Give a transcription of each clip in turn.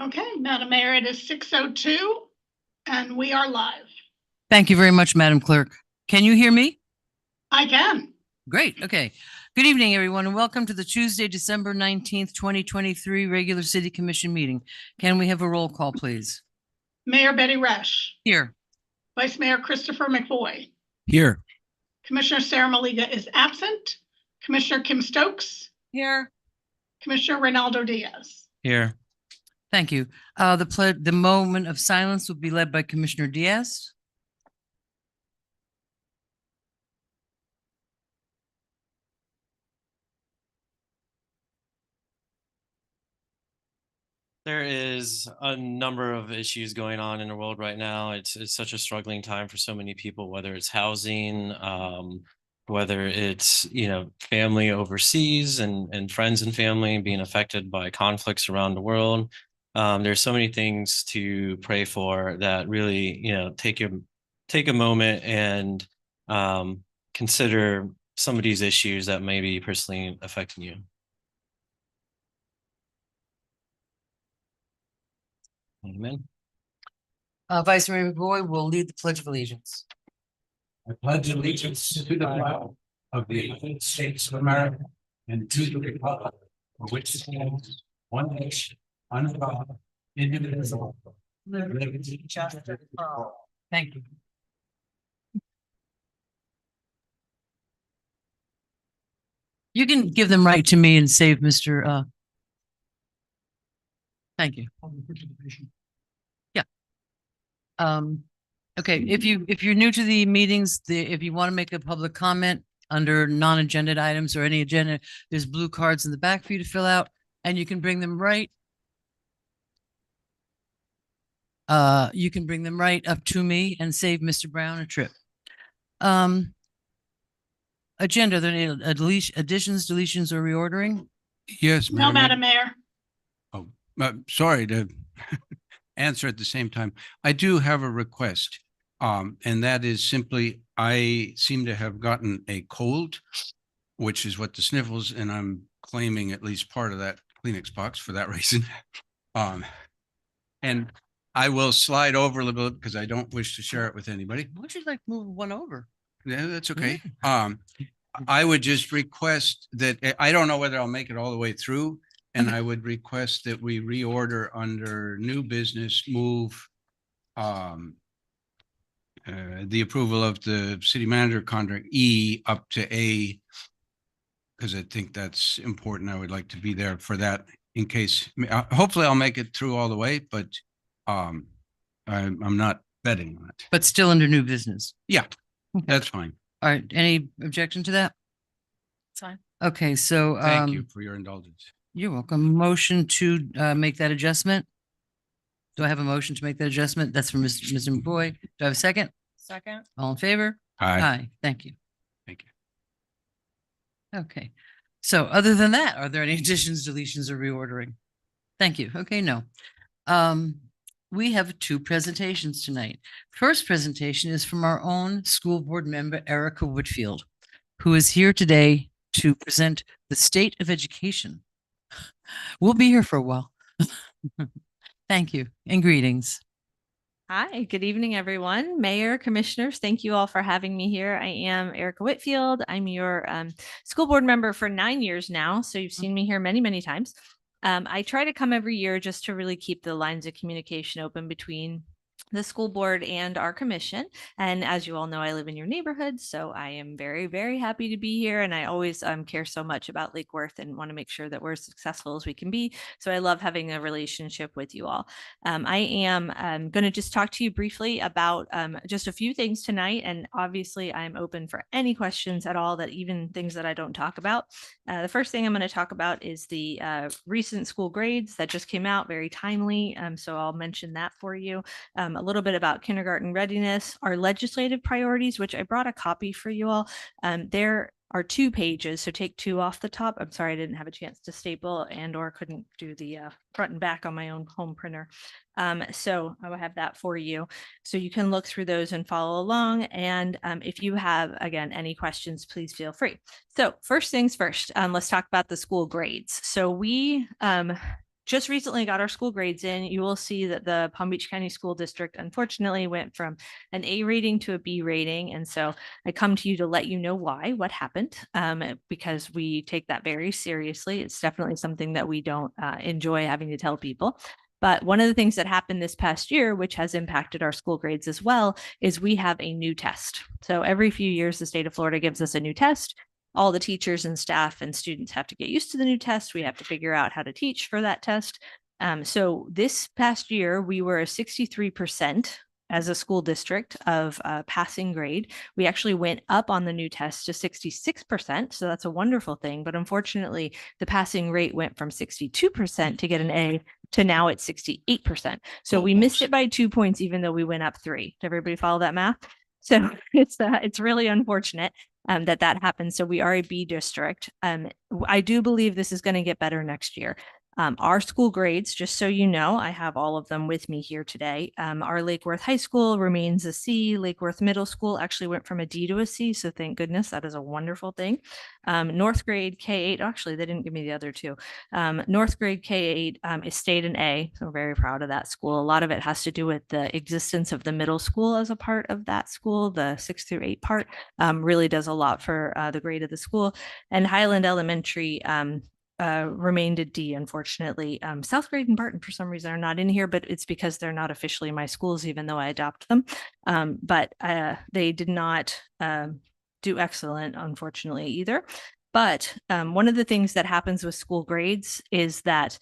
Okay, Madam Mayor, it is 6:02 and we are live. Thank you very much, Madam Clerk. Can you hear me? I can. Great. Okay. Good evening, everyone, and welcome to the Tuesday, December 19th, 2023 regular City Commission meeting. Can we have a roll call, please? Mayor Betty Resch. Here. Vice Mayor Christopher McVoy. Here. Commissioner Sarah Maliga is absent. Commissioner Kim Stokes. Here. Commissioner Reynaldo Diaz. Here. Thank you. The moment of silence will be led by Commissioner Diaz. There is a number of issues going on in the world right now. It's such a struggling time for so many people, whether it's housing, whether it's, family overseas and friends and family being affected by conflicts around the world. There's so many things to pray for that really, take a moment and consider some of these issues that may be personally affecting you. Amen. Vice Mayor McVoy will lead the Pledge of Allegiance. I pledge allegiance to the flag of the United States of America and to the republic for which it stands, one nation, under God, indivisible, liberty and justice for all. Thank you. You can give them right to me and save Mr. Thank you. Yeah. Okay, if you're new to the meetings, if you want to make a public comment under non-agenda items or any agenda, there's blue cards in the back for you to fill out, and you can bring them right. You can bring them right up to me and save Mr. Brown a trip. Agenda, are there any additions, deletions, or reordering? Yes, No, Madam Mayor. Oh, sorry to answer at the same time. I do have a request, and that is simply I seem to have gotten a cold, which is what the sniffles, and I'm claiming at least part of that Kleenex box for that reason. And I will slide over a little bit because I don't wish to share it with anybody. Would you like to move one over? Yeah, that's okay. I would just request that I don't know whether I'll make it all the way through. And I would request that we reorder under new business, move the approval of the city manager contract E up to A, because I think that's important. I would like to be there for that in case, hopefully I'll make it through all the way, but I'm not betting on it. But still under new business. Yeah, that's fine. All right. Any objection to that? It's fine. Okay, so Thank you for your indulgence. You're welcome. Motion to make that adjustment. Do I have a motion to make that adjustment? That's from Mr. McVoy. Do I have a second? Second. All in favor? Aye. Aye. Thank you. Thank you. Okay. So other than that, are there any additions, deletions, or reordering? Thank you. Okay, no. We have two presentations tonight. First presentation is from our own school board member, Erica Whitfield, who is here today to present the state of education. We'll be here for a while. Thank you and greetings. Hi, good evening, everyone. Mayor, commissioners, thank you all for having me here. I am Erica Whitfield. I'm your school board member for 9 years now, so you've seen me here many, many times. I try to come every year just to really keep the lines of communication open between the school board and our commission. And as you all know, I live in your neighborhood, so I am very, very happy to be here. And I always care so much about Lake Worth and want to make sure that we're as successful as we can be. So I love having a relationship with you all. I am going to just talk to you briefly about just a few things tonight. And obviously, I'm open for any questions at all, that even things that I don't talk about. The first thing I'm going to talk about is the recent school grades that just came out, very timely. So I'll mention that for you. A little bit about kindergarten readiness, our legislative priorities, which I brought a copy for you all. There are 2 pages, so take 2 off the top. I'm sorry I didn't have a chance to staple and or couldn't do the front and back on my own home printer. So I will have that for you. So you can look through those and follow along. And if you have, again, any questions, please feel free. So first things first, let's talk about the school grades. So we just recently got our school grades in, you will see that the Palm Beach County School District unfortunately went from an A rating to a B rating. And so I come to you to let you know what happened, because we take that very seriously. It's definitely something that we don't enjoy having to tell people. But one of the things that happened this past year, which has impacted our school grades as well, is we have a new test. So every few years, the state of Florida gives us a new test. All the teachers and staff and students have to get used to the new test. We have to figure out how to teach for that test. So this past year, we were a 63% as a school district of passing grade. We actually went up on the new test to 66%. So that's a wonderful thing. But unfortunately, the passing rate went from 62% to get an A to now it's 68%. So we missed it by 2 points, even though we went up 3. Did everybody follow that math? So it's really unfortunate that happened. So we are a B district. I do believe this is going to get better next year. Our school grades, just so you know, I have all of them with me here today. Our Lake Worth High School remains a C. Lake Worth Middle School actually went from a D to a C. So thank goodness, that is a wonderful thing. North grade K8, actually, they didn't give me the other two. North grade K8 is stayed an A. So we're very proud of that school. A lot of it has to do with the existence of the middle school as a part of that school. The 6 through 8 part really does a lot for the grade of the school. And Highland Elementary remained a D, unfortunately. South Grade and Barton, for some reason, are not in here, but it's because they're not officially my schools, even though I adopt them. But they did not do excellent, unfortunately, either. But one of the things that happens with school grades is that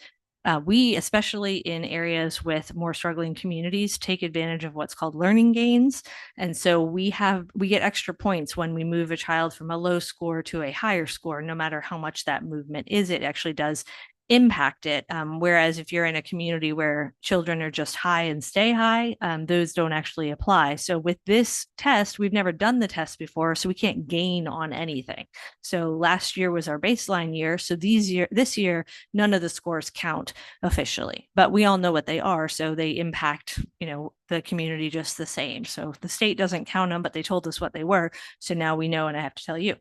we, especially in areas with more struggling communities, take advantage of what's called learning gains. And so we get extra points when we move a child from a low score to a higher score, no matter how much that movement is. It actually does impact it. Whereas if you're in a community where children are just high and stay high, those don't actually apply. So with this test, we've never done the test before, so we can't gain on anything. So last year was our baseline year. So this year, none of the scores count officially, but we all know what they are. So they impact, the community just the same. So the state doesn't count them, but they told us what they were. So now we know, and I have to tell you.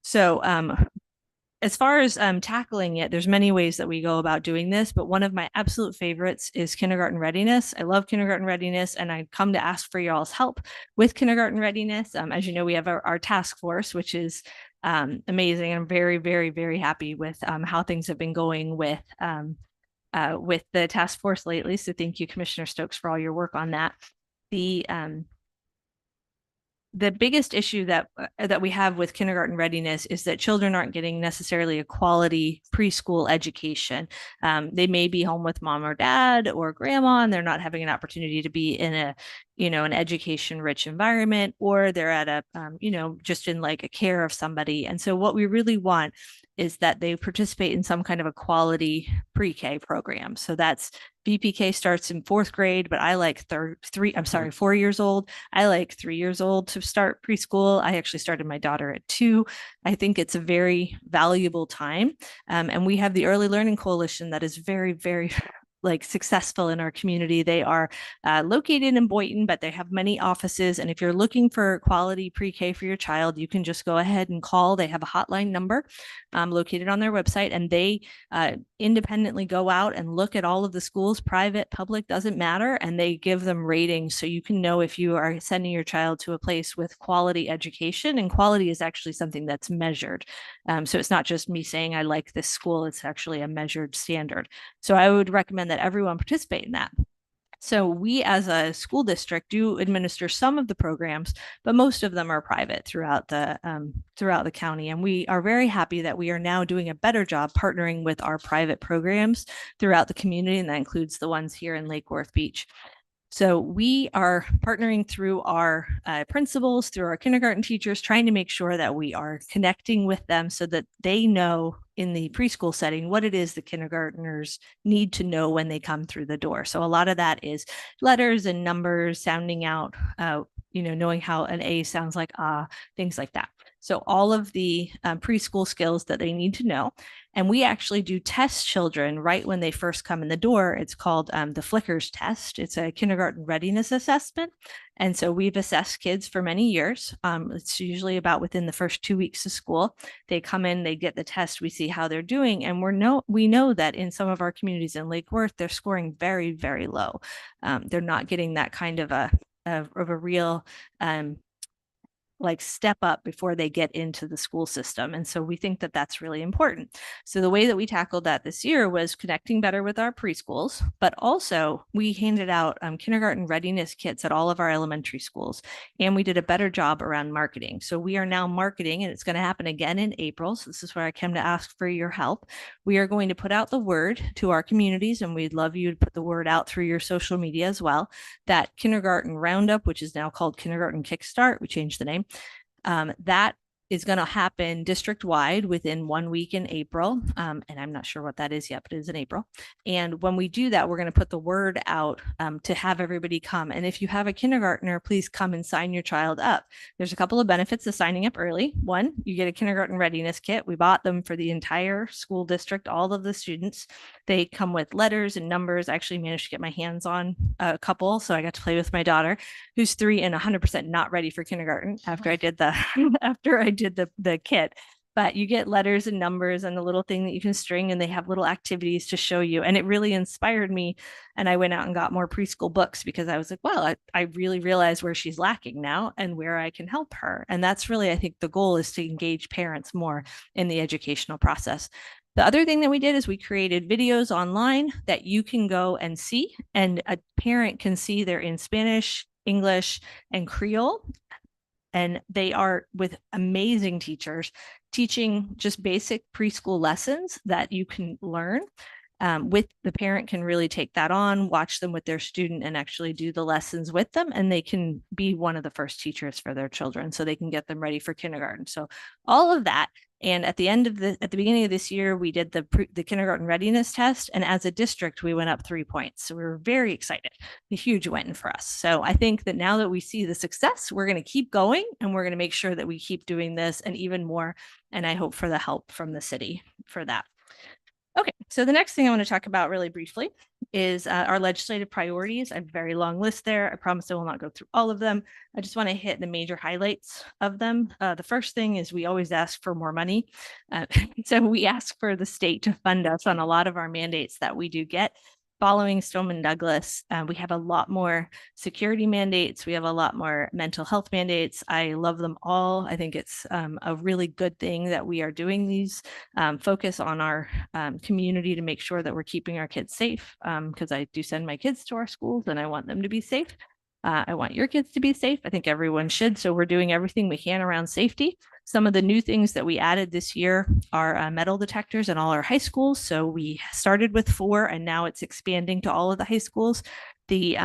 So, as far as tackling it, there's many ways that we go about doing this, but one of my absolute favorites is kindergarten readiness. I love kindergarten readiness, and I come to ask for y'all's help with kindergarten readiness. As you know, we have our task force, which is amazing. I'm very, very, very happy with how things have been going with the task force lately. So thank you, Commissioner Stokes, for all your work on that. The biggest issue that we have with kindergarten readiness is that children aren't getting necessarily a quality preschool education. They may be home with mom or dad or grandma, and they're not having an opportunity to be in an education rich environment, or they're at a, just in like a care of somebody. And so what we really want is that they participate in some kind of a quality pre-K program. So that's VPK starts in 4th grade, but I like 4 years old. I like 3 years old to start preschool. I actually started my daughter at 2. I think it's a very valuable time. And we have the Early Learning Coalition that is very, very successful in our community. They are located in Boynton, but they have many offices. And if you're looking for quality pre-K for your child, you can just go ahead and call. They have a hotline number located on their website, and they independently go out and look at all of the schools, private, public, doesn't matter. And they give them ratings so you can know if you are sending your child to a place with quality education. And quality is actually something that's measured. So it's not just me saying I like this school, it's actually a measured standard. So I would recommend that everyone participate in that. So we as a school district do administer some of the programs, but most of them are private throughout the county. And we are very happy that we are now doing a better job partnering with our private programs throughout the community, and that includes the ones here in Lake Worth Beach. So we are partnering through our principals, through our kindergarten teachers, trying to make sure that we are connecting with them so that they know in the preschool setting what it is the kindergartners need to know when they come through the door. So a lot of that is letters and numbers, sounding out knowing how an A sounds like things like that. So all of the preschool skills that they need to know. And we actually do test children right when they first come in the door. It's called the Flickers test. It's a kindergarten readiness assessment. And so we've assessed kids for many years. It's usually about within the first 2 weeks of school. They come in, they get the test, we see how they're doing. And we know that in some of our communities in Lake Worth, they're scoring very, very low. They're not getting that kind of a real like step up before they get into the school system. And so we think that that's really important. So the way that we tackled that this year was connecting better with our preschools, but also we handed out kindergarten readiness kits at all of our elementary schools. And we did a better job around marketing. So we are now marketing, and it's going to happen again in April. So this is where I came to ask for your help. We are going to put out the word to our communities, and we'd love you to put the word out through your social media as well, that kindergarten roundup, which is now called Kindergarten Kickstart. We changed the name. That is going to happen district wide within 1 week in April. And I'm not sure what that is yet, but it is in April. And when we do that, we're going to put the word out to have everybody come. And if you have a kindergartner, please come and sign your child up. There's a couple of benefits of signing up early. One, you get a kindergarten readiness kit. We bought them for the entire school district, all of the students. They come with letters and numbers. I actually managed to get my hands on a couple. So I got to play with my daughter, who's 3 and 100% not ready for kindergarten after I did the kit. But you get letters and numbers and a little thing that you can string, and they have little activities to show you. And it really inspired me. And I went out and got more preschool books because I was like, well, I really realize where she's lacking now and where I can help her. And that's really, I think the goal is to engage parents more in the educational process. The other thing that we did is we created videos online that you can go and see, and a parent can see they're in Spanish, English, and Creole. And they are with amazing teachers teaching just basic preschool lessons that you can learn. With the parent can really take that on, watch them with their student, and actually do the lessons with them. And they can be one of the first teachers for their children, so they can get them ready for kindergarten. So all of that. And at the beginning of this year, we did the kindergarten readiness test. And as a district, we went up 3 points. So we were very excited. A huge win for us. So I think that now that we see the success, we're going to keep going, and we're going to make sure that we keep doing this and even more. And I hope for the help from the city for that. Okay, so the next thing I want to talk about really briefly is our legislative priorities. I have a very long list there. I promise I will not go through all of them. I just want to hit the major highlights of them. The first thing is we always ask for more money. So we ask for the state to fund us on a lot of our mandates that we do get. Following Stoneman Douglas, we have a lot more security mandates. We have a lot more mental health mandates. I love them all. I think it's a really good thing that we are doing these, focus on our community to make sure that we're keeping our kids safe, because I do send my kids to our schools and I want them to be safe. I want your kids to be safe. I think everyone should. So we're doing everything we can around safety. Some of the new things that we added this year are metal detectors in all our high schools. So we started with 4 and now it's expanding to all of the high schools. The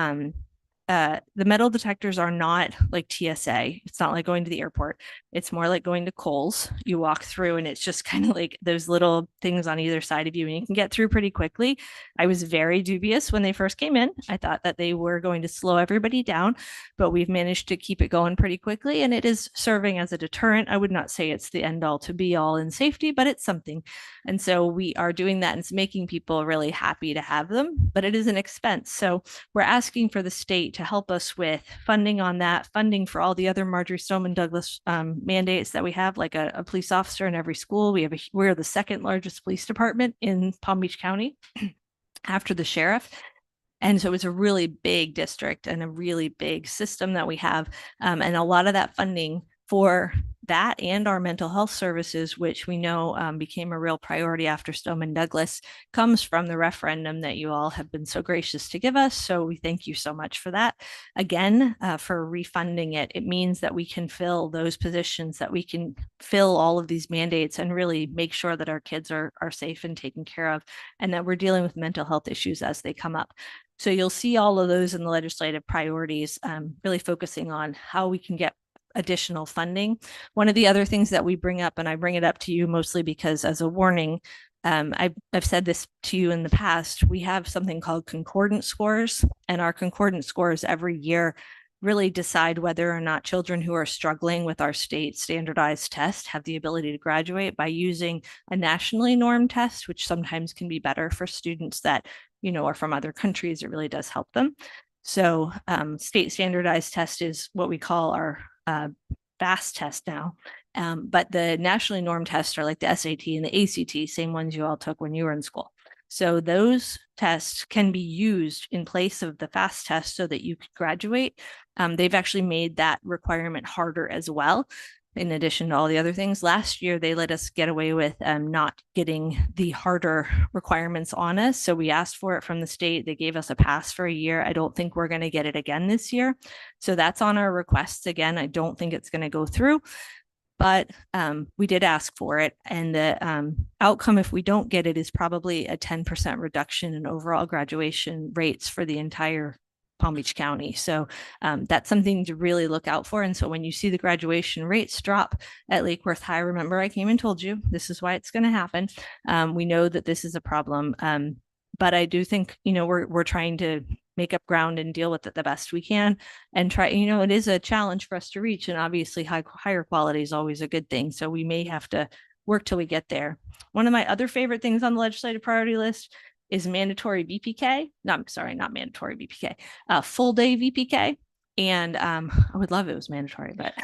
metal detectors are not like TSA. It's not like going to the airport. It's more like going to Kohl's. You walk through and it's just kind of like those little things on either side of you, and you can get through pretty quickly. I was very dubious when they first came in. I thought that they were going to slow everybody down, but we've managed to keep it going pretty quickly, and it is serving as a deterrent. I would not say it's the end all to be all in safety, but it's something. And so we are doing that, and it's making people really happy to have them, but it is an expense. So we're asking for the state to help us with funding on that, funding for all the other Marjorie Stoneman Douglas mandates that we have, like a police officer in every school. We're the second largest police department in Palm Beach County after the sheriff. And so it's a really big district and a really big system that we have. And a lot of that funding for that and our mental health services, which we know became a real priority after Stoneman Douglas, comes from the referendum that you all have been so gracious to give us. So we thank you so much for that. Again, for refunding it, it means that we can fill those positions, that we can fill all of these mandates and really make sure that our kids are safe and taken care of, and that we're dealing with mental health issues as they come up. So you'll see all of those in the legislative priorities, really focusing on how we can get additional funding. One of the other things that we bring up, and I bring it up to you mostly because as a warning, I've said this to you in the past, we have something called concordance scores, and our concordance scores every year really decide whether or not children who are struggling with our state standardized test have the ability to graduate by using a nationally normed test, which sometimes can be better for students that, are from other countries. It really does help them. So state standardized test is what we call our FAST test now. But the nationally normed tests are like the SAT and the ACT, same ones you all took when you were in school. So those tests can be used in place of the FAST test so that you can graduate. They've actually made that requirement harder as well. In addition to all the other things, last year they let us get away with not getting the harder requirements on us. So we asked for it from the state. They gave us a pass for a year. I don't think we're going to get it again this year. So that's on our requests again. I don't think it's going to go through, but we did ask for it. And the outcome, if we don't get it, is probably a 10% reduction in overall graduation rates for the entire Palm Beach County. So that's something to really look out for. And so when you see the graduation rates drop at Lake Worth High, remember I came and told you this is why it's going to happen. We know that this is a problem, but I do think we're trying to make up ground and deal with it the best we can, and try. It is a challenge for us to reach, and obviously higher quality is always a good thing. So we may have to work till we get there. One of my other favorite things on the legislative priority list is mandatory VPK. Not mandatory VPK, full day VPK. And I would love it was mandatory, but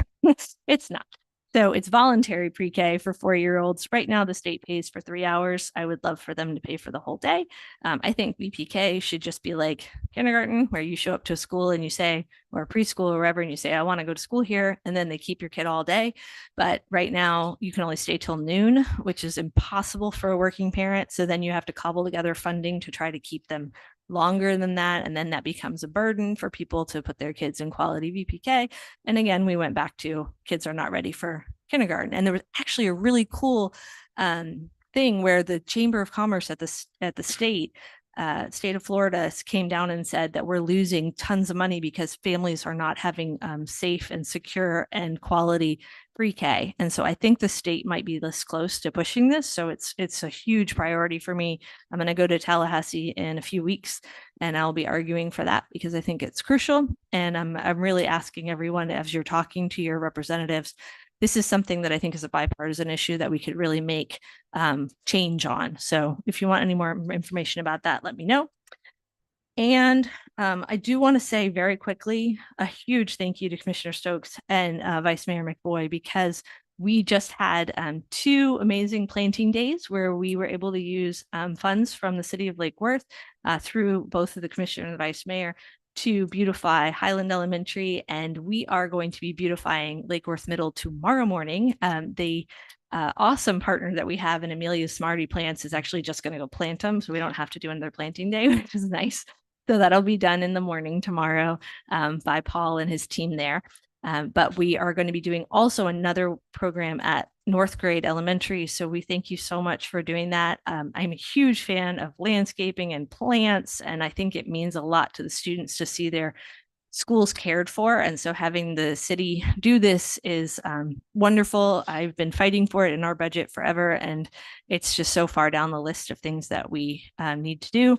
it's not. So it's voluntary pre-K for 4-year-olds. Right now, the state pays for 3 hours. I would love for them to pay for the whole day. I think VPK should just be like kindergarten, where you show up to a school and you say, or preschool or wherever, and you say, I want to go to school here. And then they keep your kid all day. But right now you can only stay till noon, which is impossible for a working parent. So then you have to cobble together funding to try to keep them longer than that. And then that becomes a burden for people to put their kids in quality VPK. And again, we went back to kids are not ready for kindergarten. And there was actually a really cool thing where the Chamber of Commerce at the state of Florida came down and said that we're losing tons of money because families are not having safe and secure and quality pre-K. And so I think the state might be this close to pushing this. So it's a huge priority for me. I'm going to go to Tallahassee in a few weeks and I'll be arguing for that because I think it's crucial. And I'm really asking everyone, as you're talking to your representatives, this is something that I think is a bipartisan issue that we could really make change on. So if you want any more information about that, let me know. And I do want to say very quickly, a huge thank you to Commissioner Stokes and Vice Mayor McBoy, because we just had 2 amazing planting days where we were able to use funds from the city of Lake Worth through both of the commissioner and the vice mayor to beautify Highland Elementary. And we are going to be beautifying Lake Worth Middle tomorrow morning. The awesome partner that we have in Amelia Smarty Plants is actually just going to go plant them. So we don't have to do another planting day, which is nice. So that'll be done in the morning tomorrow by Paul and his team there. But we are going to be doing also another program at North Grade Elementary. So we thank you so much for doing that. I'm a huge fan of landscaping and plants, and I think it means a lot to the students to see their schools cared for. And so having the city do this is wonderful. I've been fighting for it in our budget forever, and it's just so far down the list of things that we need to do.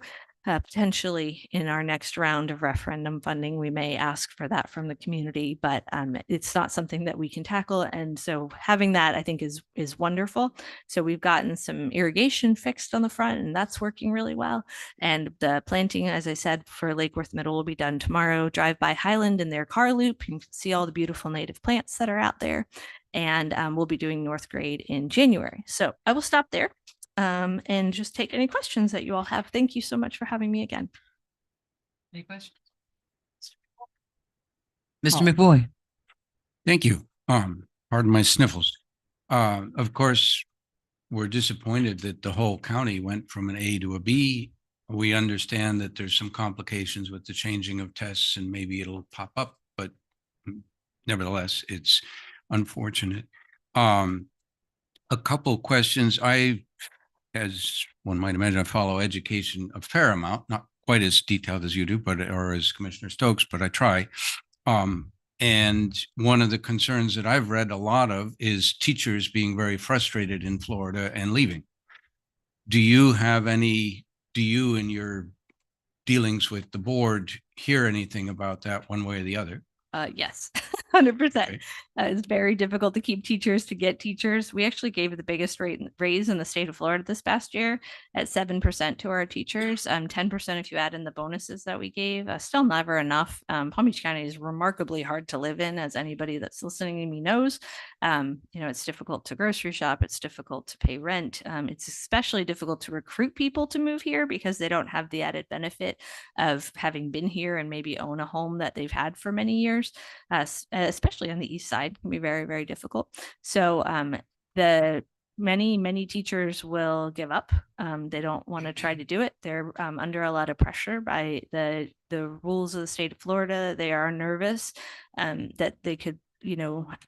Potentially in our next round of referendum funding, we may ask for that from the community, but it's not something that we can tackle. And so having that, I think, is wonderful. So we've gotten some irrigation fixed on the front, and that's working really well. And the planting, as I said, for Lake Worth Middle will be done tomorrow. Drive by Highland in their car loop. You can see all the beautiful native plants that are out there. And we'll be doing North Grade in January. So I will stop there. And just take any questions that you all have. Thank you so much for having me again. Any questions? Mr. Oh. McBoy. Thank you. Pardon my sniffles. Of course, we're disappointed that the whole county went from an A to a B. We understand that there's some complications with the changing of tests and maybe it'll pop up, but nevertheless, it's unfortunate. A couple questions. As one might imagine, I follow education a fair amount, not quite as detailed as you do, or as Commissioner Stokes, but I try. And one of the concerns that I've read a lot of is teachers being very frustrated in Florida and leaving. Do you in your dealings with the board hear anything about that one way or the other? Yes, 100%. Okay. It's very difficult to keep teachers, to get teachers. We actually gave the biggest raise in the state of Florida this past year at 7% to our teachers. 10% if you add in the bonuses that we gave. Still never enough. Palm Beach County is remarkably hard to live in, as anybody that's listening to me knows. It's difficult to grocery shop. It's difficult to pay rent. It's especially difficult to recruit people to move here because they don't have the added benefit of having been here and maybe own a home that they've had for many years, especially on the east side, can be very, very difficult. So the many teachers will give up. They don't want to try to do it. They're under a lot of pressure by the rules of the state of Florida. They are nervous that they could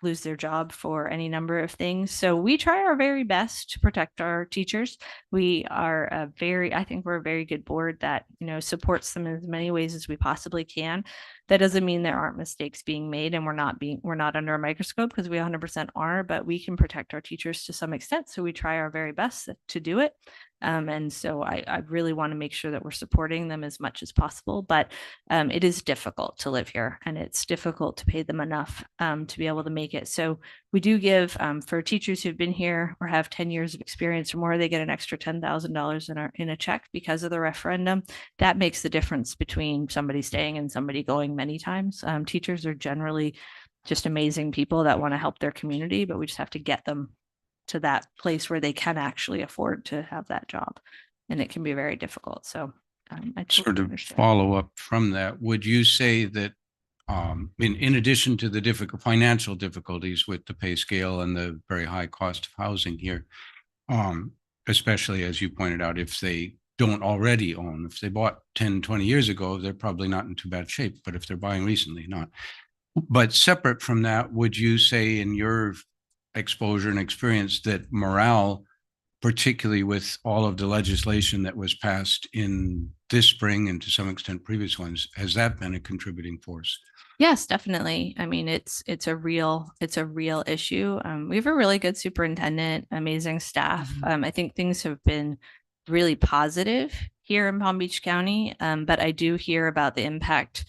lose their job for any number of things. So we try our very best to protect our teachers. We are I think we're a very good board that, supports them in as many ways as we possibly can. That doesn't mean there aren't mistakes being made and we're not under a microscope, because we 100% are, but we can protect our teachers to some extent. So we try our very best to do it. And so I really want to make sure that we're supporting them as much as possible, but it is difficult to live here and it's difficult to pay them enough to be able to make it. So we do give for teachers who've been here or have 10 years of experience or more, they get an extra $10,000 in a check because of the referendum. That makes the difference between somebody staying and somebody going many times. Teachers are generally just amazing people that want to help their community, but we just have to get them to that place where they can actually afford to have that job. And it can be very difficult. So I Sort totally of understand. follow up from that, would you say that in addition to the financial difficulties with the pay scale and the very high cost of housing here, especially as you pointed out, if they don't already own, if they bought 10, 20 years ago, they're probably not in too bad shape, but if they're buying recently, not. But separate from that, would you say in your exposure and experience that morale, particularly with all of the legislation that was passed in this spring and to some extent previous ones, has that been a contributing force? Yes, definitely. I mean, it's a real issue. We have a really good superintendent, amazing staff. I think things have been really positive here in Palm Beach County, but I do hear about the impact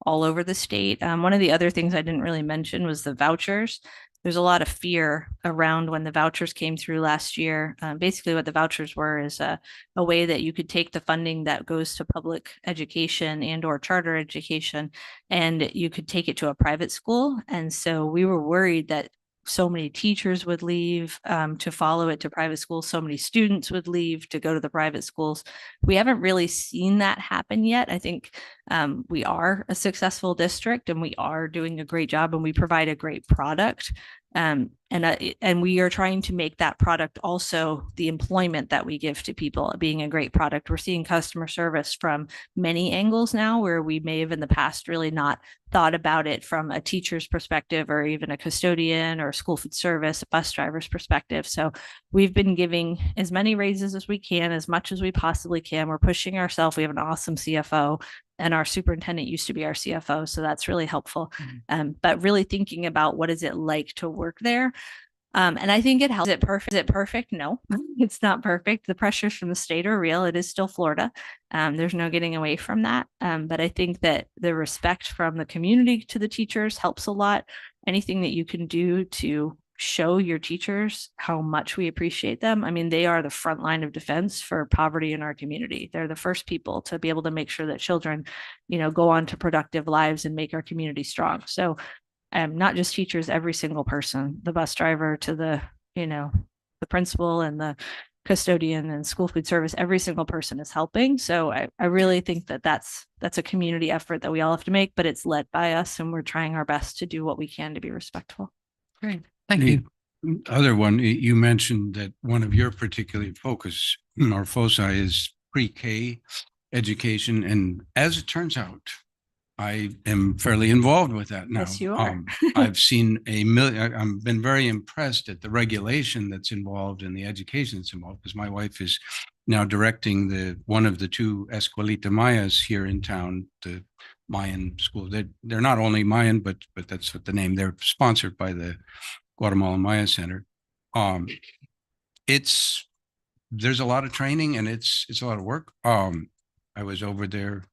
all over the state. One of the other things I didn't really mention was the vouchers. There's a lot of fear around when the vouchers came through last year. Basically, what the vouchers were is a way that you could take the funding that goes to public education and or charter education, and you could take it to a private school. And so we were worried that so many teachers would leave to follow it to private schools. So many students would leave to go to the private schools. We haven't really seen that happen yet. I think we are a successful district and we are doing a great job and we provide a great product. And we are trying to make that product also the employment that we give to people being a great product. We're seeing customer service from many angles now, where we may have in the past really not thought about it from a teacher's perspective or even a custodian or school food service, a bus driver's perspective. So we've been giving as many raises as we can, as much as we possibly can. We're pushing ourselves. We have an awesome CFO. And our superintendent used to be our CFO, so that's really helpful. But really thinking about what is it like to work there. And I think it helps. Is it perfect? No, it's not perfect. The pressures from the state are real. It is still Florida. There's no getting away from that. But I think that the respect from the community to the teachers helps a lot. Anything that you can do to show your teachers how much we appreciate them. I mean, they are the front line of defense for poverty in our community. They're the first people to be able to make sure that children, go on to productive lives and make our community strong. So not just teachers, every single person, the bus driver to the principal and the custodian and school food service, every single person is helping. So I really think that that's a community effort that we all have to make, but it's led by us and we're trying our best to do what we can to be respectful. Great. Thank you. The other one, you mentioned that one of your particular focus or foci is pre-K education. And as it turns out, I am fairly involved with that now. Yes, you are. I've seen I've been very impressed at the regulation that's involved and the education that's involved, because my wife is now directing one of the two Escuelita Mayas here in town, the Mayan school. They're not only Mayan, but that's what the name. They're sponsored by the Guatemalan Maya Center. There's a lot of training and it's a lot of work. I was over there.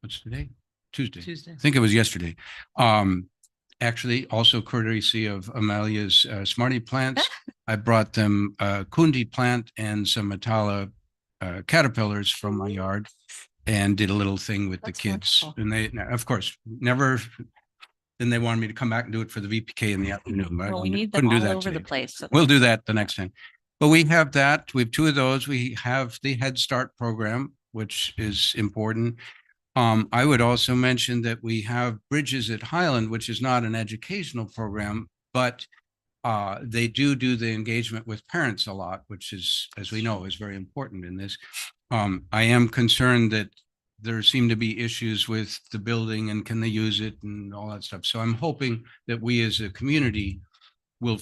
What's today? Tuesday. Tuesday. I think it was yesterday. Actually, also courtesy of Amalia's Smarty plants, I brought them a Kundi plant and some Atala caterpillars from my yard and did a little thing with That's the kids. wonderful. And they, of course, never, then they wanted me to come back and do it for the VPK in the afternoon. But I Well, we need them couldn't do all that over the today. place. So We'll do that the next time. But we have that. We have 2 of those. We have the Head Start program, which is important. I would also mention that we have Bridges at Highland, which is not an educational program, but they do the engagement with parents a lot, which is, as we know, is very important in this. I am concerned that there seem to be issues with the building and can they use it and all that stuff. So I'm hoping that we as a community will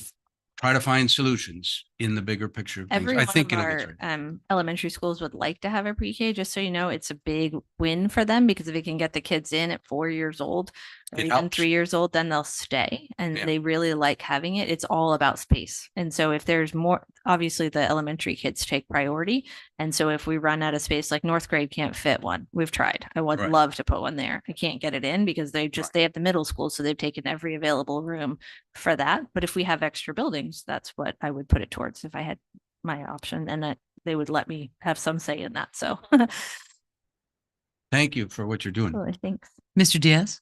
try to find solutions in the bigger picture of things. Every I one think of it'll get our through. elementary schools would like to have a pre-K, just so you know, it's a big win for them because if it can get the kids in at 4 years old or It even helps. 3 years old, then they'll stay and Yeah. they really like having it. It's all about space. And so if there's more, obviously the elementary kids take priority. And so if we run out of space, like North grade can't fit one, we've tried. I would Right. love to put one there. I can't get it in because they just, Right. they have the middle school. So they've taken every available room for that. But if we have extra buildings, that's what I would put it towards if I had my option and that they would let me have some say in that. So Thank you for what you're doing. thanks. Mr. Diaz?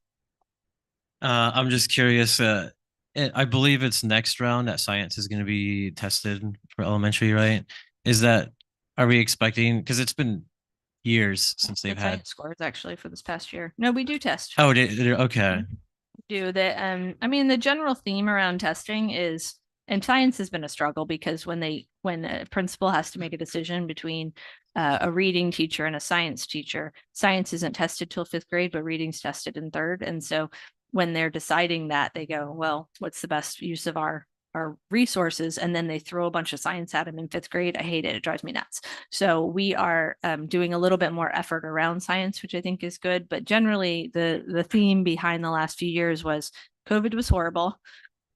I'm just curious, I believe it's next round that science is going to be tested for elementary, right? Are we expecting, because it's been years since they've The had. science scores actually for this past year. No, we do test. Oh, okay. Do that. I mean, the general theme around testing is, and science has been a struggle because when a principal has to make a decision between a reading teacher and a science teacher, science isn't tested till 5th grade, but reading's tested in 3rd. And so when they're deciding that, they go, well, what's the best use of our resources? And then they throw a bunch of science at them in 5th grade. I hate it. It drives me nuts. So we are doing a little bit more effort around science, which I think is good. But generally, the theme behind the last few years was COVID was horrible.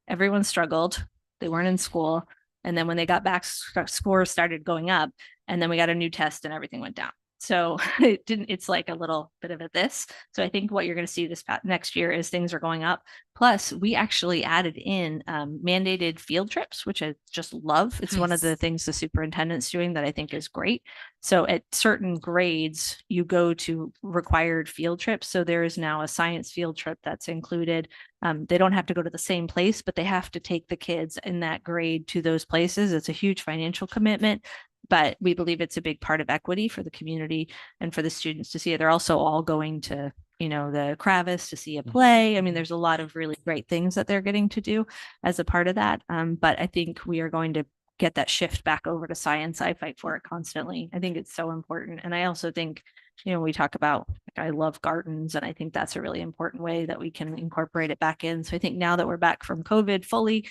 Everyone struggled. They weren't in school. And then when they got back, scores started going up. And then we got a new test and everything went down. So it's like a little bit of a this. So I think what you're going to see this next year is things are going up. Plus, we actually added in mandated field trips, which I just love. It's one of the things the superintendent's doing that I think is great. So at certain grades, you go to required field trips. So there is now a science field trip that's included. They don't have to go to the same place, but they have to take the kids in that grade to those places. It's a huge financial commitment, but we believe it's a big part of equity for the community and for the students to see it. They're also all going to, the Kravis to see a play. I mean, there's a lot of really great things that they're getting to do as a part of that. But I think we are going to get that shift back over to science. I fight for it constantly. I think it's so important. And I also think, we talk about, I love gardens, and I think that's a really important way that we can incorporate it back in. So I think now that we're back from COVID fully,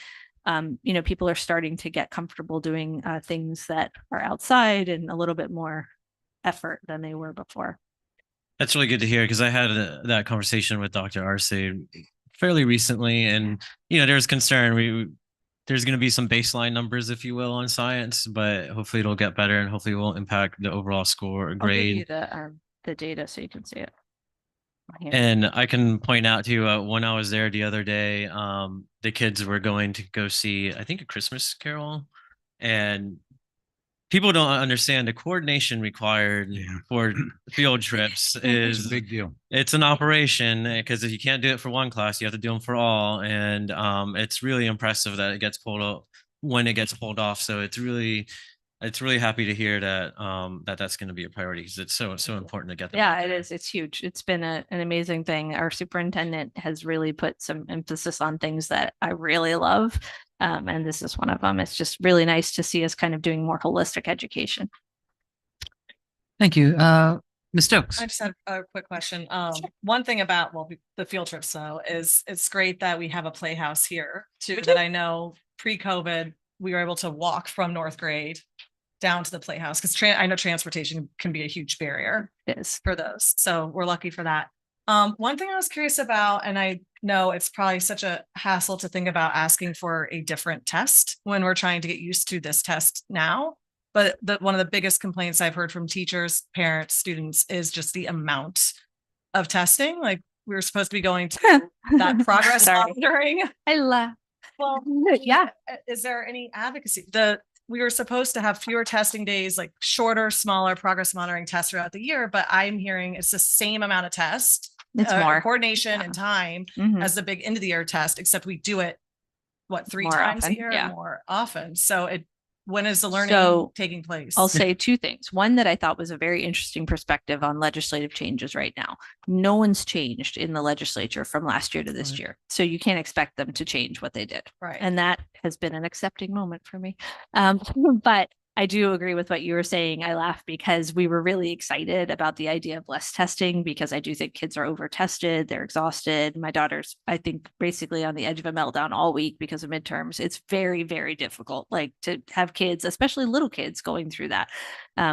people are starting to get comfortable doing things that are outside and a little bit more effort than they were before. That's really good to hear because I had that conversation with Dr. Arce fairly recently, and there's concern. There's going to be some baseline numbers, if you will, on science, but hopefully it'll get better and hopefully it won't impact the overall score or grade. I'll give you the data so you can see it. And I can point out to you when I was there the other day, the kids were going to go see, I think, A Christmas Carol, and people don't understand the coordination required for field trips is a big deal. It's an operation because if you can't do it for one class, you have to do them for all. And it's really impressive that it gets pulled up when it gets pulled off. So it's really happy to hear that that's going to be a priority because it's so important to get them. Yeah, it is. It's huge. It's been an amazing thing. Our superintendent has really put some emphasis on things that I really love. And this is one of them. It's just really nice to see us kind of doing more holistic education. Thank you. Ms. Stokes? I just had a quick question. One thing about, the field trips though, is it's great that we have a playhouse here too, that I know pre-COVID, we were able to walk from North grade down to the playhouse because I know transportation can be a huge barrier for those. So we're lucky for that. One thing I was curious about, and I know it's probably such a hassle to think about asking for a different test when we're trying to get used to this test now. But one of the biggest complaints I've heard from teachers, parents, students is just the amount of testing. Like we were supposed to be going to that progress Sorry. monitoring. I laugh. Well, Yeah. is there any advocacy? We were supposed to have fewer testing days, like shorter, smaller progress monitoring tests throughout the year, but I'm hearing it's the same amount of tests. It's more. Coordination and time Mhm. as the big end of the year test, except we do it, what, 3 More times often, a year yeah. or more often. So when is the learning So, taking place? I'll say two things. One that I thought was a very interesting perspective on legislative changes right now. No one's changed in the legislature from last year to this Right. year. So you can't expect them to change what they did. Right. And that has been an accepting moment for me. But I do agree with what you were saying. I laugh because we were really excited about the idea of less testing because I do think kids are over tested. They're exhausted. My daughter's, I think, basically on the edge of a meltdown all week because of midterms. It's very, very difficult, like to have kids, especially little kids, going through that.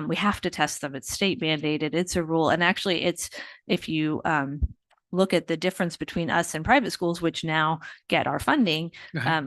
We have to test them. It's state mandated. It's a rule. And actually, it's if you look at the difference between us and private schools, which now get our funding,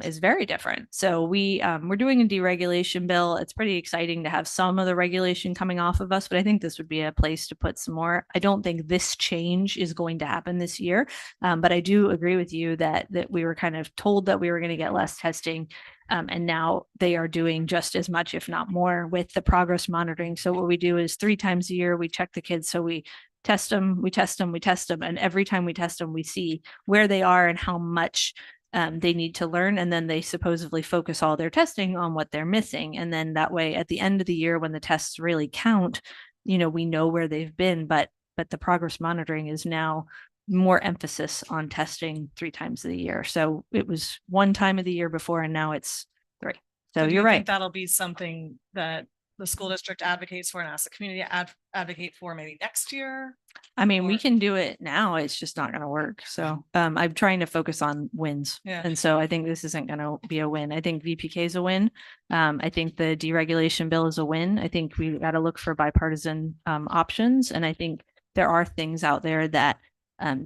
is very different. So we're doing a deregulation bill. It's pretty exciting to have some of the regulation coming off of us, but I think this would be a place to put some more. I don't think this change is going to happen this year, but I do agree with you that we were kind of told that we were going to get less testing. And now they are doing just as much, if not more, with the progress monitoring. So what we do is 3 times a year, we check the kids. So we test them, we test them, we test them. And every time we test them, we see where they are and how much they need to learn. And then they supposedly focus all their testing on what they're missing. And then that way, at the end of the year, when the tests really count, we know where they've been. But the progress monitoring is now more emphasis on testing 3 times a year. So it was 1 time of the year before, and now it's 3. So do you're you right. think that'll be something that the school district advocates for and asks the community advocate for maybe next year? I mean, we or- can do it now. It's just not going to work. So I'm trying to focus on wins. Yeah. And so I think this isn't going to be a win. I think VPK is a win. I think the deregulation bill is a win. I think we got to look for bipartisan options. And I think there are things out there that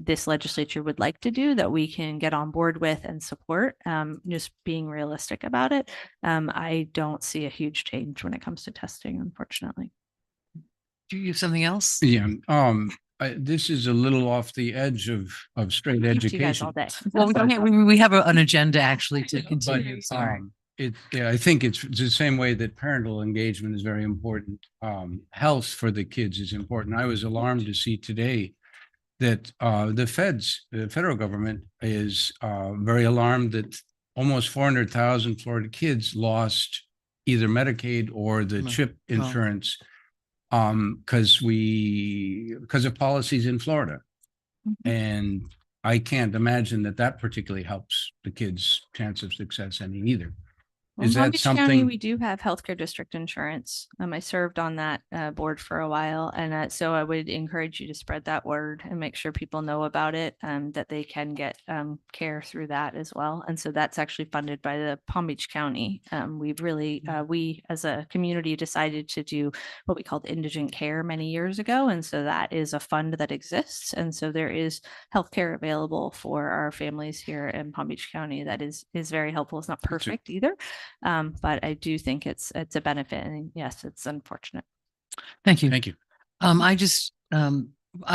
this legislature would like to do that we can get on board with and support. Just being realistic about it. I don't see a huge change when it comes to testing, unfortunately. Do you have something else? Yeah, this is a little off the edge of straight Keeps you guys all education. day. Well, we have an agenda actually to But continue. Sorry. I think it's the same way that parental engagement is very important. Health for the kids is important. I was alarmed to see today that the federal government is very alarmed that almost 400,000 Florida kids lost either Medicaid or the Wow. CHIP Wow. insurance because of policies in Florida. Mhm. And I can't imagine that particularly helps the kids' chance of success any either. Well, Is in Palm that Beach County, something? we do have healthcare district insurance. I served on that board for a while. And so I would encourage you to spread that word and make sure people know about it, that they can get care through that as well. And so that's actually funded by the Palm Beach County. We've really, we as a community decided to do what we called indigent care many years ago. And so that is a fund that exists. And so there is healthcare available for our families here in Palm Beach County that is very helpful. It's not perfect either. But I do think it's a benefit, and yes, it's unfortunate. Thank you. Thank you. I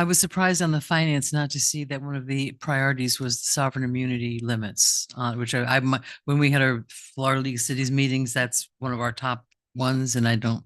was surprised on the finance not to see that one of the priorities was sovereign immunity limits, which when we had our Florida League of Cities meetings, that's one of our top ones, and I don't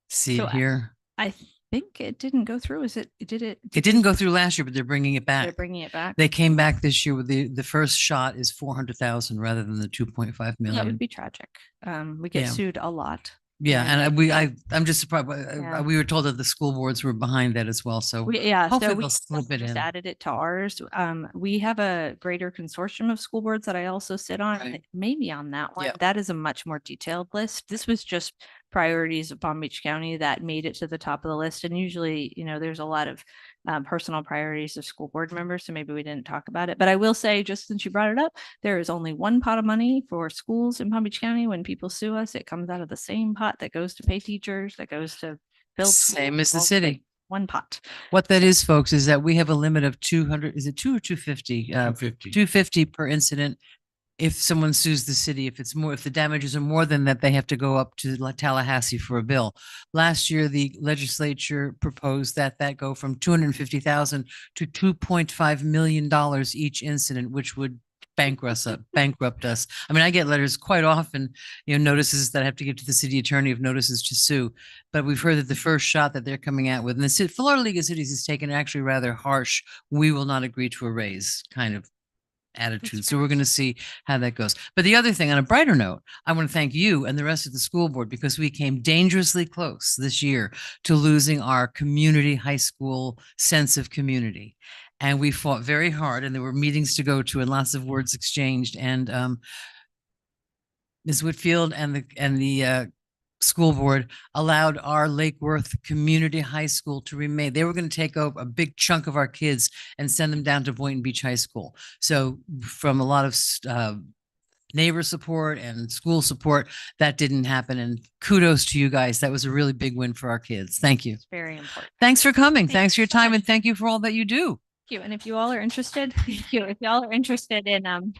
see So it here. I think it didn't go through. Did it? It didn't go through last year, but they're bringing it They're back. bringing it back. They came back this year with the first shot is 400,000 rather than the 2.5 That million. would be tragic. We get Yeah. sued a lot. Yeah, and I'm just surprised. Yeah. We were told that the school boards were behind that as well. So So hopefully we they'll slip it just in. added it to ours. We have a greater consortium of school boards that I also sit on. Right. Maybe on that one, Yep. that is a much more detailed list. This was just priorities of Palm Beach County that made it to the top of the list. And usually, there's a lot of personal priorities of school board members. So maybe we didn't talk about it. But I will say, just since you brought it up, there is only one pot of money for schools in Palm Beach County. When people sue us, it comes out of the same pot that goes to pay teachers, that goes to build. Same schools, as the all city. One pot. What that is, folks, is that we have a limit of 200, is it 2 or 250? 250. 250 per incident if someone sues the city, if the damages are more than that, they have to go up to Tallahassee for a bill. Last year, the legislature proposed that go from 250,000 to $2.5 million each incident, which would bankrupt us. I mean, I get letters quite often, notices that I have to give to the city attorney of notices to sue. But we've heard that the first shot that they're coming out with, and the Florida League of Cities has taken actually rather harsh, we will not agree to a raise kind of attitude. So we're going to see how that goes. But the other thing, on a brighter note, I want to thank you and the rest of the school board, because we came dangerously close this year to losing our community high school sense of community. And we fought very hard, and there were meetings to go to and lots of words exchanged. And Ms. Whitfield and the school board allowed our Lake Worth Community High School to remain. They were going to take over a big chunk of our kids and send them down to Boynton Beach High School. So from a lot of neighbor support and school support, that didn't happen. And kudos to you guys. That was a really big win for our kids. Thank you. It's very important. Thanks for coming. Thank Thanks for you your so time. much. And thank you for all that you do. Thank you. And if you all are interested, thank you. If y'all are interested in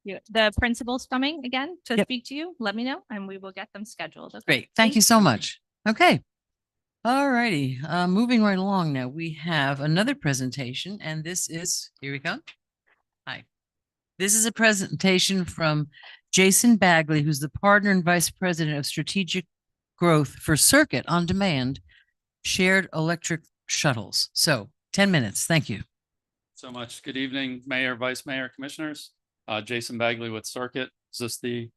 the principal's coming again to Yep. speak to you, let me know and we will get them scheduled. Okay? Great. Thank you so much. Okay. All righty. Moving right along now, we have another presentation, and this is, here we come. Hi. This is a presentation from Jason Bagley, who's the partner and vice president of strategic growth for Circuit on Demand shared electric shuttles. So 10 minutes. Thank you. So much. Good evening, Mayor, Vice Mayor, Commissioners. Jason Bagley with Circuit. Is this the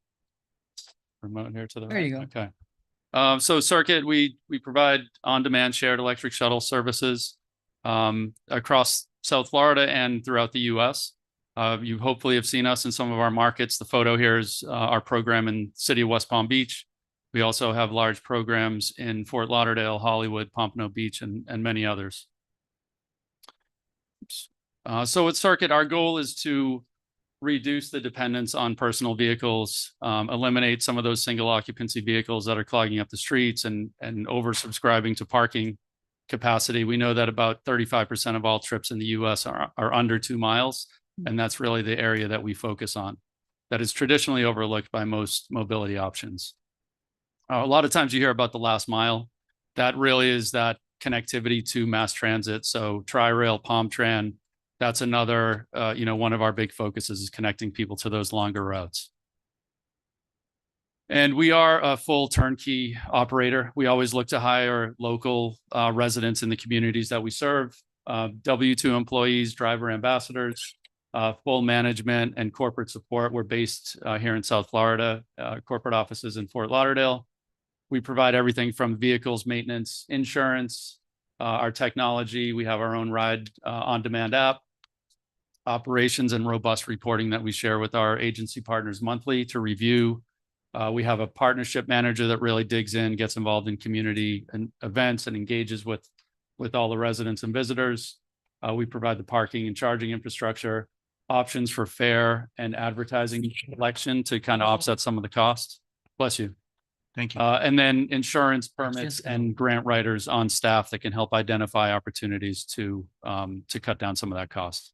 remote here to the right? There you go. Okay. So Circuit, we provide on-demand shared electric shuttle services across South Florida and throughout the U.S. You hopefully have seen us in some of our markets. The photo here is our program in the city of West Palm Beach. We also have large programs in Fort Lauderdale, Hollywood, Pompano Beach, and many others. So with Circuit, our goal is to reduce the dependence on personal vehicles, eliminate some of those single occupancy vehicles that are clogging up the streets and oversubscribing to parking capacity. We know that about 35% of all trips in the US are under 2 miles. And that's really the area that we focus on. That is traditionally overlooked by most mobility options. A lot of times you hear about the last mile. That really is that connectivity to mass transit. So Tri-Rail, PalmTran, that's another, one of our big focuses is connecting people to those longer routes. And we are a full turnkey operator. We always look to hire local residents in the communities that we serve, W-2 employees, driver ambassadors, full management and corporate support. We're based here in South Florida, corporate offices in Fort Lauderdale. We provide everything from vehicles, maintenance, insurance, our technology. We have our own ride on-demand app, operations, and robust reporting that we share with our agency partners monthly to review. We have a partnership manager that really digs in, gets involved in community and events and engages with all the residents and visitors. We provide the parking and charging infrastructure, options for fare and advertising selection to kind of offset some of the costs. Bless you. Thank you. And then insurance permits Just- and grant writers on staff that can help identify opportunities to cut down some of that cost.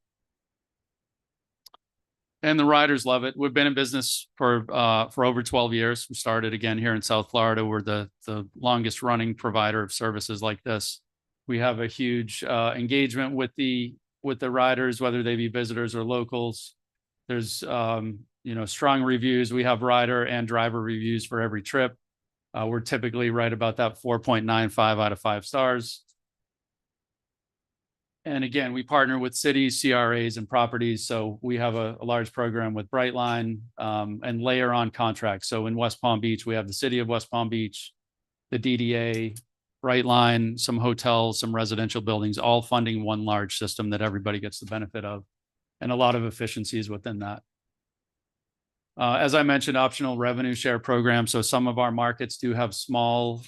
And the riders love it. We've been in business for over 12 years. We started again here in South Florida. We're the longest running provider of services like this. We have a huge engagement with the riders, whether they be visitors or locals. There's strong reviews. We have rider and driver reviews for every trip. We're typically right about that 4.95 out of 5 stars. And again, we partner with cities, CRAs, and properties. So we have a large program with Brightline and layer on contracts. So in West Palm Beach, we have the city of West Palm Beach, the DDA, Brightline, some hotels, some residential buildings, all funding one large system that everybody gets the benefit of, and a lot of efficiencies within that. As I mentioned, optional revenue share program. So some of our markets do have small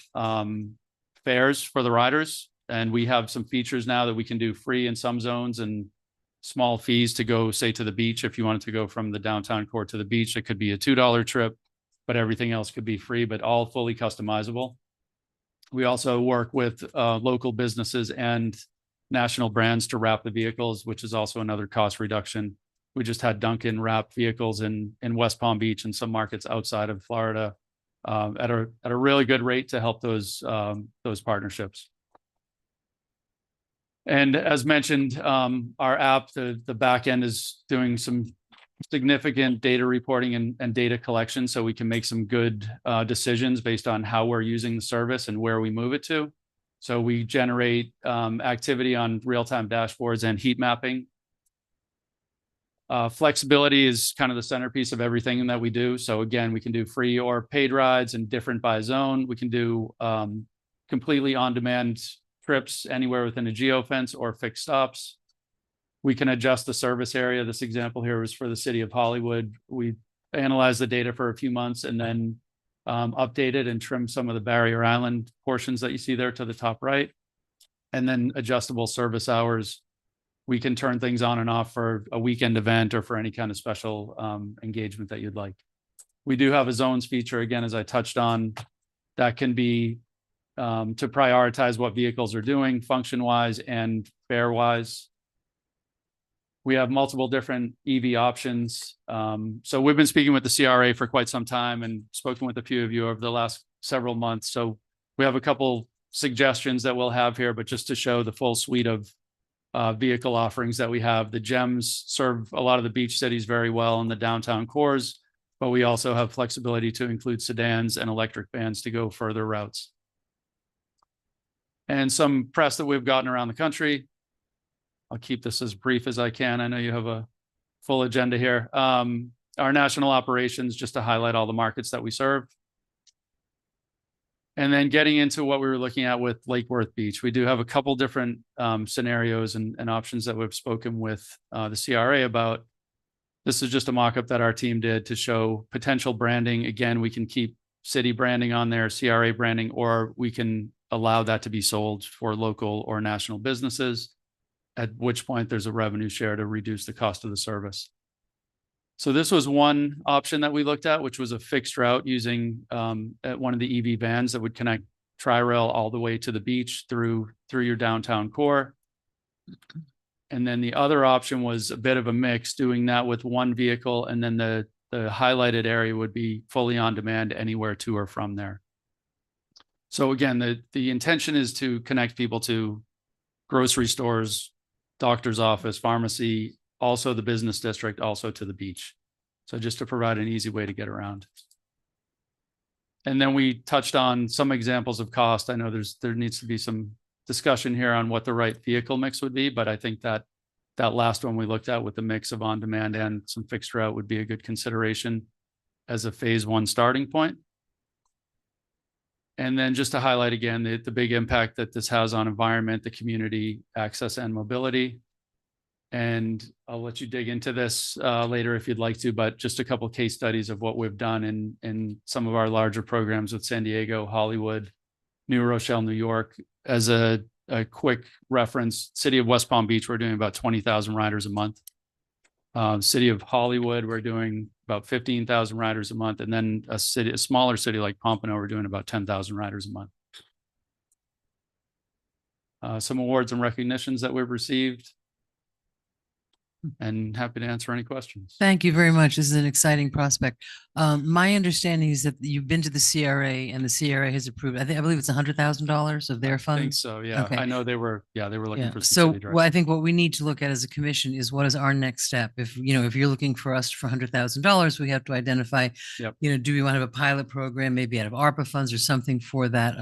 fares for the riders. And we have some features now that we can do free in some zones and small fees to go, say, to the beach. If you wanted to go from the downtown core to the beach, it could be a $2 trip, but everything else could be free, but all fully customizable. We also work with local businesses and national brands to wrap the vehicles, which is also another cost reduction. We just had Dunkin' wrap vehicles in West Palm Beach and some markets outside of Florida at a really good rate to help those partnerships. And as mentioned, our app, the back end is doing some significant data reporting and data collection, so we can make some good decisions based on how we're using the service and where we move it to. So we generate activity on real-time dashboards and heat mapping. Flexibility is kind of the centerpiece of everything that we do. So again, we can do free or paid rides and different by zone. We can do completely on-demand trips anywhere within a geofence or fixed stops. We can adjust the service area. This example here was for the city of Hollywood. We analyzed the data for a few months and then updated and trimmed some of the barrier island portions that you see there to the top right. And then adjustable service hours. We can turn things on and off for a weekend event or for any kind of special engagement that you'd like. We do have a zones feature, again, as I touched on, that can be to prioritize what vehicles are doing function-wise and fare-wise. We have multiple different EV options. So we've been speaking with the CRA for quite some time and spoken with a few of you over the last several months. So we have a couple suggestions that we'll have here, but just to show the full suite of vehicle offerings that we have. The GEMs serve a lot of the beach cities very well in the downtown cores, but we also have flexibility to include sedans and electric vans to go further routes. And some press that we've gotten around the country. I'll keep this as brief as I can. I know you have a full agenda here. Our national operations, just to highlight all the markets that we serve. And then getting into what we were looking at with Lake Worth Beach. We do have a couple different scenarios and options that we've spoken with the CRA about. This is just a mock-up that our team did to show potential branding. Again, we can keep city branding on there, CRA branding, or we can allow that to be sold for local or national businesses, at which point there's a revenue share to reduce the cost of the service. So this was one option that we looked at, which was a fixed route using at one of the EV vans that would connect Tri-Rail all the way to the beach through your downtown core. And then the other option was a bit of a mix, doing that with one vehicle, and then the highlighted area would be fully on demand anywhere to or from there. So again, the intention is to connect people to grocery stores, doctor's office, pharmacy, also the business district, also to the beach. So just to provide an easy way to get around. And then we touched on some examples of cost. I know there needs to be some discussion here on what the right vehicle mix would be, but I think that last one we looked at with the mix of on-demand and some fixed route would be a good consideration as a phase one starting point. And then just to highlight again, the big impact that this has on environment, the community, access and mobility. And I'll let you dig into this later if you'd like to, but just a couple of case studies of what we've done in some of our larger programs with San Diego, Hollywood, New Rochelle, New York. As a quick reference, city of West Palm Beach, we're doing about 20,000 riders a month. City of Hollywood, we're doing about 15,000 riders a month. And then a smaller city like Pompano, we're doing about 10,000 riders a month. Some awards and recognitions that we've received. And happy to answer any questions. Thank you very much. This is an exciting prospect. My understanding is that you've been to the CRA and the CRA has approved, I believe it's $100,000 of their I think funds. so, yeah. Okay. I know they were looking Yeah. for some So city well, I direction. think what we need to look at as a commission is what is our next step? If you're looking for us for $100,000, we have to identify, Yep. Do we want to have a pilot program, maybe out of ARPA funds or something for that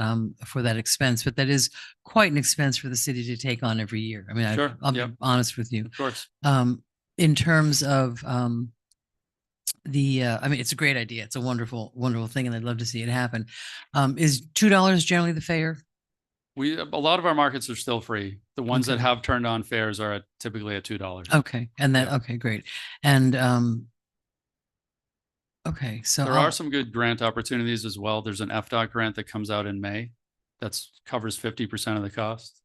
expense? But that is quite an expense for the city to take on every year. I mean, Sure, I'll yep. be honest with you. Of course. In terms of I mean, it's a great idea. It's a wonderful, wonderful thing, and I'd love to see it happen. Is $2 generally the fare? A lot of our markets are still free. The ones that Okay. have turned on fares are typically at $2. Okay, and that Yeah. okay, great. And okay, so There are some good grant opportunities as well. There's an FDOT grant that comes out in May that covers 50% of the cost.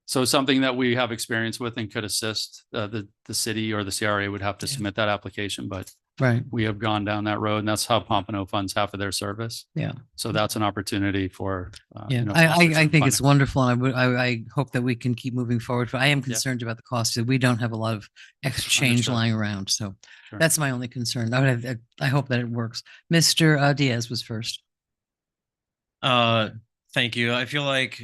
So something that we have experience with and could assist the city or the CRA would have to Yeah. submit that application, but Right. we have gone down that road, and that's how Pompano funds half of their service. Yeah. So that's an opportunity for. Yeah, you know, I foster some think it's funding. wonderful, and I hope that we can keep moving forward. But I am concerned about the cost. We don't have a lot of exchange Understood. lying around, so Sure. that's my only concern. I hope that it works. Mr. Diaz was first. Thank you. I feel like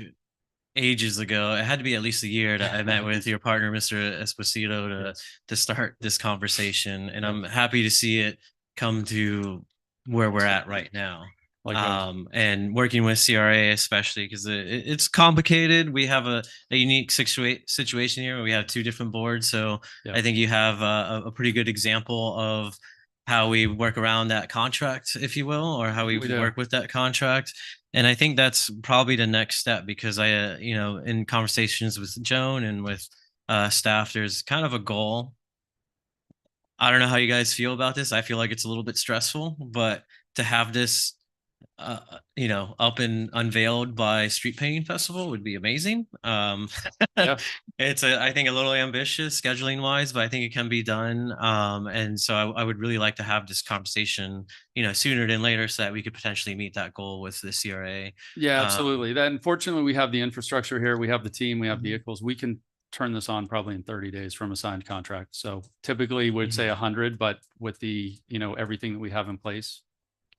ages ago, it had to be at least a year that I met with your partner, Mr. Esposito, to start this conversation, and I'm happy to see it come to where we're at right now. Likewise. And working with CRA especially because it's complicated. We have a unique situation here where we have two different boards, so Yeah. I think you have a pretty good example of how we work around that contract, if you will, or how we We do. work with that contract. And I think that's probably the next step because in conversations with Joan and with staff, there's kind of a goal. I don't know how you guys feel about this. I feel like it's a little bit stressful, but to have this, up and unveiled by Street Painting Festival would be amazing. Yeah. It's I think a little ambitious scheduling wise, but I think it can be done. And so I would really like to have this conversation, sooner than later so that we could potentially meet that goal with the CRA. Yeah, Um, absolutely. Then fortunately, we have the infrastructure here. We have the team, we have Mhm. vehicles. We can turn this on probably in 30 days from a signed contract. So typically we'd Mhm. say 100, but with the, everything that we have in place,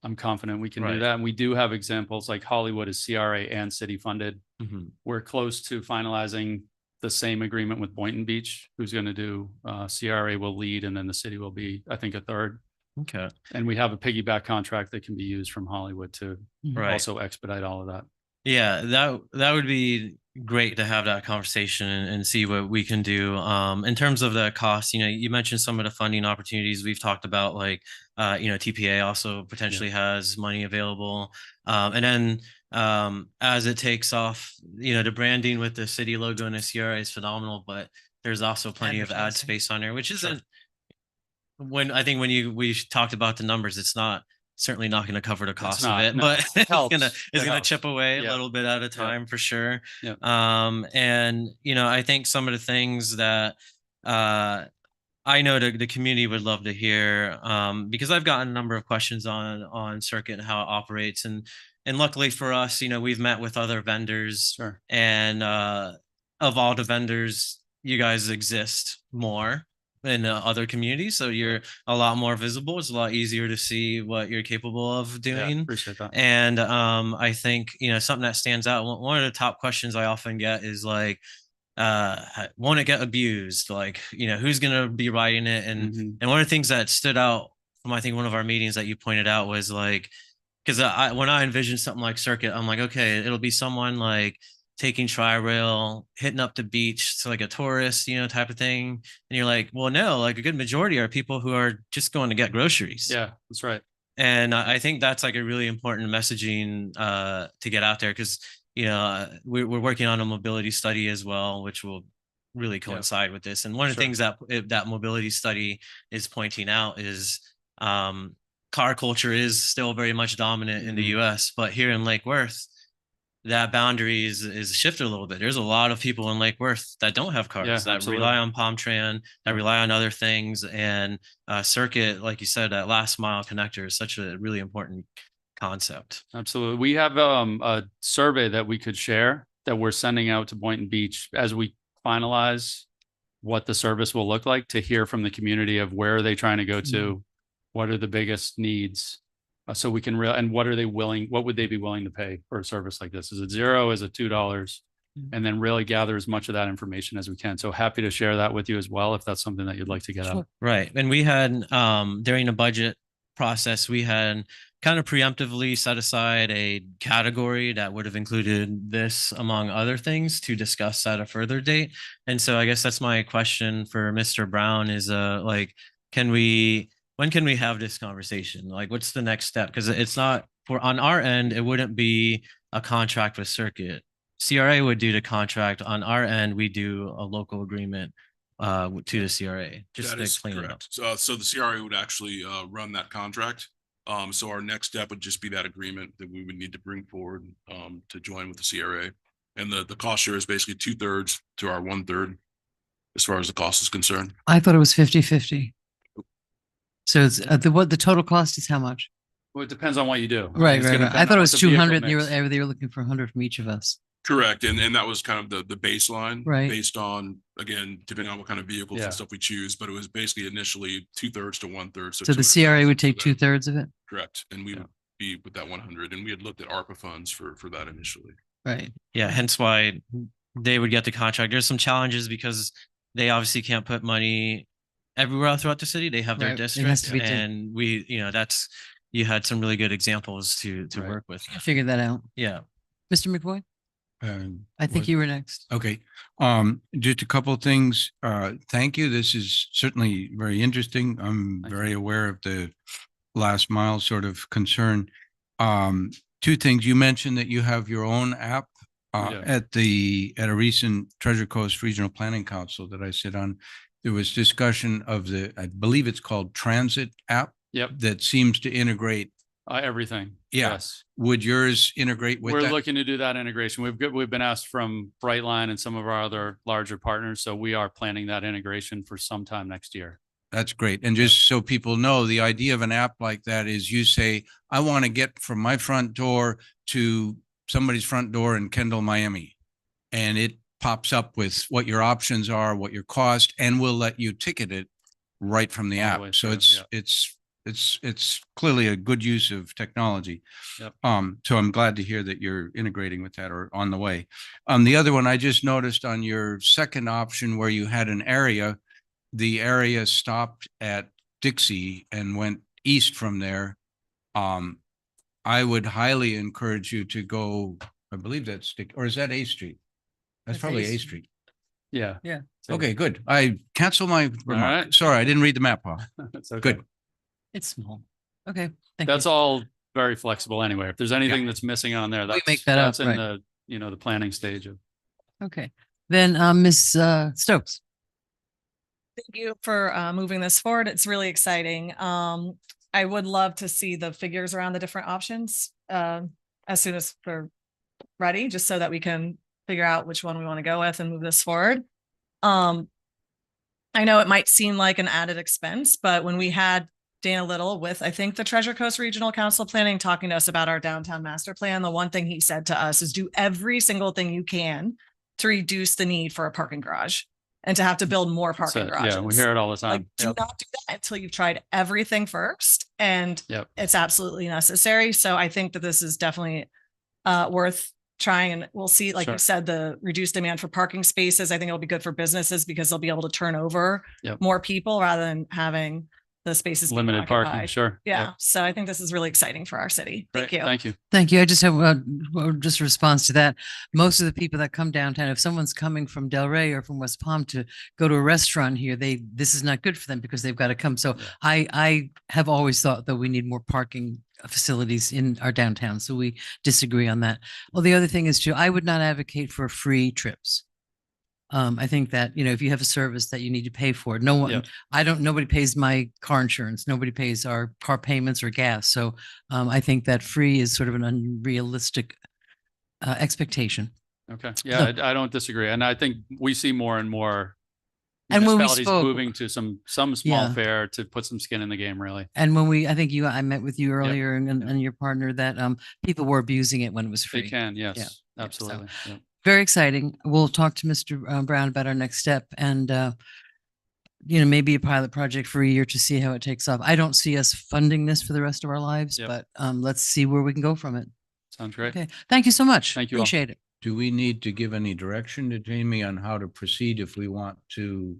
I'm confident we can do Right. that. And we do have examples like Hollywood is CRA and city funded. Mhm. We're close to finalizing the same agreement with Boynton Beach, who's going to do, CRA will lead and then the city will be, I think, a third. Okay. And we have a piggyback contract that can be used from Hollywood to Right. also expedite all of that. Yeah, that would be great to have that conversation and see what we can do. In terms of the cost, you mentioned some of the funding opportunities we've talked about, like TPA also potentially has money available. And then as it takes off, the branding with the city logo and the CRA is phenomenal, but there's also plenty of ad Advertising. space on there, which isn't when we talked about the numbers, it's certainly not going to cover the cost of not, it, no. but It helps. it's It gonna helps. chip away a Yeah. little bit at a time for sure. Yeah. And I think some of the things that I know the community would love to hear, because I've gotten a number of questions on circuit and how it operates, and luckily for us, we've met with other vendors, Sure. and of all the vendors, you guys exist more in other communities, so you're a lot more visible. It's a lot easier to see what you're capable of Yeah, doing. appreciate that. And I think something that stands out. One of the top questions I often get is like, won't it get abused? Like, who's gonna be writing it? And Mhm. and one of the things that stood out from I think one of our meetings that you pointed out was like, because when I envisioned something like circuit, I'm like, okay, it'll be someone like taking tri-rail, hitting up the beach, so like a tourist, type of thing. And you're like, well, no, like a good majority are people who are just going to get groceries. Yeah, that's right. And I think that's like a really important messaging to get out there because we're working on a mobility study as well, which will really coincide with this. And one of the Sure. things that mobility study is pointing out is car culture is still very much dominant in the Mhm. U.S., but here in Lake Worth, that boundary is shifted a little bit. There's a lot of people in Lake Worth that don't have cars, Yeah, that absolutely. rely on Palmtran, that Yeah. rely on other things. And circuit, like you said, that last mile connector is such a really important concept. Absolutely. We have a survey that we could share that we're sending out to Boynton Beach as we finalize what the service will look like, to hear from the community of where are they trying to go to, what are the biggest needs, so we can and what would they be willing to pay for a service like this? Is it $0? Is it $2? And then really gather as much of that information as we can. So happy to share that with you as well, if that's something that you'd like to get out. Right. And we had during the budget process, we had kind of preemptively set aside a category that would have included this among other things to discuss at a further date. And so I guess that's my question for Mr. Brown is like, when can we have this conversation? Like, what's the next step? Because it's not on our end, it wouldn't be a contract with Circuit. CRA would do the contract. On our end, we do a local agreement to the CRA. Just That to is explain it up. correct. So the CRA would actually run that contract. So our next step would just be that agreement that we would need to bring forward to join with the CRA. And the cost share is basically 2/3 to our 1/3 as far as the cost is concerned. I thought it was 50-50. So it's what the total cost is how much? Well, it depends on what you do. Right, It's right, gonna right. I depend thought on it what was the vehicle 200. mix. They were looking for 100 from each of us. Correct. And that was kind of the baseline. Right. Based on, again, depending on what kind of vehicles Yeah. and stuff we choose, but it was basically initially 2/3 to 1/3. So the 200,000 CRA would for take that. 2/3 of it. Correct. And we Yeah. would be with that 100, and we had looked at ARPA funds for that initially. Right. Yeah, hence why they would get the contract. There's some challenges because they obviously can't put money everywhere throughout the city. They have their Right. It has district, to be and we, you had some really good examples to Right. work with. I figured that out. Yeah. Mr. McVoy, I think What- you were next. Okay, just a couple of things. Thank you. This is certainly very interesting. I'm Thank very aware of the last mile sort of concern. Two things. You mentioned that you have your own app do. at a recent Treasure Coast Regional Planning Council that I sit on. There was discussion of I believe it's called Transit app Yep, that seems to integrate. everything. Yeah. Yes. Would yours integrate with We're that? looking to do that integration. We've been asked from Brightline and some of our other larger partners, so we are planning that integration for sometime next year. That's great. And just so people know, the idea of an app like that is you say, I want to get from my front door to somebody's front door in Kendall, Miami. And it pops up with what your options are, what your cost, and we'll let you ticket it right from the All the app. way So through, it's clearly a good use of technology. Yep. So I'm glad to hear that you're integrating with that or on the way. The other one I just noticed on your second option where you had an area, the area stopped at Dixie and went east from there. I would highly encourage you to go, I believe that's, or is that A Street? That's That's probably A A Street. Yeah. Yeah. Okay, good. I cancel my remark. right. Sorry, I didn't read the map off. That's okay. Good. It's small. Okay. Thank That's you. all very flexible anyway. If there's anything that's missing on there, make that up, that's in right. the planning stage of. Okay. Then Ms. Stokes. Thank you for moving this forward. It's really exciting. I would love to see the figures around the different options as soon as we're ready, just so that we can figure out which one we want to go with and move this forward. I know it might seem like an added expense, but when we had Dana Little with, I think, the Treasure Coast Regional Council Planning, talking to us about our downtown master plan, the one thing he said to us is do every single thing you can to reduce the need for a parking garage and to have to build more parking garages. Yeah, we hear it all the Like, time. do not do that until you've tried everything first. And Yep. it's absolutely necessary. So I think that this is definitely worth trying, and we'll see, like Sure. you said, the reduced demand for parking spaces. I think it'll be good for businesses because they'll be able to turn over Yep. more people rather than having the spaces being Limited parking, occupied. sure. Yeah. Yep. So I think this is really exciting for our city. Thank Great. you. Thank you. Thank you. I just have just a response to that. Most of the people that come downtown, if someone's coming from Delray or from West Palm to go to a restaurant here, this is not good for them because they've got to come. So Yeah. I have always thought that we need more parking facilities in our downtown. So we disagree on that. Well, the other thing is too, I would not advocate for free trips. I think that, if you have a service that you need to pay for it, Yep. nobody pays my car insurance. Nobody pays our car payments or gas. So I think that free is sort of an unrealistic expectation. Okay. Yeah, I don't disagree. And I think we see more and more And when we municipalities spoke- moving to some small Yeah. fare to put some skin in the game, really. And I think I met with you earlier and your partner that people were abusing it when it was free. They can, yes, Yeah. So- absolutely. Yeah. Very exciting. We'll talk to Mr. Brown about our next step and, maybe a pilot project for a year to see how it takes off. I don't see us funding this for the rest of our lives, Yep. but let's see where we can go from it. Sounds great. Okay. Thank you so much. Thank you all. Appreciate it. Do we need to give any direction to Jamie on how to proceed if we want to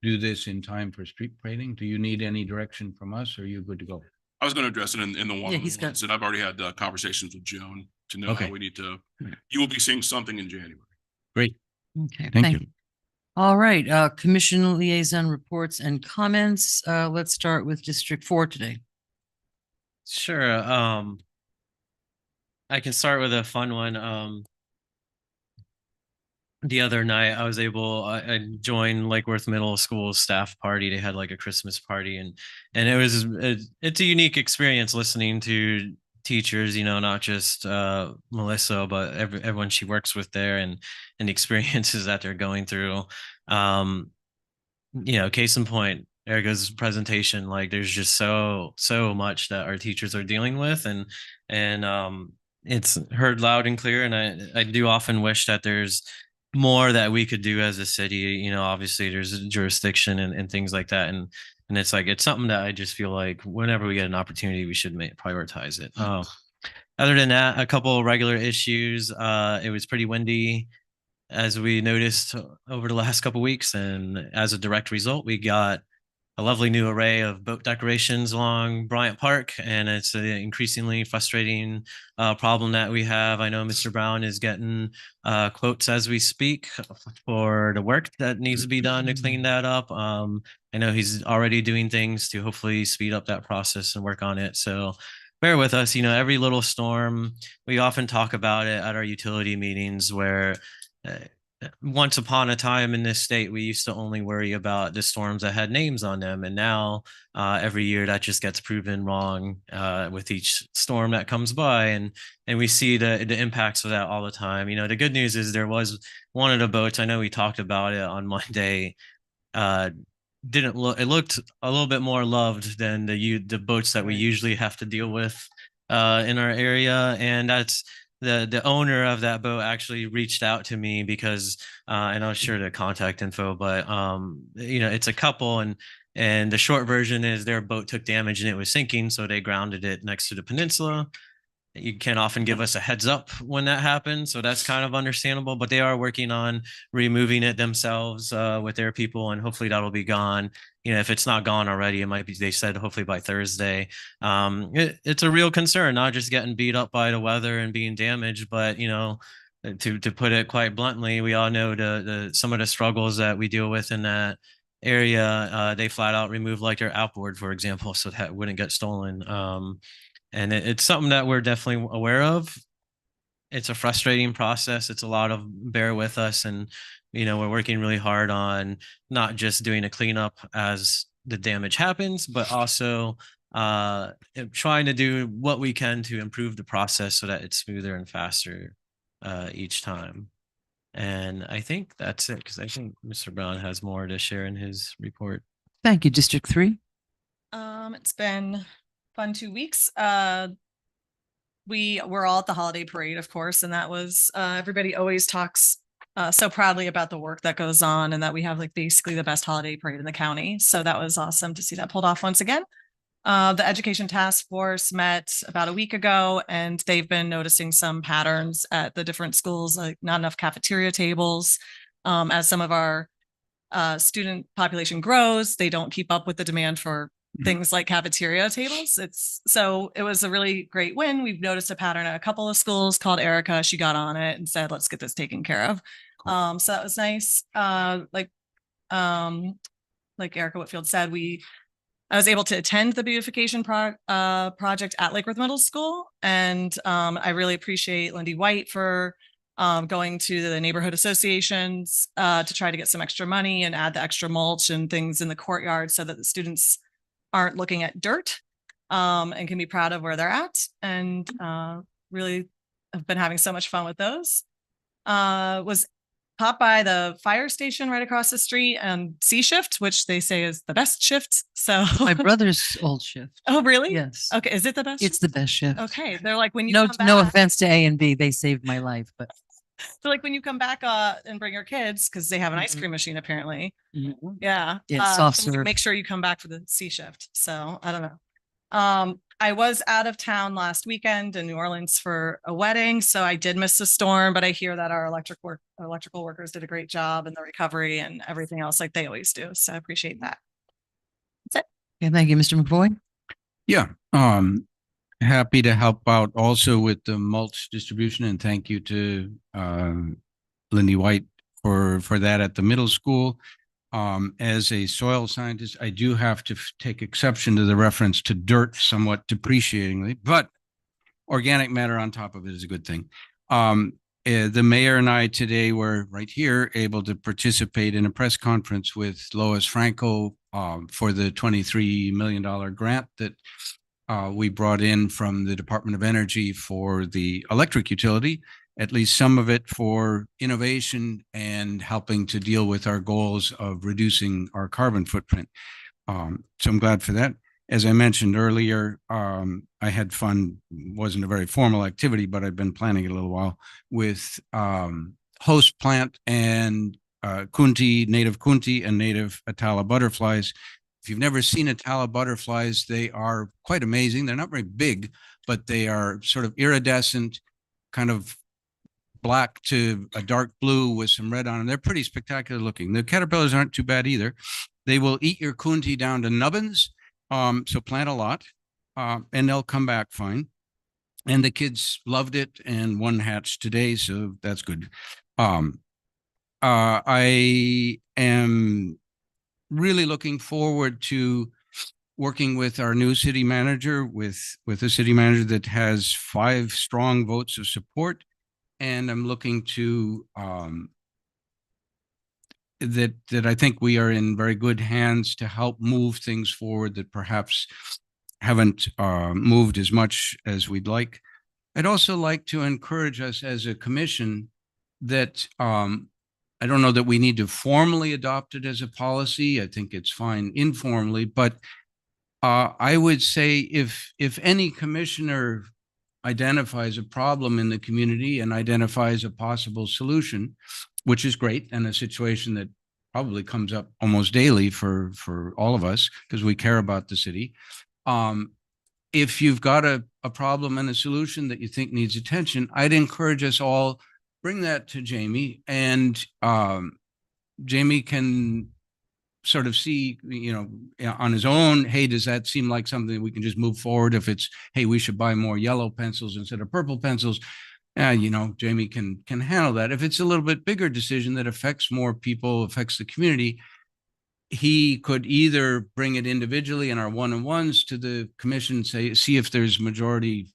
do this in time for street grading? Do you need any direction from us or are you good to go? I was going to address it in the he's got- one-on-ones, and I've already had conversations with Joan to know Okay. how we need to, Right. you will be seeing something in January. Great. Okay. Thank you. All right. Commission liaison reports and comments. Let's start with District 4 today. Sure. I can start with a fun one. The other night I joined Lake Worth Middle School staff party. They had like a Christmas party and it's a unique experience listening to teachers, not just Melissa, but everyone she works with there and the experiences that they're going through. Case in point, Erica's presentation, like there's just so much that our teachers are dealing with, and it's heard loud and clear. And I do often wish that there's more that we could do as a city. You know, obviously there's jurisdiction and things like that, and it's like it's something that I just feel like whenever we get an opportunity, we should prioritize it. Other than that, a couple of regular issues. It was pretty windy, as we noticed over the last couple of weeks, and as a direct result, we got a lovely new array of boat decorations along Bryant Park, and it's an increasingly frustrating problem that we have. I know Mr. Brown is getting quotes as we speak for the work that needs to be done to clean that up. I know he's already doing things to hopefully speed up that process and work on it. So bear with us. You know, every little storm, we often talk about it at our utility meetings where once upon a time in this state, we used to only worry about the storms that had names on them. And now every year that just gets proven wrong with each storm that comes by. And we see the impacts of that all the time. You know, the good news is there was one of the boats, I know we talked about it on Monday, didn't look, it looked a little bit more loved than the boats that we usually have to deal with in our area. And that's the owner of that boat actually reached out to me because and I'll share the contact info, but you know, it's a couple, and the short version is their boat took damage and it was sinking, so they grounded it next to the peninsula. You can often give us a heads up when that happens, so that's kind of understandable, but they are working on removing it themselves with their people, and hopefully that'll be gone. You know, if it's not gone already, it might be, they said hopefully by Thursday. It's a real concern, not just getting beat up by the weather and being damaged, but you know, to put it quite bluntly, we all know the some of the struggles that we deal with in that area. They flat out remove like their outboard, for example, so that wouldn't get stolen. And it's something that we're definitely aware of. It's a frustrating process. It's a lot of bear with us. And, you know, we're working really hard on not just doing a cleanup as the damage happens, but also trying to do what we can to improve the process so that it's smoother and faster each time. And I think that's it, because I think Mr. Brown has more to share in his report. Thank you, District 3. It's been fun 2 weeks. We were all at the holiday parade, of course, and that was everybody always talks so proudly about the work that goes on, and that we have like basically the best holiday parade in the county. So that was awesome to see that pulled off once again. The education task force met about a week ago, and they've been noticing some patterns at the different schools, like not enough cafeteria tables. As some of our student population grows, they don't keep up with the demand for things like cafeteria tables. It was a really great win. We've noticed a pattern at a couple of schools. Called Erica. She got on it and said, let's get this taken care of. So that was nice. Like Erica Whitfield said, I was able to attend the beautification project at Lake Worth Middle School. And I really appreciate Lindy White for going to the neighborhood associations to try to get some extra money and add the extra mulch and things in the courtyard so that the students aren't looking at dirt and can be proud of where they're at. And really have been having so much fun with those. Was popped by the fire station right across the street and C shift, which they say is the best shift. So My brother's old shift. Oh, really? Yes. Okay. Is it the best? It's the best shift. Okay. They're like, when you No, come back, no offense to A and B, they saved my life, but so like when you come back and bring your kids, because they have an ice cream machine apparently. Yeah. It's soft so serve. make sure you come back for the C shift. So I don't know. I was out of town last weekend in New Orleans for a wedding, so I did miss the storm, but I hear that our electrical workers did a great job in the recovery and everything else like they always do. So I appreciate that. That's it. Okay, thank you, Mr. McCoy. Yeah, happy to help out also with the mulch distribution, and thank you to Lindy White for that at the middle school. As a soil scientist, I do have to take exception to the reference to dirt somewhat depreciatingly, but organic matter on top of it is a good thing. The mayor and I today were right here able to participate in a press conference with Lois Franco for the $23 million grant that we brought in from the Department of Energy for the electric utility, at least some of it for innovation and helping to deal with our goals of reducing our carbon footprint. So I'm glad for that. As I mentioned earlier, I had fun, wasn't a very formal activity, but I've been planning it a little while with host plant and native Kunti and native Atala butterflies. If you've never seen Atala butterflies, they are quite amazing. They're not very big, but they are sort of iridescent, kind of black to a dark blue with some red on them. They're pretty spectacular looking. The caterpillars aren't too bad either. They will eat your Kunti down to nubbins. So plant a lot, and they'll come back fine. And the kids loved it, and one hatched today, so that's good. I am really looking forward to working with our new city manager, with a city manager that has 5 strong votes of support, and I'm looking to that I think we are in very good hands to help move things forward that perhaps haven't moved as much as we'd like. I'd also like to encourage us as a commission that I don't know that we need to formally adopt it as a policy. I think it's fine informally, but I would say if any commissioner identifies a problem in the community and identifies a possible solution, which is great, and a situation that probably comes up almost daily for all of us because we care about the city. If you've got a problem and a solution that you think needs attention, I'd encourage us all, bring that to Jamie, and Jamie can sort of see, on his own, hey, does that seem like something that we can just move forward? If it's, hey, we should buy more yellow pencils instead of purple pencils, Jamie can handle that. If it's a little bit bigger decision that affects more people, affects the community, he could either bring it individually in our one-on-ones to the commission, see if there's majority,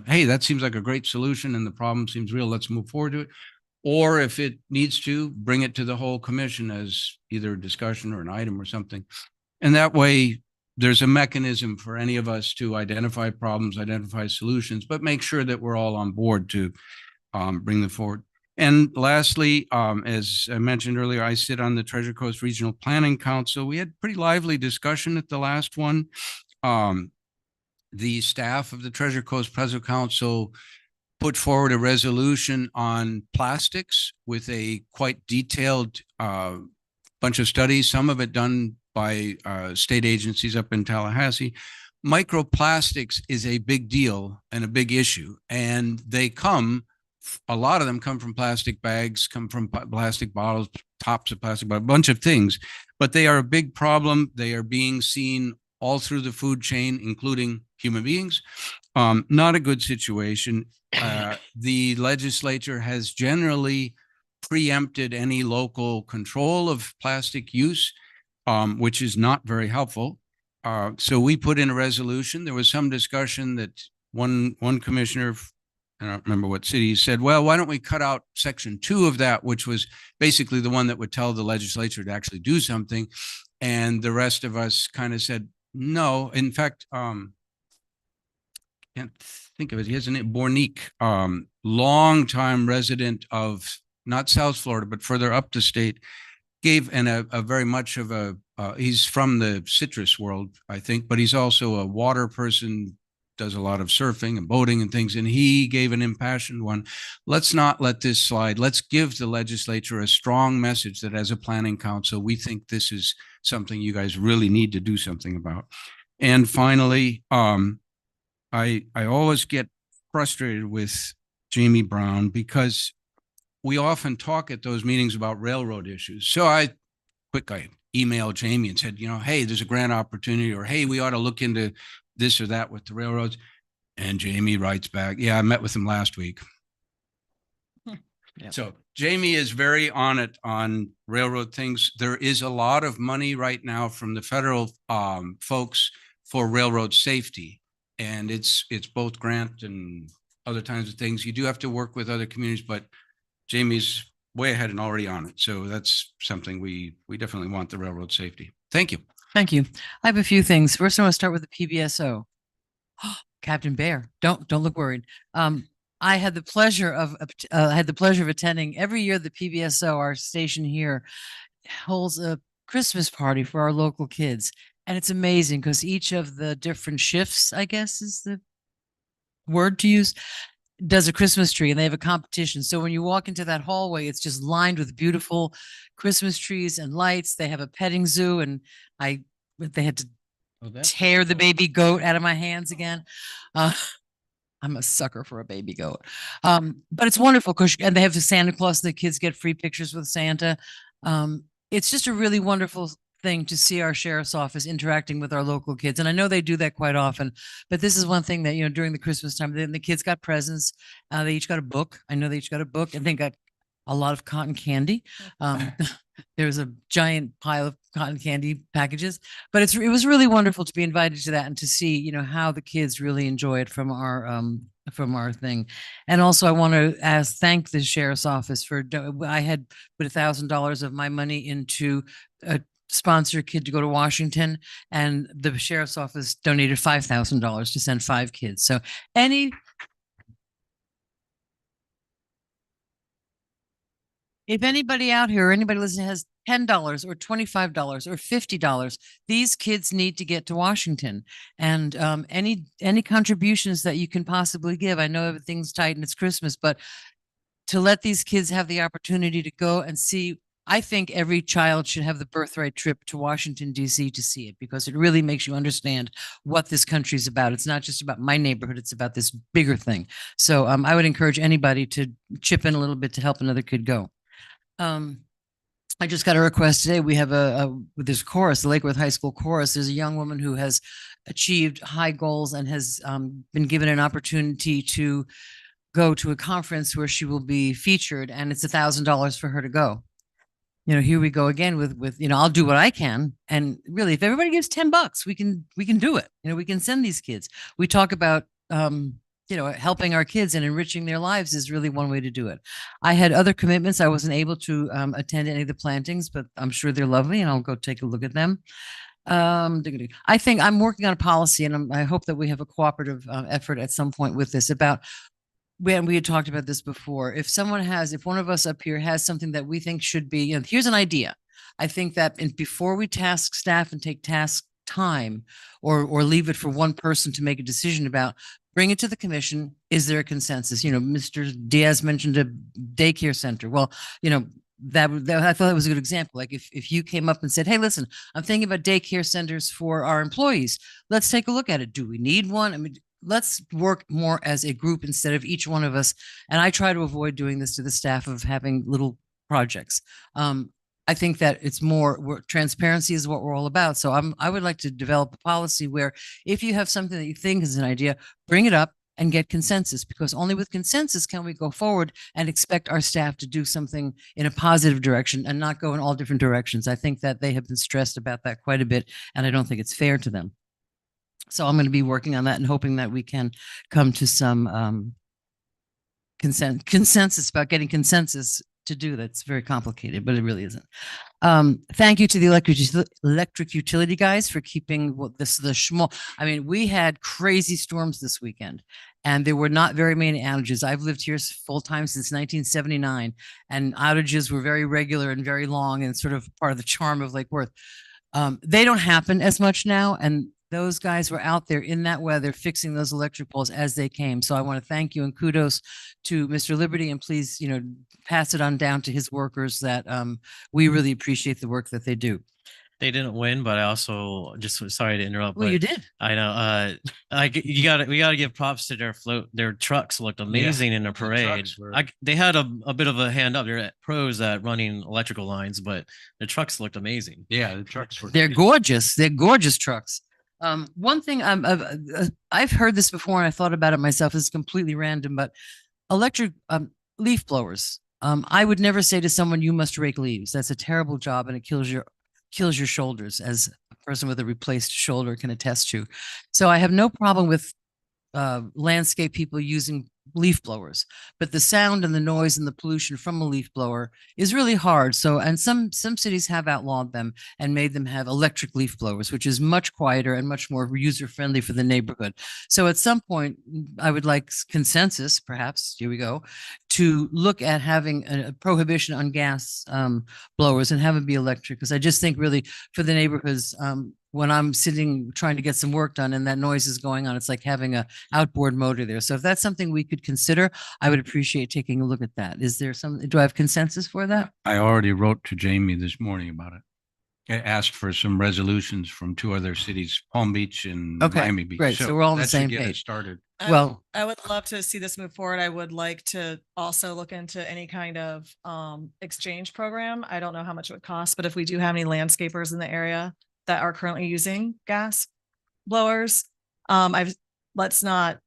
hey, that seems like a great solution and the problem seems real, let's move forward to it. Or if it needs to, bring it to the whole commission as either a discussion or an item or something. And that way, there's a mechanism for any of us to identify problems, identify solutions, but make sure that we're all on board to bring them forward. And lastly, as I mentioned earlier, I sit on the Treasure Coast Regional Planning Council. We had pretty lively discussion at the last one. The staff of the Treasure Coast Presidential Council put forward a resolution on plastics with a quite detailed bunch of studies, some of it done by state agencies up in Tallahassee. Microplastics is a big deal and a big issue, and a lot of them come from plastic bags, come from plastic bottles, tops of plastic, but a bunch of things, but they are a big problem. They are being seen all through the food chain, including human beings. Not a good situation. The legislature has generally preempted any local control of plastic use, which is not very helpful. So we put in a resolution. There was some discussion that one commissioner, I don't remember what city, said, well, why don't we cut out section 2 of that, which was basically the one that would tell the legislature to actually do something. And the rest of us kind of said, no. In fact, can't think of it. He has a name, Bornique, longtime resident of not South Florida, but further up the state, gave a very much of a, he's from the citrus world, I think, but he's also a water person, does a lot of surfing and boating and things. And he gave an impassioned one. Let's not let this slide. Let's give the legislature a strong message that as a planning council, we think this is something you guys really need to do something about. And finally, I always get frustrated with Jamie Brown because we often talk at those meetings about railroad issues. So I emailed Jamie and said, hey, there's a grant opportunity, or hey, we ought to look into this or that with the railroads. And Jamie writes back, yeah, I met with him last week. Yep. So Jamie is very on it on railroad things. There is a lot of money right now from the federal folks for railroad safety. And it's both grant and other kinds of things. You do have to work with other communities, but Jamie's way ahead and already on it. So that's something we definitely want, the railroad safety. Thank you. Thank you. I have a few things. First, I want to start with the PBSO. Captain Bear, don't look worried. I had the pleasure of attending every year. The PBSO, our station here, holds a Christmas party for our local kids. And it's amazing because each of the different shifts, I guess is the word to use, does a Christmas tree and they have a competition. So when you walk into that hallway, it's just lined with beautiful Christmas trees and lights. They have a petting zoo and they had to tear the baby goat out of my hands again. I'm a sucker for a baby goat. But it's wonderful because, and they have the Santa Claus, the kids get free pictures with Santa. It's just a really wonderful thing to see our sheriff's office interacting with our local kids. And I know they do that quite often, but this is one thing that, you know, during the Christmas time, then the kids got presents. They each got a book. I know they each got a book and they got a lot of cotton candy. There's a giant pile of cotton candy packages, but it was really wonderful to be invited to that and to see, you know, how the kids really enjoy it from our thing. And also I want to thank the sheriff's office for, I had put $1,000 of my money into a sponsor a kid to go to Washington, and the sheriff's office donated $5,000 to send 5 kids. So if anybody out here or anybody listening has $10 or $25 or $50, these kids need to get to Washington. And any contributions that you can possibly give. I know everything's tight and it's Christmas, but to let these kids have the opportunity to go and see. I think every child should have the birthright trip to Washington, D.C. to see it, because it really makes you understand what this country is about. It's not just about my neighborhood. It's about this bigger thing. So I would encourage anybody to chip in a little bit to help another kid go. I just got a request today. We have this chorus, the Lake Worth High School chorus. There's a young woman who has achieved high goals and has been given an opportunity to go to a conference where she will be featured, and it's $1,000 for her to go. You know, here we go again with, you know, I'll do what I can. And really, if everybody gives $10, we can do it. You know, we can send these kids. We talk about, you know, helping our kids and enriching their lives is really one way to do it. I had other commitments. I wasn't able to attend any of the plantings, but I'm sure they're lovely and I'll go take a look at them. I think I'm working on a policy, and I hope that we have a cooperative effort at some point with this about, when we had talked about this before, if one of us up here has something that we think should be, you know, here's an idea. I think that before we task staff and take task time or leave it for one person to make a decision about, bring it to the commission. Is there a consensus? You know, Mr. Diaz mentioned a daycare center. Well, you know, that I thought that was a good example. Like if you came up and said, hey, listen, I'm thinking about daycare centers for our employees. Let's take a look at it. Do we need one? I mean, let's work more as a group instead of each one of us. And I try to avoid doing this to the staff of having little projects. I think that it's more transparency is what we're all about. So I would like to develop a policy where if you have something that you think is an idea, bring it up and get consensus, because only with consensus can we go forward and expect our staff to do something in a positive direction and not go in all different directions. I think that they have been stressed about that quite a bit, and I don't think it's fair to them. So I'm going to be working on that and hoping that we can come to some consensus about getting consensus to do that. It's very complicated, but it really isn't. Thank you to the electric utility guys for keeping the small. I mean, we had crazy storms this weekend, and there were not very many outages. I've lived here full time since 1979, and outages were very regular and very long, and sort of part of the charm of Lake Worth. They don't happen as much now, and those guys were out there in that weather fixing those electric poles as they came. So I want to thank you and kudos to Mr. Liberty, and please, you know, pass it on down to his workers that we really appreciate the work that they do. They didn't win, but I also just sorry to interrupt. Well, but you did. I know. We got to give props to their float. Their trucks looked amazing in the parade. They had a bit of a hand up. They're pros at running electrical lines, but the trucks looked amazing. Yeah, the trucks were. They're gorgeous. They're gorgeous trucks. One thing I've heard this before and I thought about it myself. It's completely random, but electric leaf blowers. I would never say to someone, you must rake leaves. That's a terrible job and it kills your shoulders, as a person with a replaced shoulder can attest to. So I have no problem with landscape people using leaf blowers, but the sound and the noise and the pollution from a leaf blower is really hard. So, and some cities have outlawed them and made them have electric leaf blowers, which is much quieter and much more user friendly for the neighborhood. So at some point, I would like consensus, perhaps, here we go, to look at having a prohibition on gas blowers and have it be electric, because I just think really for the neighborhoods, when I'm sitting trying to get some work done and that noise is going on, it's like having a outboard motor there. So if that's something we could consider, I would appreciate taking a look at that. Is there some, do I have consensus for that? I already wrote to Jamie this morning about it. I asked for some resolutions from two other cities, Palm Beach and Okay, Miami Beach. great. So we're all on the that should same get it page. Started. Well- I would love to see this move forward. I would like to also look into any kind of exchange program. I don't know how much it would cost, but if we do have any landscapers in the area that are currently using gas blowers, let's not,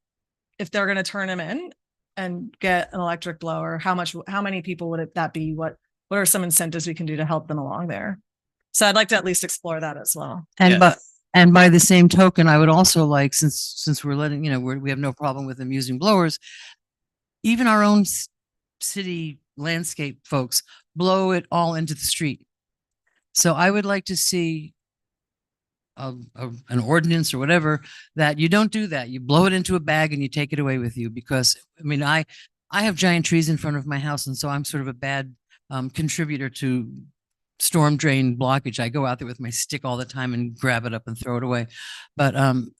if they're going to turn them in and get an electric blower, how many people would that be? What are some incentives we can do to help them along there? So I'd like to at least explore that as well. And by the same token, I would also like, since we're letting, we have no problem with them using blowers, even our own city landscape folks blow it all into the street. So I would like to see an ordinance or whatever that you don't do that. You blow it into a bag and you take it away with you, because I have giant trees in front of my house, and so I'm sort of a bad contributor to storm drain blockage. I go out there with my stick all the time and grab it up and throw it away. But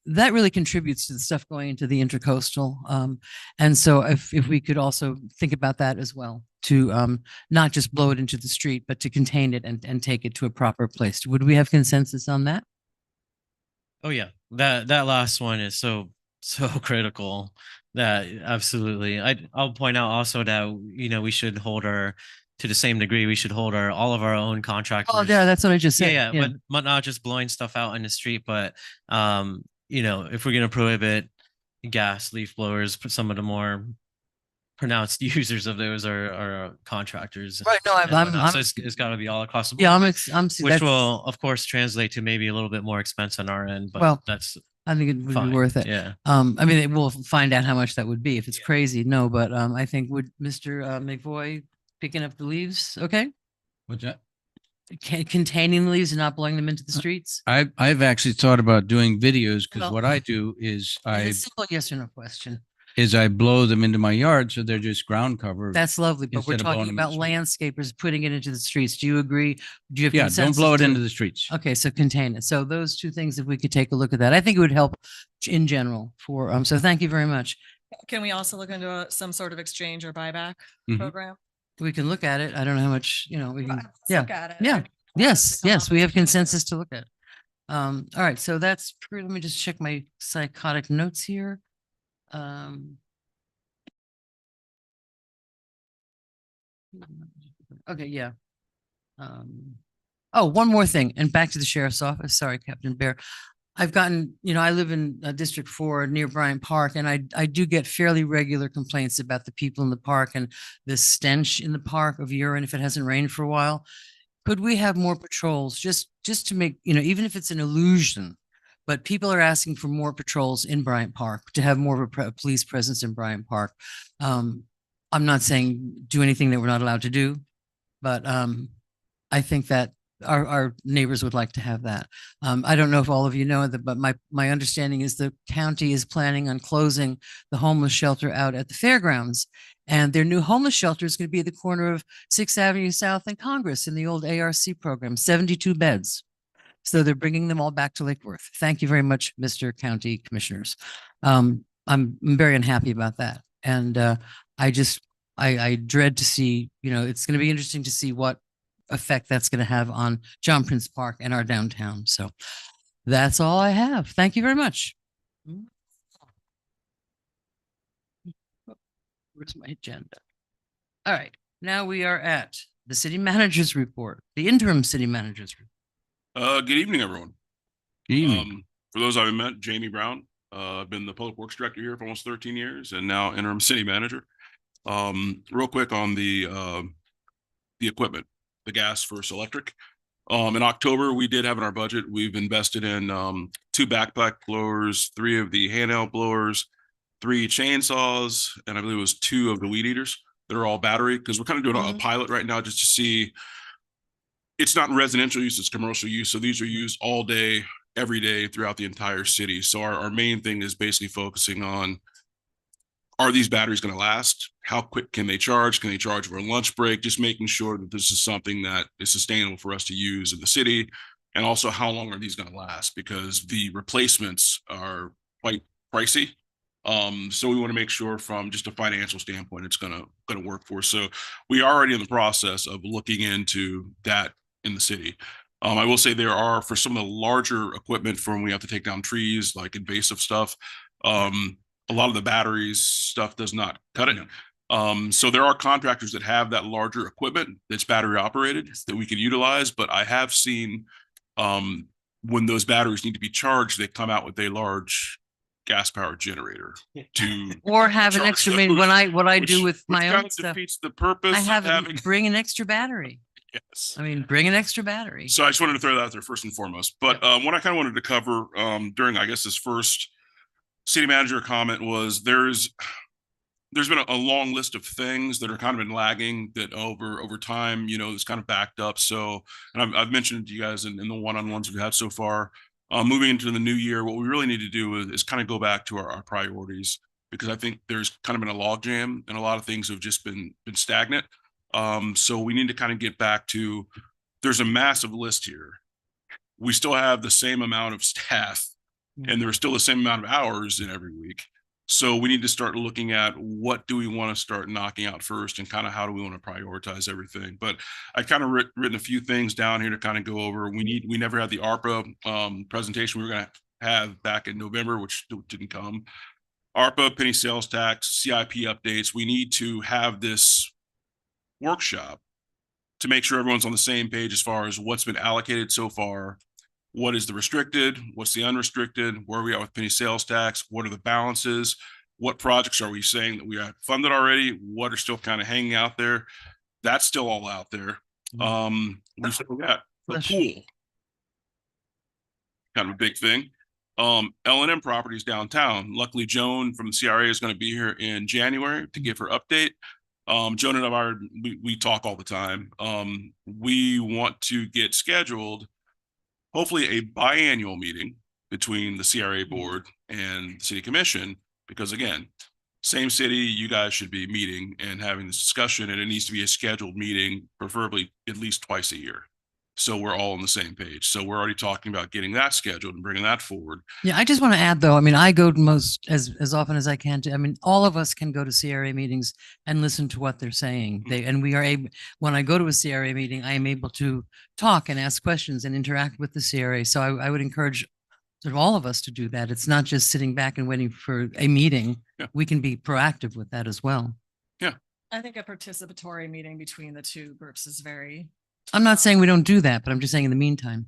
that really contributes to the stuff going into the intercoastal. And so if we could also think about that as well, to not just blow it into the street, but to contain it and take it to a proper place. Would we have consensus on that? Oh yeah, that last one is so critical. That absolutely. I'll point out also that we should hold to the same degree, we should hold all of our own contractors. Oh, yeah, that's what I just said. Yeah. But not just blowing stuff out in the street, but if we're gonna prohibit gas leaf blowers, some of the more pronounced users of those are contractors. Right. No, I'm so it's got to be all across the board. yeah, which will of course translate to maybe a little bit more expense on our end, but Well, that's I think it would fine. be worth it. Yeah. We'll find out how much that would be. If it's crazy, no, but I think would Mr. McVoy picking up the leaves, okay? What's that? Containing the leaves and not blowing them into the streets? I've actually thought about doing videos, because Well- what I do is It's a simple yes or no question. I blow them into my yard, so they're just ground cover. That's lovely, but we're Instead of blowing talking them in about the street. landscapers putting it into the streets. Do you agree? Do you have Yeah, don't consensus blow it to- into the streets. Okay, so contain it. So those two things, if we could take a look at that, I think it would help in general for, so thank you very much. Can we also look into some sort of exchange or buyback Mhm. program? We can look at it. I don't know how much, we can, Let's yeah. look at it. yeah. I mean, Yes, come yes, up we with have something. consensus to look at. All right, so that's, let me just check my psychotic notes here. Okay, yeah. Oh, one more thing, and back to the sheriff's office. Sorry, Captain Bear. I've gotten, I live in District 4 near Bryant Park, and I do get fairly regular complaints about the people in the park and the stench in the park of urine if it hasn't rained for a while. Could we have more patrols just to make, even if it's an illusion, but people are asking for more patrols in Bryant Park, to have more of a police presence in Bryant Park. I'm not saying do anything that we're not allowed to do, but I think that our neighbors would like to have that. I don't know if all of you know that, but my understanding is the county is planning on closing the homeless shelter out at the fairgrounds. And their new homeless shelter is going to be at the corner of 6th Avenue South and Congress in the old ARC program, 72 beds. So they're bringing them all back to Lake Worth. Thank you very much, Mr. County Commissioners. I'm very unhappy about that. And I dread to see, it's going to be interesting to see what effect that's going to have on John Prince Park and our downtown. So that's all I have. Thank you very much. Where's my agenda? All right, now we are at the city manager's report, the interim city manager's report. Good evening, everyone. Good evening. For those I haven't met, Jamie Brown. I've been the public works director here for almost 13 years and now interim city manager. Real quick on the equipment, the gas versus electric. In October, we did have in our budget, we've invested in 2 backpack blowers, 3 of the handheld blowers, 3 chainsaws, and I believe it was 2 of the weed eaters. They're all battery, because we're kind of doing a pilot right now just to see. It's not residential use, it's commercial use. So these are used all day, every day throughout the entire city. So our main thing is basically focusing on, are these batteries going to last? How quick can they charge? Can they charge over a lunch break? Just making sure that this is something that is sustainable for us to use in the city And also, how long are these gonna last? Because the replacements are quite pricey. So we want to make sure from just a financial standpoint, it's gonna work for us. So we are already in the process of looking into that in the city. I will say there are, for some of the larger equipment from when we have to take down trees, like invasive stuff, a lot of the batteries stuff does not cut it. So there are contractors that have that larger equipment that's battery operated that we can utilize, but I have seen when those batteries need to be charged, they come out with a large gas powered generator to Or have an charge extra, those, what I do which- with which my kind own of stuff. defeats the purpose I of have, having. bring an extra battery. Yes. I mean, bring an extra battery. So I just wanted to throw that out there first and foremost. But what I kind of wanted to cover during, I guess, this first city manager comment was there's been a long list of things that are kind of been lagging that over time, it's kind of backed up. So, and I've mentioned to you guys in the one-on-ones we've had so far. Moving into the new year, what we really need to do is kind of go back to our priorities, because I think there's kind of been a logjam and a lot of things have just been stagnant. So we need to kind of get back to, there's a massive list here. We still have the same amount of staff and there's still the same amount of hours in every week. So we need to start looking at what do we want to start knocking out first, and kind of how do we want to prioritize everything. But I kind of written a few things down here to kind of go over. We never had the ARPA presentation we were going to have back in November, which didn't come. ARPA, penny sales tax, CIP updates. We need to have this workshop to make sure everyone's on the same page as far as what's been allocated so far. What is the restricted? What's the unrestricted? Where are we at with penny sales tax? What are the balances? What projects are we saying that we have funded already? What are still kind of hanging out there? That's still all out there. We've still got the pool, kind of a big thing. L&M properties downtown. Luckily, Joan from the CRA is going to be here in January to give her update. Joan and I we talk all the time. We want to get scheduled hopefully a biannual meeting between the CRA board and the city commission, because again, same city, you guys should be meeting and having this discussion, and it needs to be a scheduled meeting, preferably at least twice a year. So we're all on the same page. So we're already talking about getting that scheduled and bringing that forward. Yeah, I just want to add though, I mean, I go to most as often as I can to, I mean, all of us can go to CRA meetings and listen to what they're saying. And we are able, when I go to a CRA meeting, I am able to talk and ask questions and interact with the CRA. So I would encourage sort of all of us to do that. It's not just sitting back and waiting for a meeting. Yeah. We can be proactive with that as well. Yeah. I think a participatory meeting between the two groups is very. I'm not saying we don't do that, but I'm just saying in the meantime.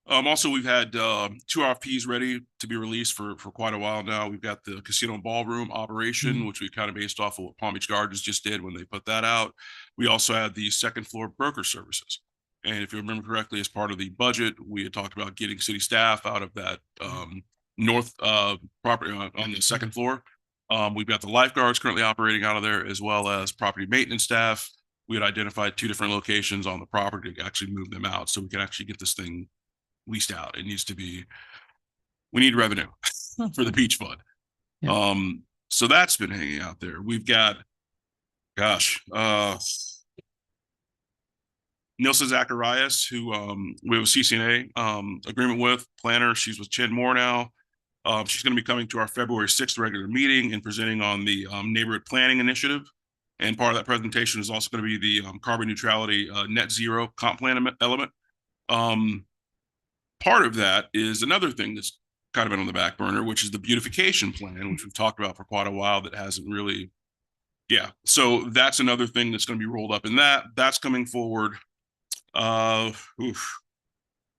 Also, we've had 2 RFPs ready to be released for quite a while now. We've got the casino and ballroom operation, which we kind of based off of what Palm Beach Gardens just did when they put that out. We also had the second floor broker services. And if you remember correctly, as part of the budget, we had talked about getting city staff out of that north property on the second floor. We've got the lifeguards currently operating out of there, as well as property maintenance staff. We had identified 2 different locations on the property to actually move them out so we can actually get this thing leased out. It needs to be, we need revenue for the beach fund. Yeah. So that's been hanging out there. We've got, Nilsa Zacharias, who we have a CCNA agreement with, planner. She's with Chin Moore now. She's going to be coming to our February 6th regular meeting and presenting on the neighborhood planning initiative. And part of that presentation is also going to be the carbon neutrality net zero comp plan element. Part of that is another thing that's kind of been on the back burner, which is the beautification plan, which we've talked about for quite a while, that hasn't really, so that's another thing that's going to be rolled up in that's coming forward.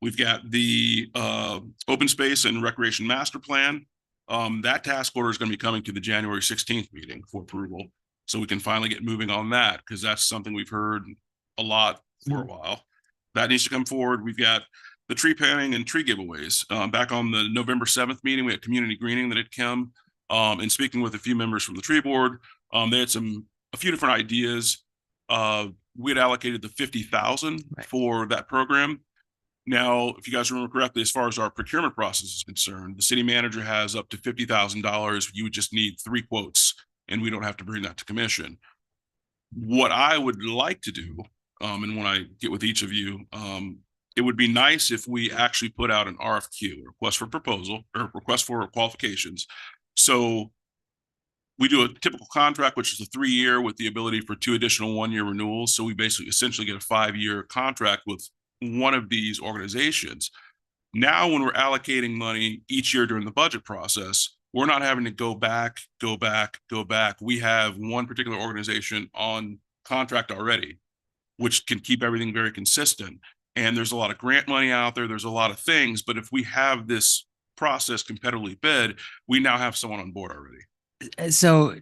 We've got the open space and recreation master plan. That task order is going to be coming to the January 16th meeting for approval, so we can finally get moving on that, because that's something we've heard a lot for a while. That needs to come forward. We've got the tree planting and tree giveaways. Back on the November 7th meeting, we had community greening that had come. And speaking with a few members from the tree board, they had a few different ideas. We had allocated the $50,000 for that program. Now, if you guys remember correctly, as far as our procurement process is concerned, the city manager has up to $50,000. You would just need 3 quotes, and we don't have to bring that to commission. What I would like to do, and when I get with each of you, it would be nice if we actually put out an RFQ, request for proposal, or request for qualifications. So we do a typical contract, which is a 3-year with the ability for 2 additional 1-year renewals. So we basically essentially get a 5-year contract with one of these organizations. Now, when we're allocating money each year during the budget process, we're not having to go back. We have one particular organization on contract already, which can keep everything very consistent. And there's a lot of grant money out there. There's a lot of things, but if we have this process competitively bid, we now have someone on board already. So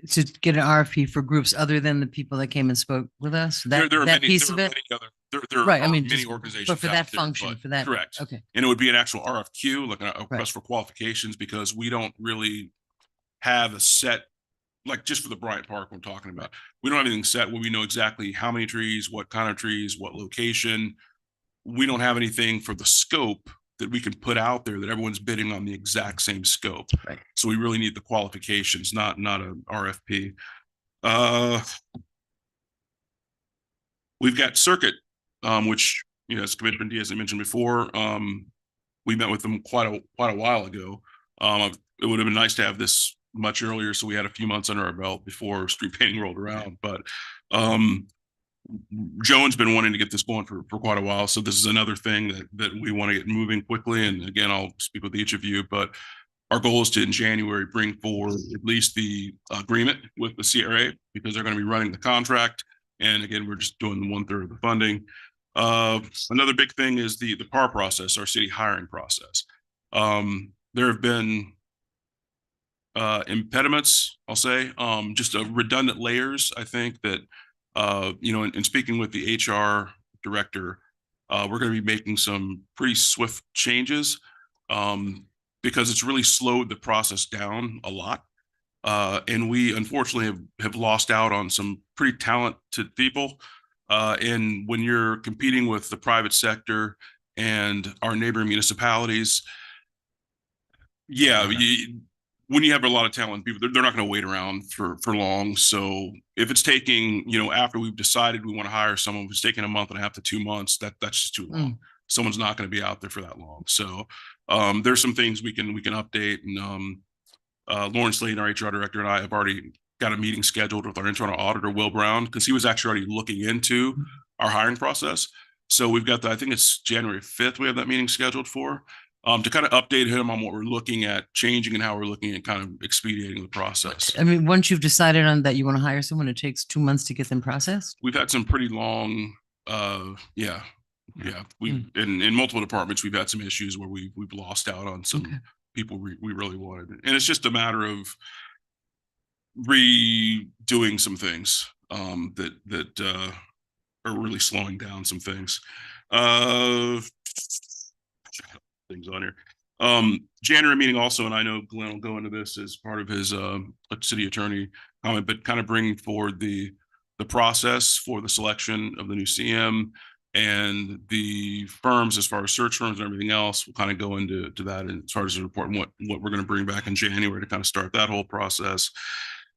to get an RFP for groups other than the people that came and spoke with us, that There are that many, piece there of are it, many other, there right? I are mean, many just, organizations. but for out that there, function, but for that, correct. okay, And it would be an actual RFQ, like a request for qualifications, because we don't really have a set, like just for the Bryant Park we're talking about, we don't have anything set where we know exactly how many trees, what kind of trees, what location. We don't have anything for the scope that we can put out there that everyone's bidding on the exact same scope. Right. So we really need the qualifications, not an RFP. We've got Circuit, which, you know, as Commissioner Diaz had mentioned before, we met with them quite a while ago. It would have been nice to have this much earlier, so we had a few months under our belt before street painting rolled around. But Joan's been wanting to get this going for quite a while, so this is another thing that we want to get moving quickly. And again, I'll speak with each of you, but our goal is to, in January, bring forward at least the agreement with the CRA, because they're going to be running the contract. And again, we're just doing 1/3 of the funding. Another big thing is the PAR process, our city hiring process. There have been impediments, I'll say, just redundant layers. I think that, you know, in speaking with the HR director, we're going to be making some pretty swift changes, because it's really slowed the process down a lot. And we unfortunately have lost out on some pretty talented people. And when you're competing with the private sector and our neighboring municipalities, when you have a lot of talented people, they're not going to wait around for long. So if it's taking, you know, after we've decided we want to hire someone, if it's taking a month and a half to 2 months, that's just too long. Someone's not going to be out there for that long. So there's some things we can update. And Lauren Slayton, our HR director, and I have already got a meeting scheduled with our internal auditor, Will Brown, because he was actually already looking into our hiring process. So we've got I think it's January 5th, we have that meeting scheduled for, to kind of update him on what we're looking at changing and how we're looking at kind of expediting the process. I mean, once you've decided on that you want to hire someone, it takes 2 months to get them processed. We've had some pretty long, we in multiple departments, we've had some issues where we've lost out on some people we really wanted. And it's just a matter of redoing some things that are really slowing down some things. Things on here. January meeting also, and I know Glenn will go into this as part of his city attorney comment, but kind of bringing forward the process for the selection of the new CM and the firms, as far as search firms and everything else. We'll kind of go into that, and as far as the report and what we're going to bring back in January to kind of start that whole process.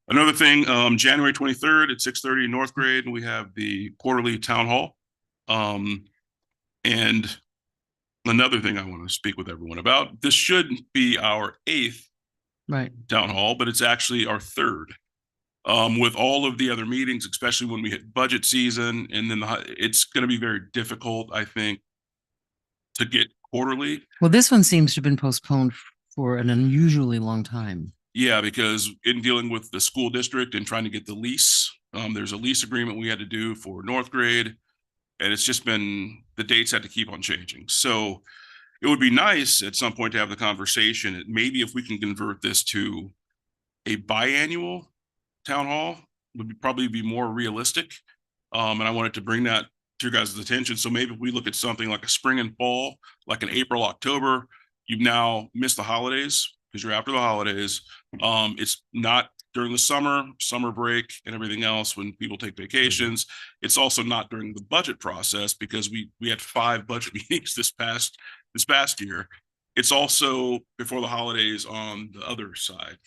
Another thing, January 23rd at 6:30 in North Grade, we have the quarterly town hall. And another thing I want to speak with everyone about, this should be our 8th town hall, but it's actually our 3rd. With all of the other meetings, especially when we hit budget season, and then it's going to be very difficult, I think, to get quarterly. Well, this one seems to have been postponed for an unusually long time. Yeah, because in dealing with the school district and trying to get the lease, there's a lease agreement we had to do for North Grade, and it's just been, the dates had to keep on changing. So it would be nice at some point to have the conversation, maybe if we can convert this to a biannual town hall, would probably be more realistic. And I wanted to bring that to your guys' attention. So maybe if we look at something like a spring and fall, like an April, October, you've now missed the holidays because you're after the holidays. It's not during the summer break and everything else when people take vacations. It's also not during the budget process because we had 5 budget meetings this past year. It's also before the holidays on the other side.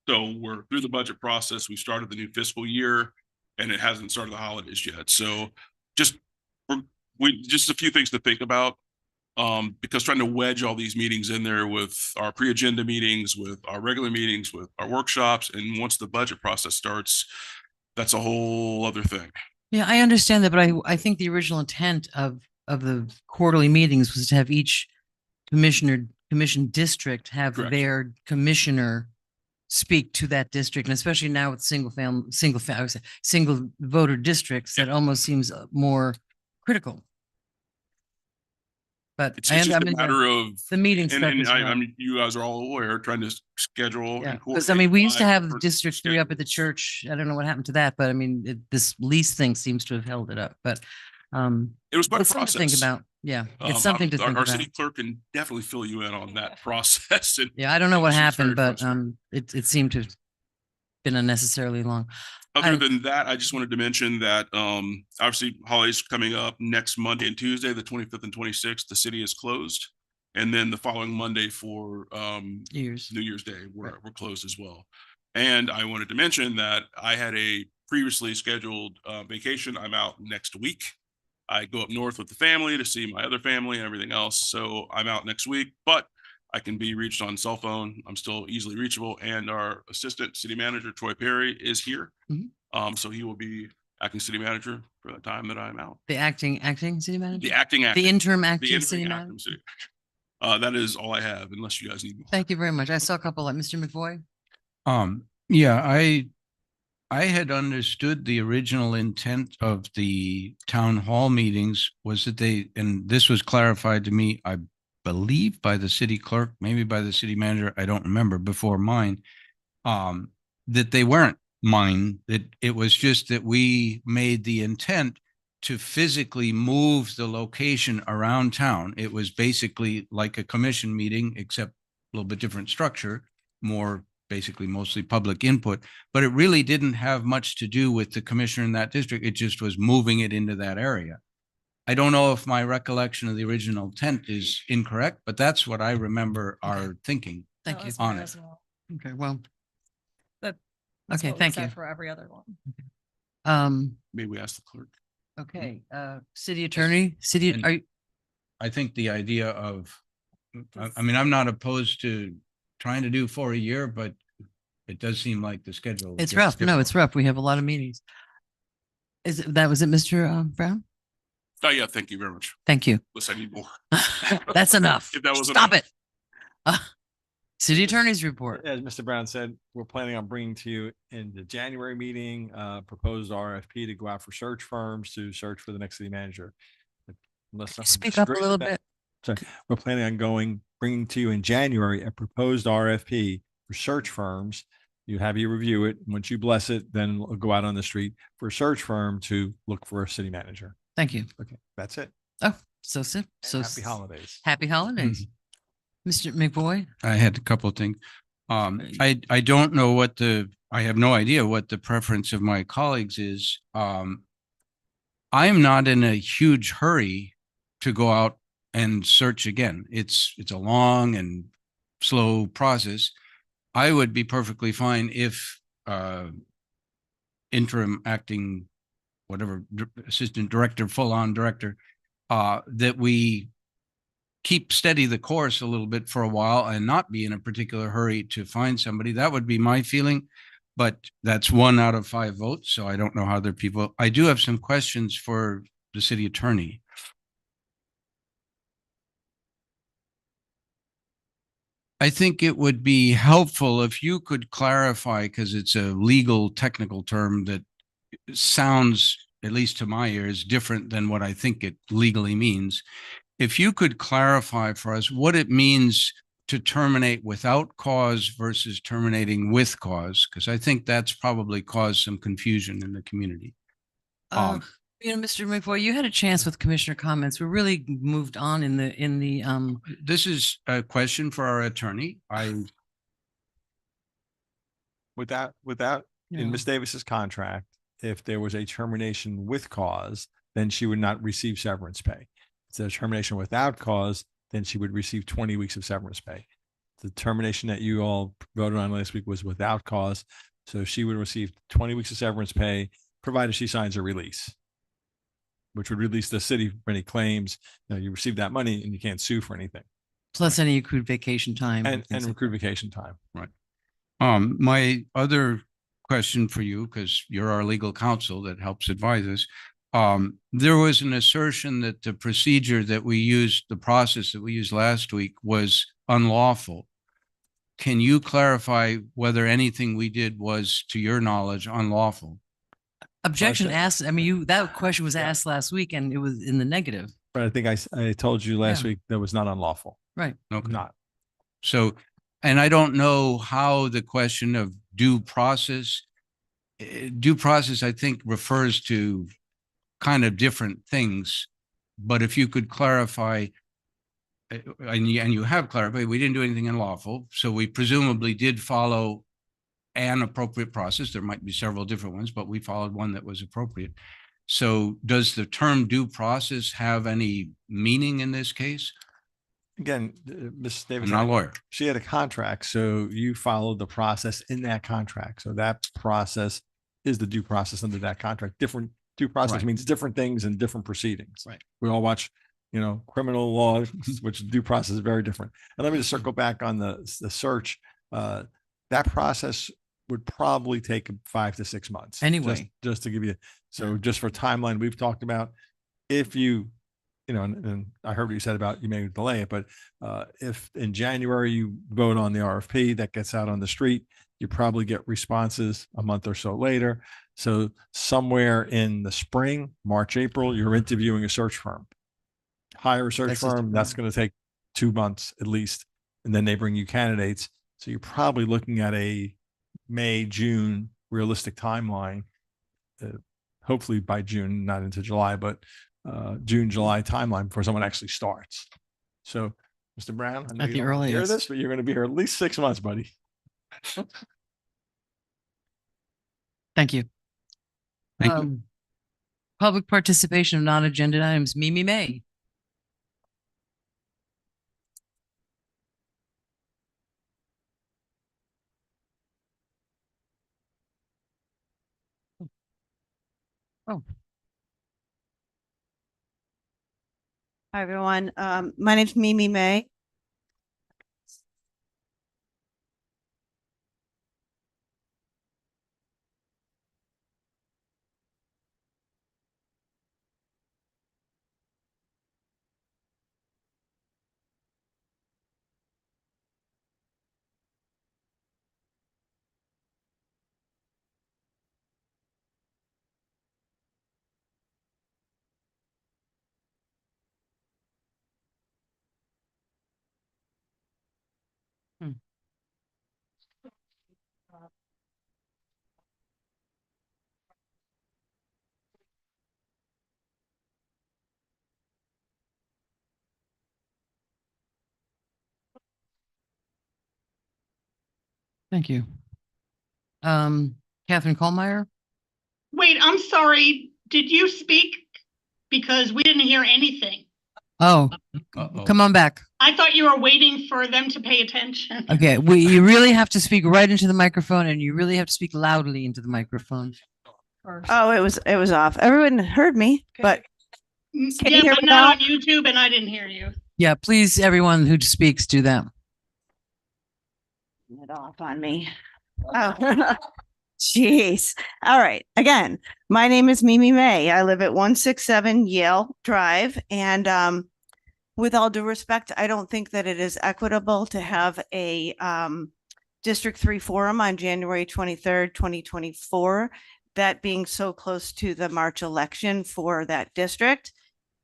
So we're through the budget process. We started the new fiscal year and it hasn't started the holidays yet. So just just a few things to think about. Because trying to wedge all these meetings in there with our pre-agenda meetings, with our regular meetings, with our workshops, and once the budget process starts, that's a whole other thing. Yeah, I understand that, but I think the original intent of the quarterly meetings was to have each commission district have Correct. their commissioner speak to that district, and especially now with single voter districts, that almost seems more critical. But It's just a matter of, the meeting stuff and is I hard. mean, you guys are all aware, trying to schedule. Yeah, and because I mean, we used to coordinate have 5 District 3 up at the schedules. church. I don't know what happened to that, but I mean, this lease thing seems to have held it up, but It was quite a it's something to think process. about. Yeah, it's something to think Our about. city clerk can definitely fill you in on that process. And Yeah, I don't know what she's very happened, but frustrated. it seemed to have been unnecessarily long. Other I- than that, I just wanted to mention that obviously holidays coming up next Monday and Tuesday, the 25th and 26th, the city is closed. And then the following Monday for Years. New Year's Day, we're Right. closed as well. And I wanted to mention that I had a previously scheduled vacation. I'm out next week. I go up north with the family to see my other family and everything else. So I'm out next week, but I can be reached on cell phone. I'm still easily reachable. And our assistant city manager, Troy Perry, is here. Mhm. So he will be acting city manager for the time that I'm out. The acting city manager? The acting, The interim the acting interim city acting manager? city manager. That is all I have, unless you guys need more. Thank you very much. I saw a couple like Mr. McVoy. Yeah, I had understood the original intent of the town hall meetings was that and this was clarified to me, I believe by the city clerk, maybe by the city manager, I don't remember, before mine, that they weren't mine, that it was just that we made the intent to physically move the location around town. It was basically like a commission meeting, except a little bit different structure, more basically mostly public input, but it really didn't have much to do with the commissioner in that district. It just was moving it into that area. I don't know if my recollection of the original intent is incorrect, but that's what I remember our thinking. Thank No, you. that's on mine it. as well. Okay, well, That's okay, what we thank said you. For every other one. Maybe we ask the clerk. Okay, city attorney, And- are you, I think the idea of, I mean, I'm not opposed to trying to do for a year, but it does seem like the schedule. it's gets rough. No, it's difficult. rough. We have a lot of meetings. Was it Mr. Brown? Oh, yeah, thank you very much. Thank you. Unless I need more. That's enough. If that was Stop enough. it. City attorney's report. As Mr. Brown said, we're planning on bringing to you in the January meeting, proposed RFP to go out for search firms to search for the next city manager. Unless something Speak up a great little about- bit. Sorry, we're planning on bringing to you in January a proposed RFP for search firms. You have you review it. Once you bless it, then we'll go out on the street for a search firm to look for a city manager. Thank you. Okay, that's it. Oh, so And so happy holidays. Happy holidays. Mr. McVoy? I had a couple of things. I don't know I have no idea what the preference of my colleagues is. I am not in a huge hurry to go out and search again. It's a long and slow process. I would be perfectly fine if interim acting, whatever, assistant director, full-on director, that we keep steady the course a little bit for a while and not be in a particular hurry to find somebody. That would be my feeling, but that's 1 out of 5 votes. So I don't know how other people, I do have some questions for the city attorney. I think it would be helpful if you could clarify, because it's a legal technical term that sounds, at least to my ears, different than what I think it legally means. If you could clarify for us what it means to terminate without cause versus terminating with cause, because I think that's probably caused some confusion in the community. Mr. McVoy, you had a chance with commissioner comments. We really moved on in the This is a question for our attorney. Without in Yeah. Ms. Davis's contract, if there was a termination with cause, then she would not receive severance pay. If there's termination without cause, then she would receive 20 weeks of severance pay. The termination that you all voted on last week was without cause. So she would receive 20 weeks of severance pay, provided she signs a release. which would release the city for any claims. You receive that money and you can't sue for anything, Plus any accrued vacation time. and things like accrued vacation time. My other question for you, because you're our legal counsel that helps advise us. There was an assertion that the procedure that we used, the process that we used last week was unlawful. Can you clarify whether anything we did was, to your knowledge, unlawful? Objection said- asked, I mean, that question was asked last week and it was in the negative. But I think I told you last Yeah. week that was not unlawful. Right. Okay. Not. So, and I don't know how the question of due process, I think refers to kind of different things. But if you could clarify, and you have clarified, we didn't do anything unlawful. So we presumably did follow an appropriate process. There might be several different ones, but we followed one that was appropriate. So does the term due process have any meaning in this case? Again, Ms. I'm Davis, not a lawyer. she had a contract, so you followed the process in that contract. So that process is the due process under that contract. Different due process Right. means different things in different proceedings. Right. We all watch, criminal law, which due process is very different. And let me just circle back on the search. That process would probably take 5 to 6 months. Anyway. Just to give you, so just for timeline, we've talked about if you and I heard what you said about you may delay it, but if in January you vote on the RFP that gets out on the street, you probably get responses a month or so later. So somewhere in the spring, March, April, you're interviewing a search firm. Hire a search That's just- firm, that's going to take 2 months at least. And then they bring you candidates. So you're probably looking at a May, June realistic timeline. Hopefully by June, not into July, but June, July timeline before someone actually starts. So, Mr. Brown, I know At you the don't wanna hear earliest. this, but you're going to be here at least 6 months, buddy. Thank you. Thank you. Public participation of non-agenda items, Mimi May. Oh, Hi, everyone. My name's Mimi May. thank you. Catherine Kohlmeyer. Wait, I'm sorry. Did you speak? Because we didn't hear anything. Oh, Uh-oh. come on back. I thought you were waiting for them to pay attention. Okay, you really have to speak right into the microphone and you really have to speak loudly into the microphone. Oh, it was off. Everyone heard me, but Can you Yeah, hear but me not now? on YouTube, and I didn't hear you. Yeah, please, everyone who speaks, do that. it off on me. Oh, jeez. All right. Again, my name is Mimi May. I live at 167 Yale Drive. And with all due respect, I don't think that it is equitable to have a District 3 forum on January 23rd, 2024, that being so close to the March election for that district.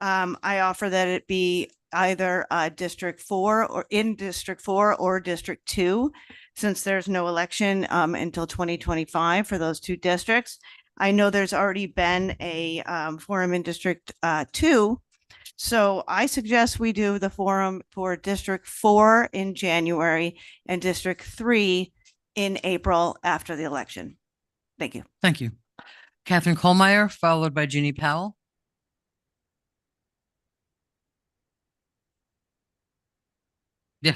I offer that it be either District 4 or in District 4 or District 2, since there's no election until 2025 for those two districts. I know there's already been a forum in District 2. So I suggest we do the forum for District 4 in January and District 3 in April after the election. Thank you. Thank you. Catherine Kohlmeyer, followed by Ginny Powell. Yeah.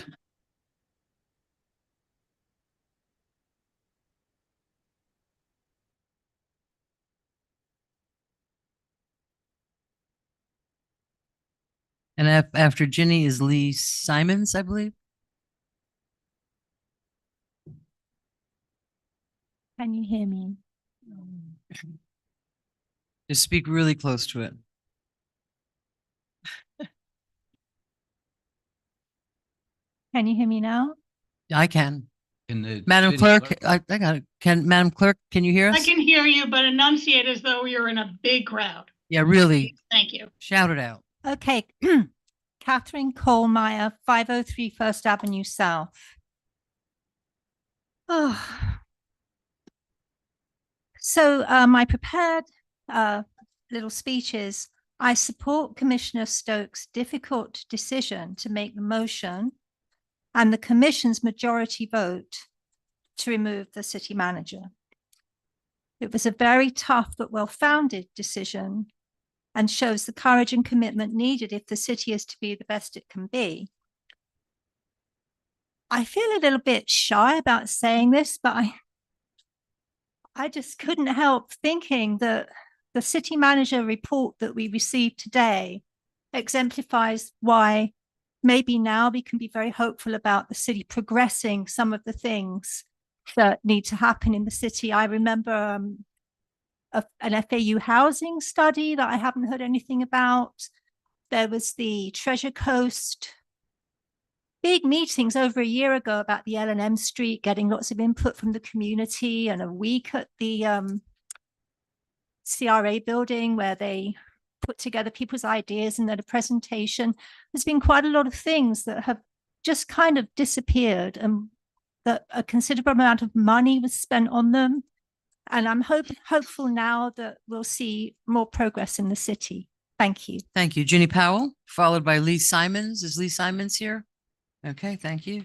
And after Ginny is Lee Simons, I believe. Can you hear me? Just speak really close to it. Can you hear me now? I can. In the Madam city Clerk, I got it. Madam Clerk, can you hear I us? can hear you, but enunciate as though you're in a big crowd. Yeah, really. Thank you. Shout it out. Okay. Catherine Colemeyer, 503 First Avenue South. Oh. So my prepared little speech is, I support Commissioner Stokes' difficult decision to make the motion and the Commission's majority vote to remove the city manager. It was a very tough but well-founded decision and shows the courage and commitment needed if the city is to be the best it can be. I feel a little bit shy about saying this, but I just couldn't help thinking that the city manager report that we received today exemplifies why maybe now we can be very hopeful about the city progressing some of the things that need to happen in the city. I remember an FAU housing study that I haven't heard anything about. There was the Treasure Coast big meetings over a year ago about the L&M Street, getting lots of input from the community, and a week at the CRA building where they put together people's ideas and then a presentation. There's been quite a lot of things that have just kind of disappeared, and that a considerable amount of money was spent on them. And I'm hopeful now that we'll see more progress in the city. Thank you. Thank you. Ginny Powell, followed by Lee Simons. Is Lee Simons here? Okay, thank you.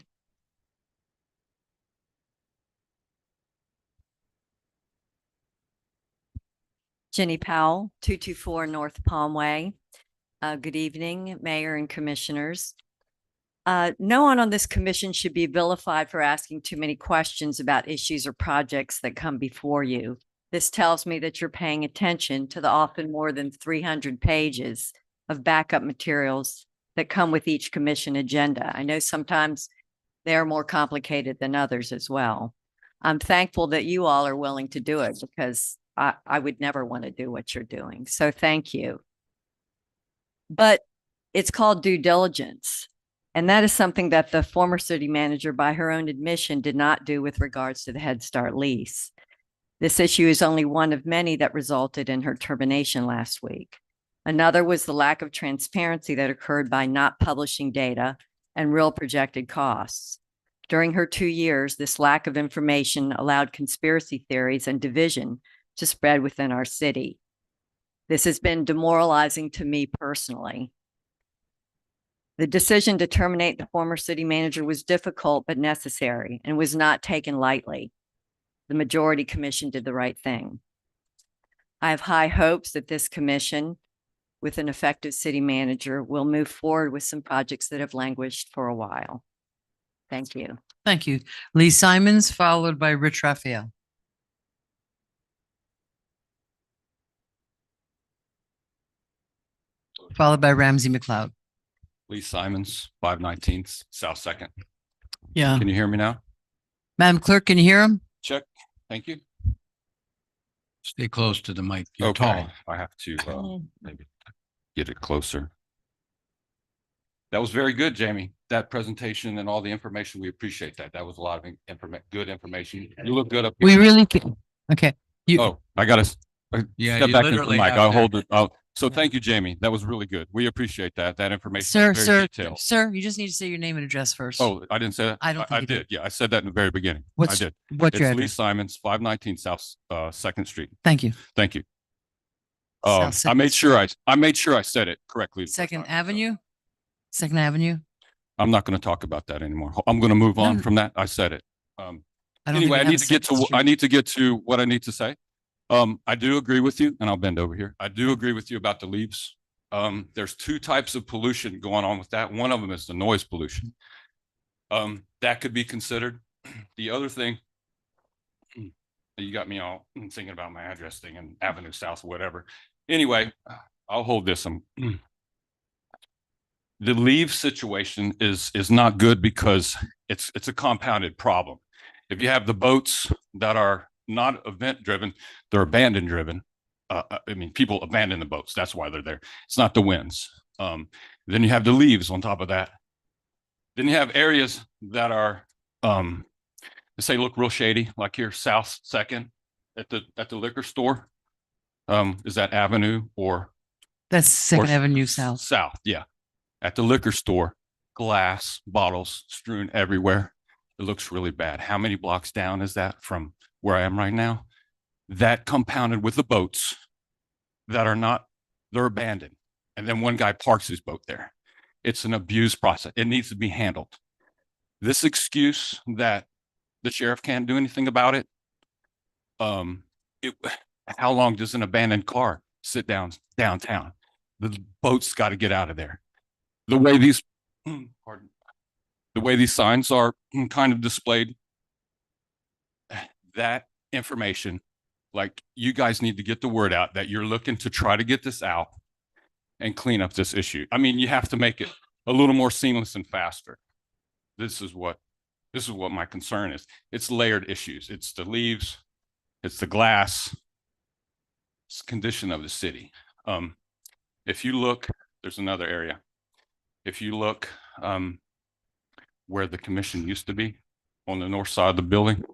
Jenny Powell, 224 North Palm Way. Good evening, Mayor and Commissioners. No one on this commission should be vilified for asking too many questions about issues or projects that come before you. This tells me that you're paying attention to the often more than 300 pages of backup materials that come with each commission agenda. I know sometimes they're more complicated than others as well. I'm thankful that you all are willing to do it, because I would never want to do what you're doing. So thank you. But it's called due diligence. And that is something that the former city manager, by her own admission, did not do with regards to the Head Start lease. This issue is only one of many that resulted in her termination last week. Another was the lack of transparency that occurred by not publishing data and real projected costs. During her 2 years, this lack of information allowed conspiracy theories and division to spread within our city. This has been demoralizing to me personally. The decision to terminate the former city manager was difficult but necessary and was not taken lightly. The majority commission did the right thing. I have high hopes that this commission, with an effective city manager, will move forward with some projects that have languished for a while. Thank you. Thank you. Lee Simons, followed by Rich Raphael. Followed by Ramsey McLeod. Lee Simons, 519th South Second. Yeah. Can you hear me now? Madam Clerk, can you hear him? Check. Thank you. Stay close to the mic. You're Okay. tall. I have to maybe get it closer. That was very good, Jamie. That presentation and all the information, we appreciate that. That was a lot of good information. You look good up here. We really can. Okay. Oh, I got to Yeah, step you back into the literally mic. have I'll to- hold it. So thank you, Jamie. That was really good. We appreciate that. That information Sir, is very sir, detailed. sir, you just need to say your name and address first. Oh, I didn't say that? I don't think I you did. did. Yeah, I said that in the very beginning. I What's did. what's your It's Lee address? Simons, 519 South 2nd Street. Thank you. Thank you. South I made 2nd sure I made sure I said it correctly. the first Second time, so Avenue? Second Avenue? I'm not going to talk about that anymore. I'm going to move No, on no. from that. I said it. I don't Anyway, I think we need to get to have a I need to get to what I need to say. I do agree with you, and I'll bend over here. I do agree with you about the leaves. There's two types of pollution going on with that. One of them is the noise pollution. That could be considered. The other thing, you got me all thinking about my address thing and Avenue South, whatever. Anyway, I'll hold this. the leave situation is not good because it's a compounded problem. If you have the boats that are not event driven, they're abandoned driven. I mean, people abandon the boats. That's why they're there. It's not the winds. Then you have the leaves on top of that. Then you have areas that are, say, look real shady, like here, South Second at the liquor store. Is that Avenue or? That's Second or Avenue South. South, yeah. At the liquor store, glass bottles strewn everywhere. It looks really bad. How many blocks down is that from where I am right now? That compounded with the boats that are not, they're abandoned. And then one guy parks his boat there. It's an abuse process. It needs to be handled. This excuse that the sheriff can't do anything about it, how long does an abandoned car sit downtown? The boat's got to get out of there. The way these, pardon, the way these signs are kind of displayed, that information, like you guys need to get the word out that you're looking to try to get this out and clean up this issue. I mean, you have to make it a little more seamless and faster. This is what my concern is. It's layered issues. It's the leaves, it's the glass, it's the condition of the city. If you look, there's another area. If you look where the commission used to be on the north side of the building,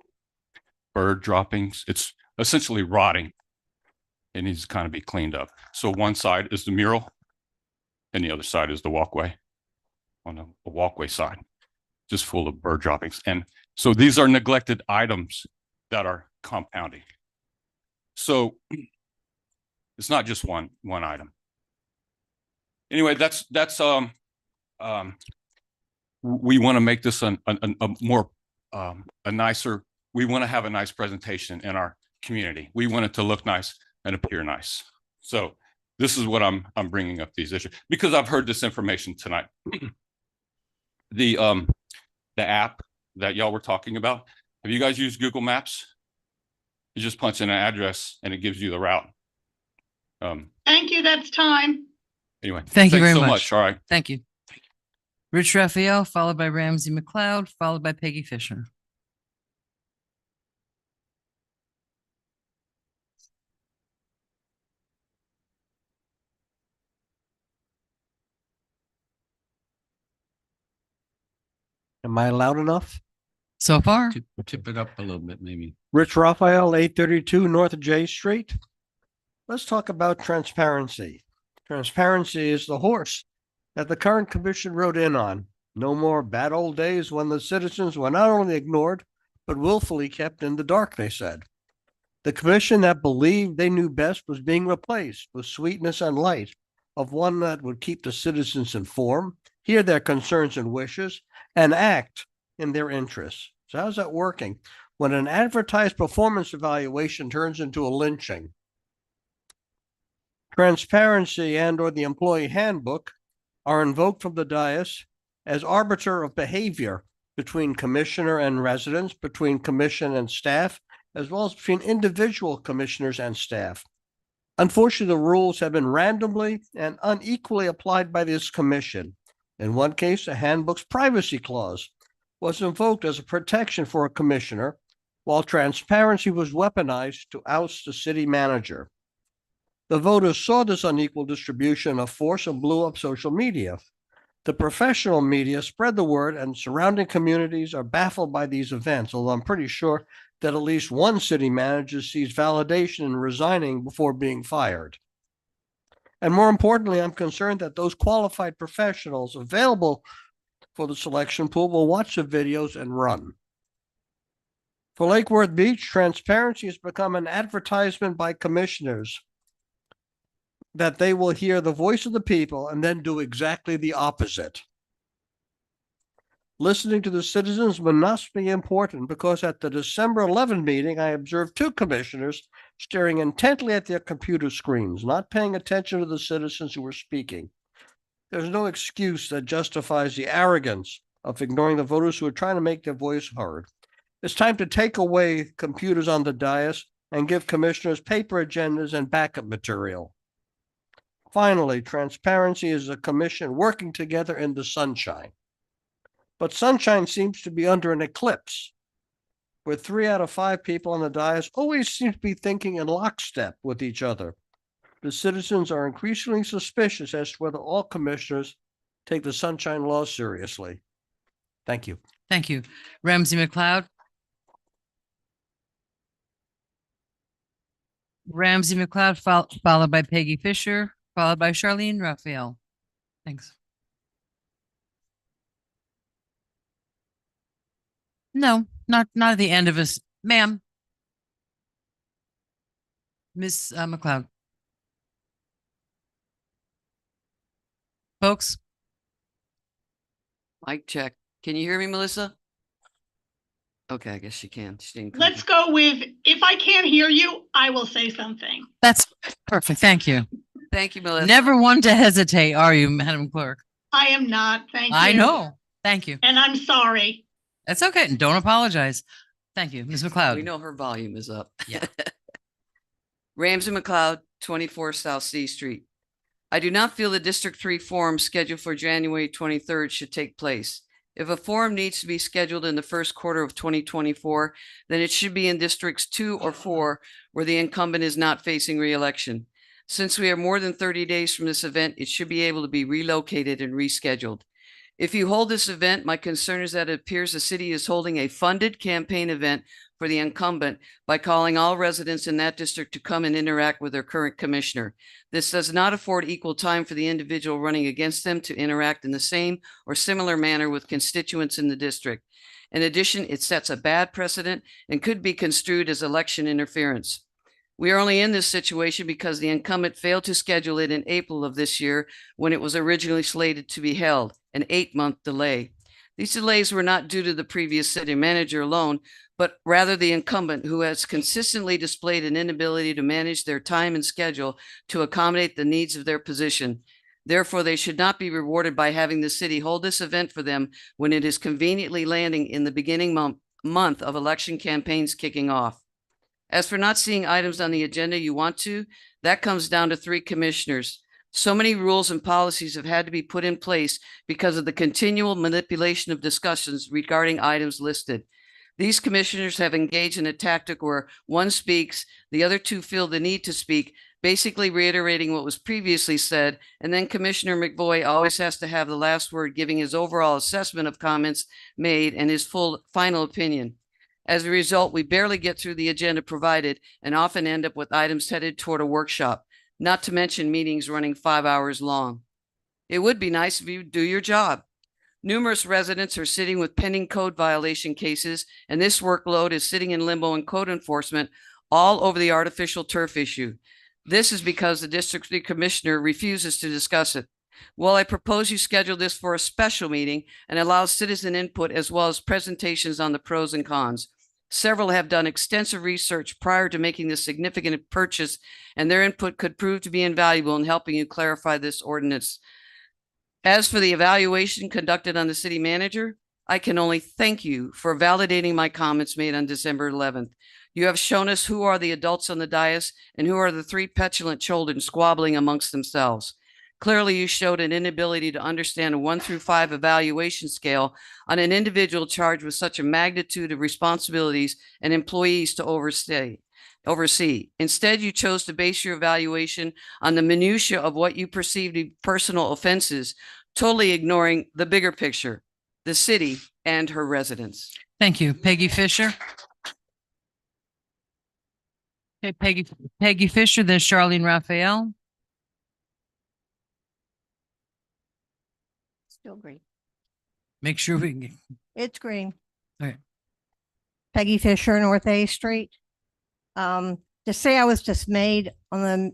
bird droppings, it's essentially rotting. It needs to kind of be cleaned up. So one side is the mural and the other side is the walkway. On the walkway side, just full of bird droppings. And so these are neglected items that are compounding. So it's not just one item. Anyway, we want to make this a more a nicer, we want to have a nice presentation in our community. We want it to look nice and appear nice. So this is what I'm bringing up these issues because I've heard this information tonight. The app that y'all were talking about, have you guys used Google Maps? You just punch in an address and it gives you the route. Thank you. That's time. Anyway, Thank you thanks very so much. All right. Thank you. Rich Raphael, followed by Ramsey McLeod, followed by Peggy Fisher. Am I loud enough? So far, Tip it up a little bit, maybe. Rich Raphael, 832 North J Street. Let's talk about transparency. Transparency is the horse that the current commission rode in on. No more bad old days when the citizens were not only ignored, but willfully kept in the dark, they said. The commission that believed they knew best was being replaced with sweetness and light of one that would keep the citizens informed, hear their concerns and wishes, and act in their interests. So how's that working? When an advertised performance evaluation turns into a lynching, transparency and or the employee handbook are invoked from the dais as arbiter of behavior between commissioner and residents, between commission and staff, as well as between individual commissioners and staff. Unfortunately, the rules have been randomly and unequally applied by this commission. In one case, the handbook's privacy clause was invoked as a protection for a commissioner, while transparency was weaponized to oust the city manager. The voters saw this unequal distribution of force and blew up social media. The professional media spread the word, and surrounding communities are baffled by these events, although I'm pretty sure that at least one city manager sees validation in resigning before being fired. And more importantly, I'm concerned that those qualified professionals available for the selection pool will watch the videos and run. For Lake Worth Beach, transparency has become an advertisement by commissioners that they will hear the voice of the people and then do exactly the opposite. Listening to the citizens must be important because at the December 11 meeting, I observed two commissioners staring intently at their computer screens, not paying attention to the citizens who were speaking. There's no excuse that justifies the arrogance of ignoring the voters who are trying to make their voice heard. It's time to take away computers on the dais and give commissioners paper agendas and backup material. Finally, transparency is a commission working together in the sunshine. But sunshine seems to be under an eclipse, where 3 out of 5 people on the dais always seem to be thinking in lockstep with each other. The citizens are increasingly suspicious as to whether all commissioners take the sunshine law seriously. Thank you. Thank you. Ramsey McLeod. Ramsey McLeod, followed by Peggy Fisher, followed by Charlene Raphael. Thanks. No, not at the end of us, ma'am. Miss McLeod. Folks, Mic check. Can you hear me, Melissa? Okay, I guess she can. She didn't come Let's go with, if I can't hear you, I will say something. that's perfect. Thank you. Thank you, Melissa. Never one to hesitate, are you, Madam Clerk? I am not, thank you. I know. Thank you. And I'm sorry. That's okay. And don't apologize. Thank you, Ms. McLeod. We know her volume is up. Yeah. Ramsey McLeod, 24 South C Street. I do not feel the District 3 forum scheduled for January 23rd should take place. If a forum needs to be scheduled in the first quarter of 2024, then it should be in Districts 2 or 4 where the incumbent is not facing re-election. Since we are more than 30 days from this event, it should be able to be relocated and rescheduled. If you hold this event, my concern is that it appears the city is holding a funded campaign event for the incumbent by calling all residents in that district to come and interact with their current commissioner. This does not afford equal time for the individual running against them to interact in the same or similar manner with constituents in the district. In addition, it sets a bad precedent and could be construed as election interference. We are only in this situation because the incumbent failed to schedule it in April of this year when it was originally slated to be held, an 8-month delay. These delays were not due to the previous city manager alone, but rather the incumbent, who has consistently displayed an inability to manage their time and schedule to accommodate the needs of their position. Therefore, they should not be rewarded by having the city hold this event for them when it is conveniently landing in the beginning month of election campaigns kicking off. As for not seeing items on the agenda you want to, that comes down to 3 commissioners. So many rules and policies have had to be put in place because of the continual manipulation of discussions regarding items listed. These commissioners have engaged in a tactic where one speaks, the other 2 feel the need to speak, basically reiterating what was previously said, and then Commissioner McVoy always has to have the last word, giving his overall assessment of comments made and his full final opinion. As a result, we barely get through the agenda provided and often end up with items headed toward a workshop, not to mention meetings running 5 hours long. It would be nice if you do your job. Numerous residents are sitting with pending code violation cases, and this workload is sitting in limbo in code enforcement all over the artificial turf issue. This is because the District 3 Commissioner refuses to discuss it. Well, I propose you schedule this for a special meeting and allow citizen input as well as presentations on the pros and cons. Several have done extensive research prior to making this significant purchase, and their input could prove to be invaluable in helping you clarify this ordinance. As for the evaluation conducted on the city manager, I can only thank you for validating my comments made on December 11th. You have shown us who are the adults on the dais and who are the 3 petulant children squabbling amongst themselves. Clearly, you showed an inability to understand a 1 through 5 evaluation scale on an individual charged with such a magnitude of responsibilities and employees to oversee. Instead, you chose to base your evaluation on the minutia of what you perceived to be personal offenses, totally ignoring the bigger picture, the city and her residents. Thank you. Peggy Fisher. Okay, Peggy Fisher, then Charlene Raphael. Still green. Make sure we can. It's green. Okay. Peggy Fisher, North A Street. To say I was dismayed on the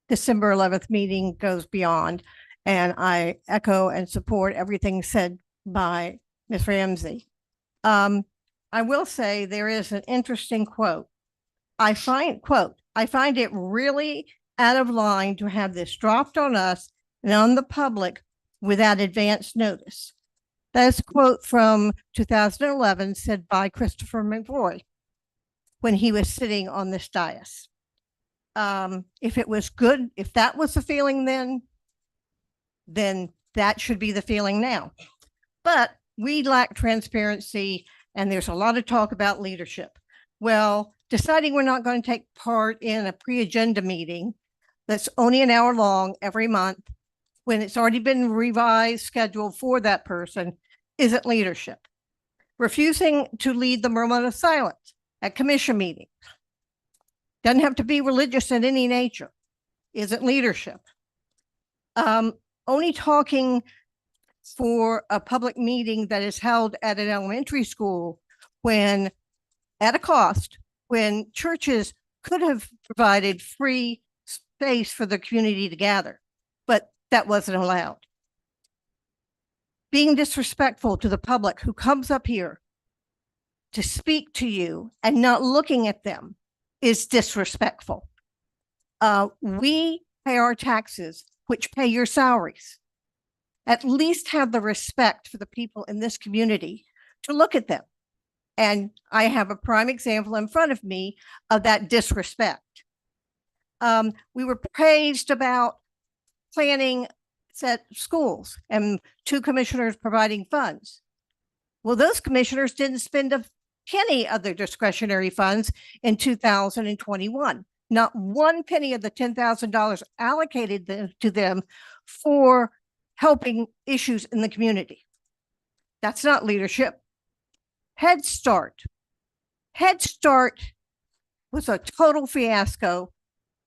December 11th meeting goes beyond, and I echo and support everything said by Ms. Ramsey. I will say there is an interesting quote. I find it really out of line to have this dropped on us and on the public without advance notice. That is a quote from 2011 said by Christopher McVoy when he was sitting on this dais. If it was good, if that was the feeling then that should be the feeling now. But we lack transparency, and there's a lot of talk about leadership. Well, deciding we're not going to take part in a pre-agenda meeting that's only an hour long every month when it's already been revised, scheduled for that person, isn't leadership. Refusing to lead the moment of silence at commission meetings, doesn't have to be religious in any nature, isn't leadership. Only talking for a public meeting that is held at an elementary school when at a cost, when churches could have provided free space for the community to gather, but that wasn't allowed. Being disrespectful to the public who comes up here to speak to you and not looking at them is disrespectful. We pay our taxes, which pay your salaries. At least have the respect for the people in this community to look at them. And I have a prime example in front of me of that disrespect. We were praised about planning set schools and 2 commissioners providing funds. Well, those commissioners didn't spend a penny of their discretionary funds in 2021. Not one penny of the $10,000 allocated to them for helping issues in the community. That's not leadership. Head Start. Head Start was a total fiasco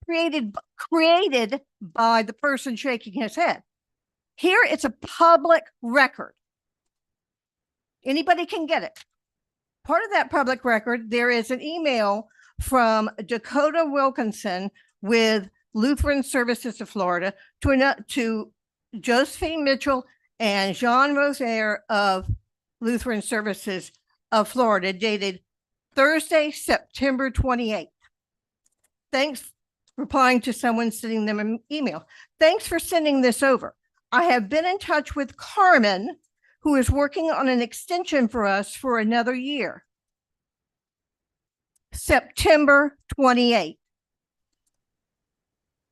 created by the person shaking his head. Here it's a public record. Anybody can get it. Part of that public record, there is an email from Dakota Wilkinson with Lutheran Services of Florida to Josephine Mitchell and Jean Rosaire of Lutheran Services of Florida, dated Thursday, September 28th. Thanks, replying to someone sending them an email. Thanks for sending this over. I have been in touch with Carmen, who is working on an extension for us for another year. September 28th.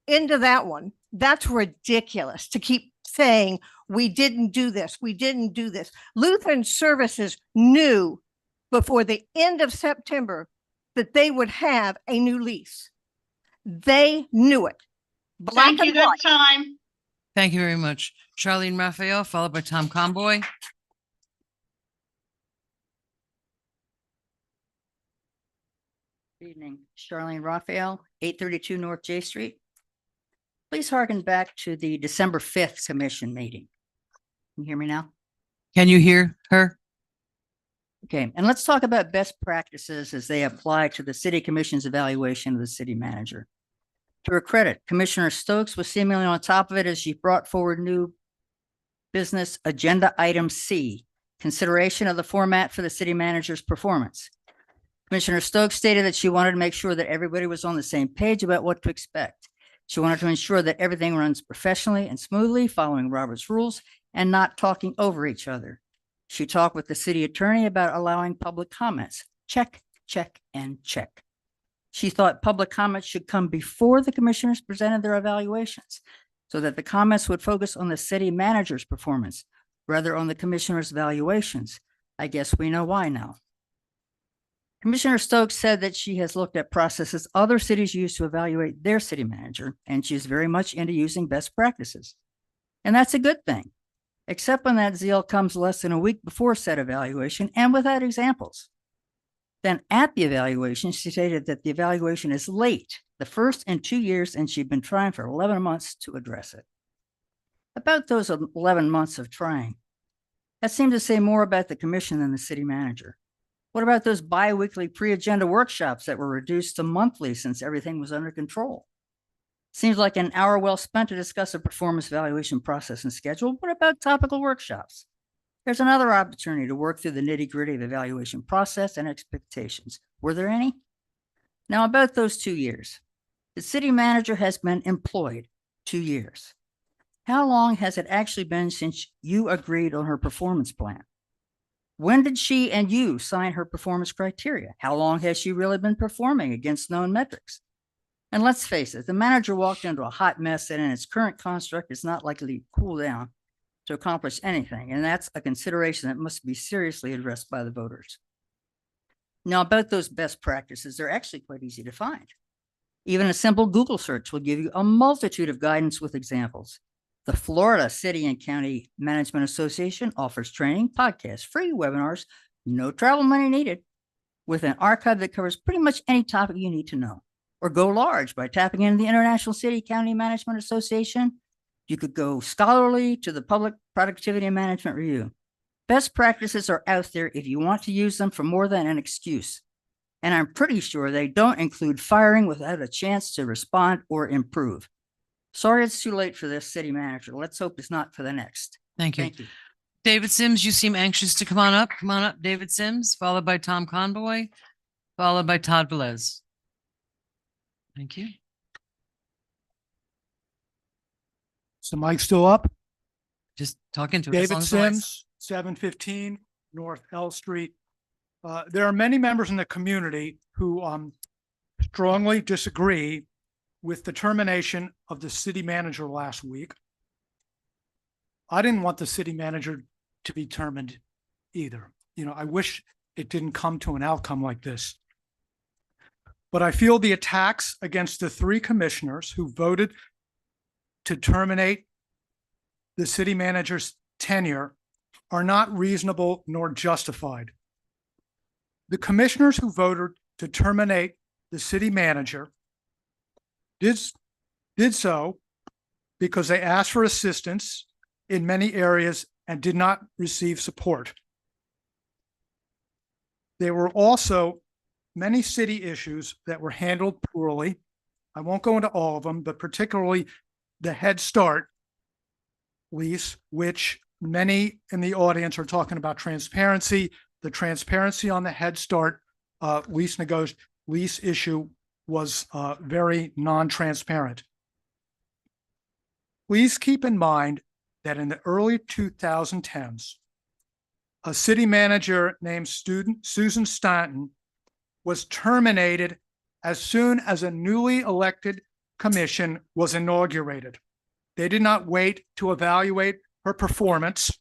Into that one. That's ridiculous to keep saying we didn't do this. We didn't do this. Lutheran Services knew before the end of September that they would have a new lease. They knew it. Black Thank you. and Good white. time. Thank you very much. Charlene Raphael, followed by Tom Conboy. Good evening, Charlene Raphael, 832 North J Street. Please hearken back to the December 5th commission meeting. Can you hear me now? Can you hear her? Okay, and let's talk about best practices as they apply to the city commission's evaluation of the city manager. To her credit, Commissioner Stokes was seemingly on top of it as she brought forward new business agenda item C, consideration of the format for the city manager's performance. Commissioner Stokes stated that she wanted to make sure that everybody was on the same page about what to expect. She wanted to ensure that everything runs professionally and smoothly, following Robert's rules and not talking over each other. She talked with the city attorney about allowing public comments. Check, check, and check. She thought public comments should come before the commissioners presented their evaluations, so that the comments would focus on the city manager's performance rather on the commissioners' evaluations. I guess we know why now. Commissioner Stokes said that she has looked at processes other cities use to evaluate their city manager, and she's very much into using best practices. And that's a good thing, except when that zeal comes less than a week before said evaluation and without examples. Then at the evaluation, she stated that the evaluation is late, the first in 2 years, and she'd been trying for 11 months to address it. About those 11 months of trying, that seemed to say more about the commission than the city manager. What about those bi-weekly pre-agenda workshops that were reduced to monthly since everything was under control? Seems like an hour well spent to discuss a performance evaluation process and schedule. What about topical workshops? There's another opportunity to work through the nitty-gritty of the evaluation process and expectations. Were there any? Now, about those 2 years. The city manager has been employed 2 years. How long has it actually been since you agreed on her performance plan? When did she and you sign her performance criteria? How long has she really been performing against known metrics? And let's face it, the manager walked into a hot mess and in its current construct is not likely to cool down to accomplish anything. And that's a consideration that must be seriously addressed by the voters. Now, about those best practices, they're actually quite easy to find. Even a simple Google search will give you a multitude of guidance with examples. The Florida City and County Management Association offers training, podcasts, free webinars, no travel money needed, with an archive that covers pretty much any topic you need to know. Or go large by tapping into the International City County Management Association. You could go scholarly to the Public Productivity and Management Review. Best practices are out there if you want to use them for more than an excuse. And I'm pretty sure they don't include firing without a chance to respond or improve. Sorry it's too late for this city manager. Let's hope it's not for the next. Thank you. Thank you. David Sims, you seem anxious to come on up. Come on up, David Sims, followed by Tom Conboy, followed by Todd Velez. Thank you. Is the mic still up? Just talking to it. as long David as the lights- Sims, 715 North L Street. There are many members in the community who strongly disagree with the termination of the city manager last week. I didn't want the city manager to be terminated either. You know, I wish it didn't come to an outcome like this. But I feel the attacks against the three commissioners who voted to terminate the city manager's tenure are not reasonable nor justified. The commissioners who voted to terminate the city manager did so because they asked for assistance in many areas and did not receive support. There were also many city issues that were handled poorly. I won't go into all of them, but particularly the Head Start lease, which many in the audience are talking about transparency. The transparency on the Head Start lease issue was very non-transparent. Please keep in mind that in the early 2010s, a city manager named Susan Stanton was terminated as soon as a newly elected commission was inaugurated. They did not wait to evaluate her performance.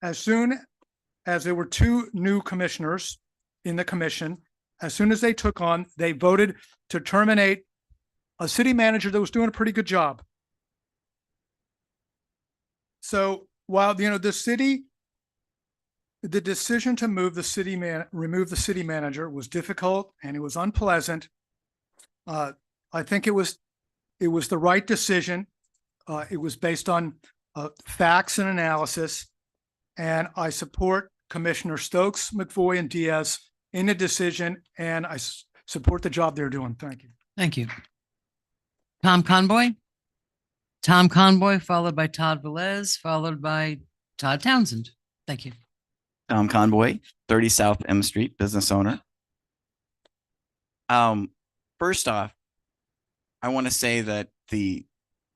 As soon as there were two new commissioners in the commission, as soon as they took on, they voted to terminate a city manager that was doing a pretty good job. So while, you know, the decision to remove the city manager was difficult and it was unpleasant, I think it was the right decision. It was based on facts and analysis, and I support Commissioner Stokes, McVoy, and Diaz in the decision, and I support the job they're doing. Thank you. Thank you. Tom Conboy. Tom Conboy, followed by Todd Velez, followed by Todd Townsend. Thank you. Tom Conboy, 30 South M Street, business owner. First off, I want to say that the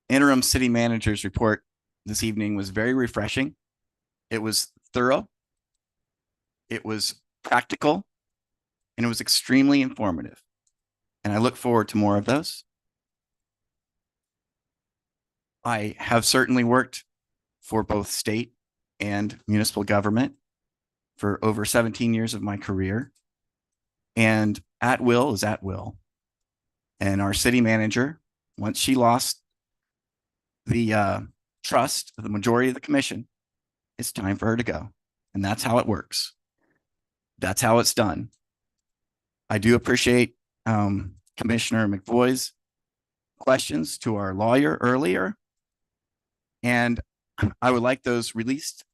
interim city manager's report this evening was very refreshing. It was thorough. It was practical, and it was extremely informative. And I look forward to more of those. I have certainly worked for both state and municipal government for over 17 years of my career. And at will is at will. And our city manager, once she lost the trust of the majority of the commission, it's time for her to go. And that's how it works. That's how it's done. I do appreciate Commissioner McVoy's questions to our lawyer earlier. And I would like those released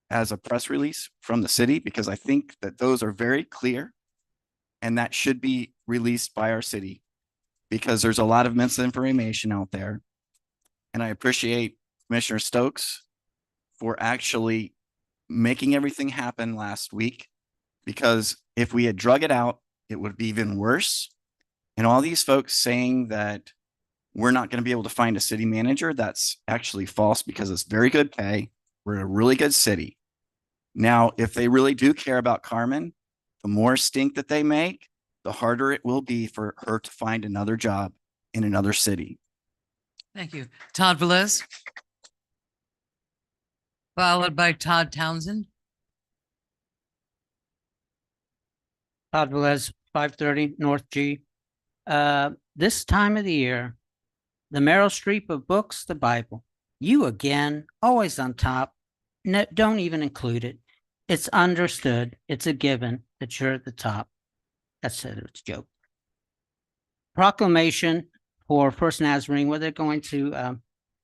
as a press release from the city, because I think that those are very clear and that should be released by our city, because there's a lot of misinformation out there. And I appreciate Commissioner Stokes for actually making everything happen last week, because if we had drug it out, it would be even worse. And all these folks saying that we're not going to be able to find a city manager, that's actually false, because it's very good pay. We're a really good city. Now, if they really do care about Carmen, the more stink that they make, the harder it will be for her to find another job in another city. Thank you. Todd Velez. Followed by Todd Townsend. Todd Velez, 530 North G. This time of the year, the Meryl Streep of books, the Bible. You again, always on top. No, don't even include it. It's understood. It's a given that you're at the top. That's it. It's a joke. Proclamation for First Nazarene, where they're going to,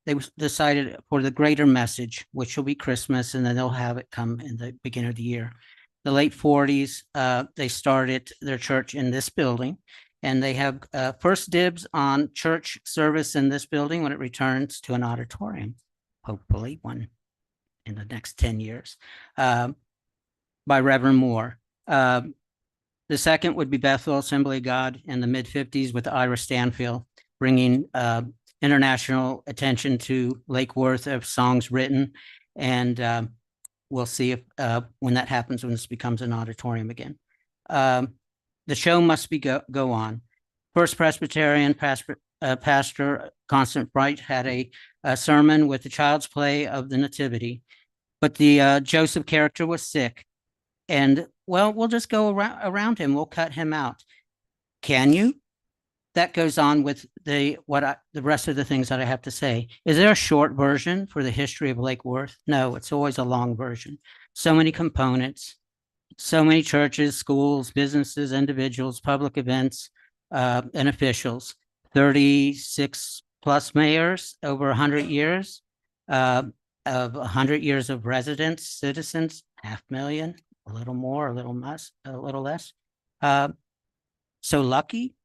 they decided for the greater message, which will be Christmas, and then they'll have it come in the beginning of the year. The late 40s, they started their church in this building, and they have first dibs on church service in this building when it returns to an auditorium, hopefully one in the next 10 years, by Reverend Moore. The second would be Bethel Assembly of God in the mid-50s with Ira Stanfield, bringing international attention to Lake Worth of songs written, and we'll see if when that happens, when this becomes an auditorium again. The show must be go on. First Presbyterian pastor Constant Bright had a sermon with the Child's Play of the Nativity, but the Joseph character was sick, and well, we'll just go around him. We'll cut him out. Can you? That goes on with the rest of the things that I have to say. Is there a short version for the history of Lake Worth? No, it's always a long version. So many components, so many churches, schools, businesses, individuals, public events, and officials. 36 plus mayors over 100 years, of 100 years of residents, citizens, 500,000, a little more, a little less. So lucky.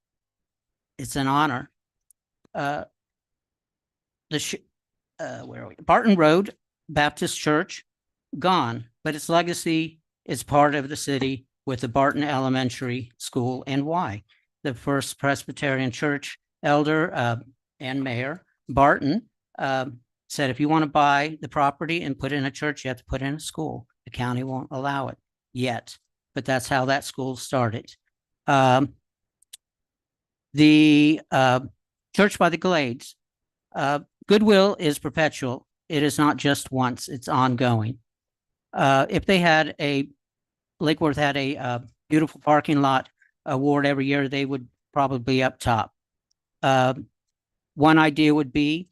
It's an honor. Where are we? Barton Road Baptist Church, gone, but its legacy is part of the city with the Barton Elementary School. And why? The First Presbyterian Church elder and mayor, Barton, said, if you want to buy the property and put in a church, you have to put in a school. The county won't allow it yet, but that's how that school started. The Church by the Glades, goodwill is perpetual. It is not just once, it's ongoing. If they had Lake Worth had a beautiful parking lot award every year, they would probably be up top. One idea would be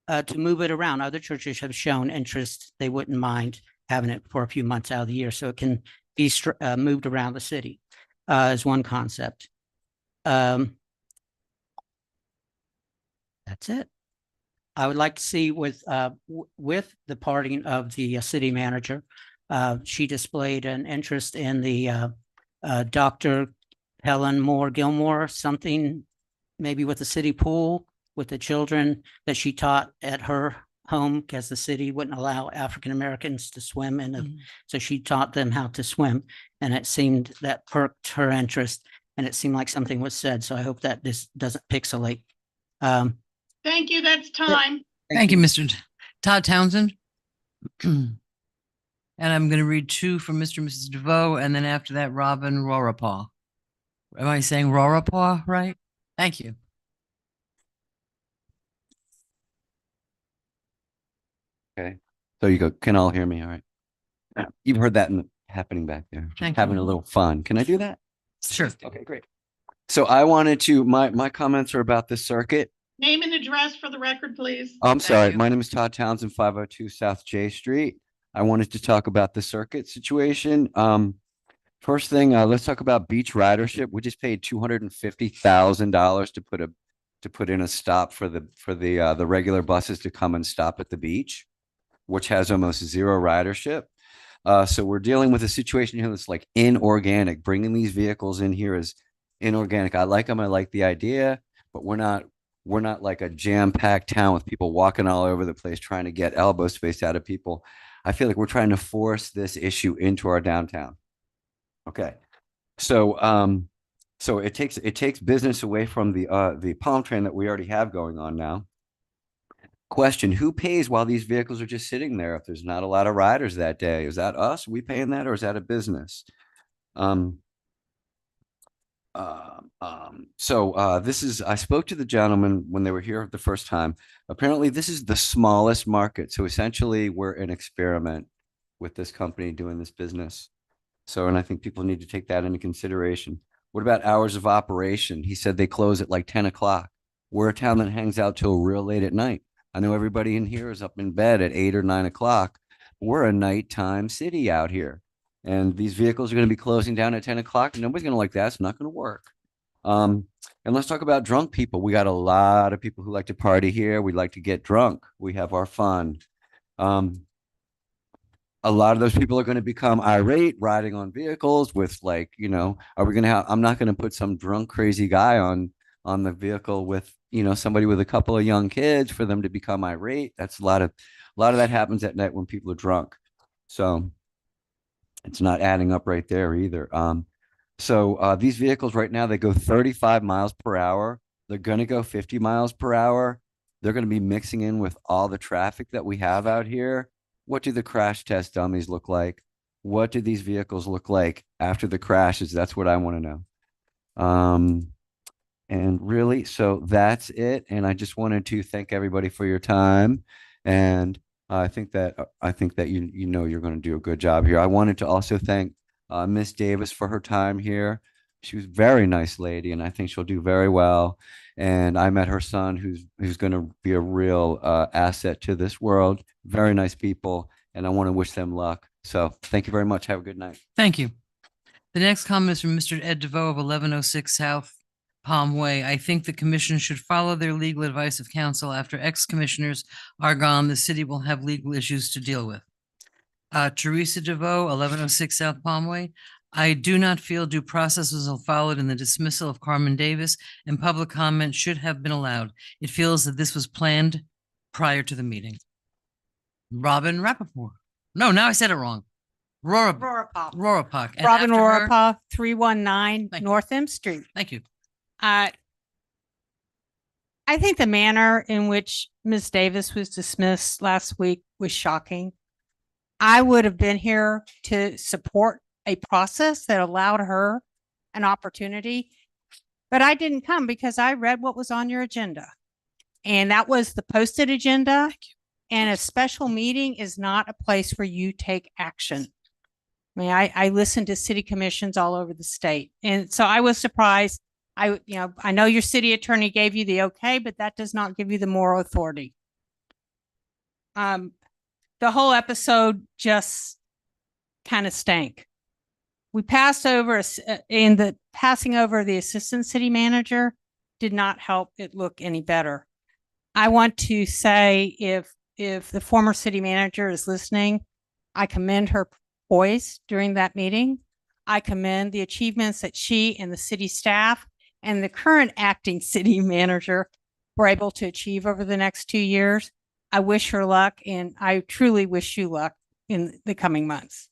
to move it around. Other churches have shown interest. They wouldn't mind having it for a few months out of the year so it can be moved around the city as one concept. That's it. I would like to see with the parting of the city manager, she displayed an interest in the Dr. Helen Moore Gilmore, something maybe with the city pool with the children that she taught at her home because the city wouldn't allow African Americans to swim in the, so she taught them how to swim, and it seemed that perked her interest, and it seemed like something was said. So I hope that this doesn't pixelate. Thank you. That's time. Thank you, Mr. Todd Townsend. And I'm going to read two from Mr. and Mrs. DeVoe, and then after that, Robin Rorapaw. Am I saying Rorapaw right? Thank you. Okay. So you go, can all hear me? All right. You've heard that happening back there. Thank Having you. a little fun. Can I do that? Sure. Okay, great. So I wanted to, my comments are about the circuit. Name and address for the record, please. I'm sorry. My name is Todd Townsend, 502 South J Street. I wanted to talk about the circuit situation. First thing, let's talk about beach ridership. We just paid $250,000 to put in a stop for the regular buses to come and stop at the beach, which has almost zero ridership. So we're dealing with a situation here that's like inorganic. Bringing these vehicles in here is inorganic. I like them. I like the idea, but we're not like a jam-packed town with people walking all over the place trying to get elbow space out of people. I feel like we're trying to force this issue into our downtown. Okay. So so it takes business away from the palm train that we already have going on now. Question, who pays while these vehicles are just sitting there if there's not a lot of riders that day? Is that us? Are we paying that, or is that a business? This is, I spoke to the gentleman when they were here the first time. Apparently, this is the smallest market. So essentially, we're an experiment with this company doing this business. So, and I think people need to take that into consideration. What about hours of operation? He said they close at like 10 o'clock. We're a town that hangs out till real late at night. I know everybody in here is up in bed at 8 or 9 o'clock. We're a nighttime city out here. And these vehicles are going to be closing down at 10 o'clock. Nobody's going to like that. It's not going to work. And let's talk about drunk people. We got a lot of people who like to party here. We like to get drunk. We have our fun. A lot of those people are going to become irate riding on vehicles with like, you know, are we going to have, I'm not going to put some drunk, crazy guy on the vehicle with, you know, somebody with a couple of young kids for them to become irate. That's a lot of that happens at night when people are drunk. So it's not adding up right there either. These vehicles right now, they go 35 miles per hour. They're going to go 50 miles per hour. They're going to be mixing in with all the traffic that we have out here. What do the crash test dummies look like? What do these vehicles look like after the crashes? That's what I want to know. And really, so that's it. And I just wanted to thank everybody for your time. And I think that you know you're going to do a good job here. I wanted to also thank Miss Davis for her time here. She was a very nice lady, and I think she'll do very well. And I met her son, who's going to be a real asset to this world. Very nice people, and I want to wish them luck. So thank you very much. Have a good night. Thank you. The next comment is from Mr. Ed DeVoe of 1106 South Palm Way. I think the commission should follow their legal advice of counsel. After ex-commissioners are gone, the city will have legal issues to deal with. Teresa DeVoe, 1106 South Palm Way. I do not feel due process was followed in the dismissal of Carmen Davis, and public comment should have been allowed. It feels that this was planned prior to the meeting. Robin Rappaport. No, now I said it wrong. Rorapah. Rorapah. And Robin after her- Rorapah, 319 Thank you. North M Street. Thank you. I think the manner in which Ms. Davis was dismissed last week was shocking. I would have been here to support a process that allowed her an opportunity, but I didn't come because I read what was on your agenda. And that was the posted agenda. And a special meeting is not a place where you take action. I mean, I listen to city commissions all over the state. And so I was surprised. I know your city attorney gave you the okay, but that does not give you the moral authority. The whole episode just kind of stank. We passed over in the passing over the assistant city manager did not help it look any better. I want to say if the former city manager is listening, I commend her poise during that meeting. I commend the achievements that she and the city staff and the current acting city manager were able to achieve over the next 2 years. I wish her luck, and I truly wish you luck in the coming months.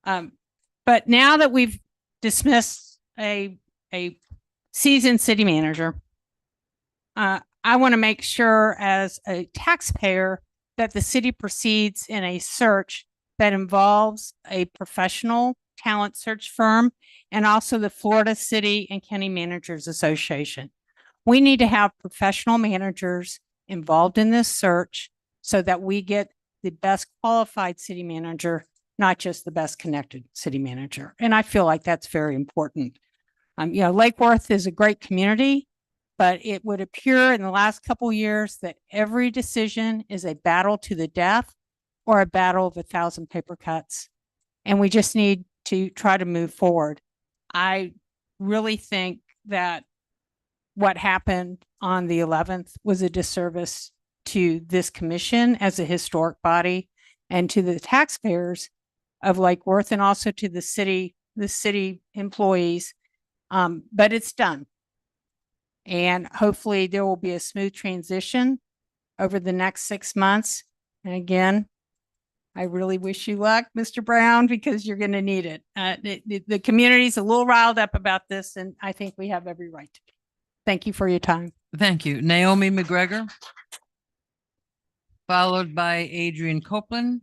But now that we've dismissed a seasoned city manager, I want to make sure as a taxpayer that the city proceeds in a search that involves a professional talent search firm and also the Florida City and County Managers Association. We need to have professional managers involved in this search so that we get the best qualified city manager, not just the best connected city manager. And I feel like that's very important. Lake Worth is a great community, but it would appear in the last couple of years that every decision is a battle to the death or a battle of 1,000 paper cuts. And we just need to try to move forward. I really think that what happened on the 11th was a disservice to this commission as a historic body and to the taxpayers of Lake Worth and also to the city employees. But it's done. And hopefully there will be a smooth transition over the next 6 months. And again, I really wish you luck, Mr. Brown, because you're going to need it. The community's a little riled up about this, and I think we have every right to be. Thank you for your time. Thank you. Naomi McGregor, followed by Adrian Copeland.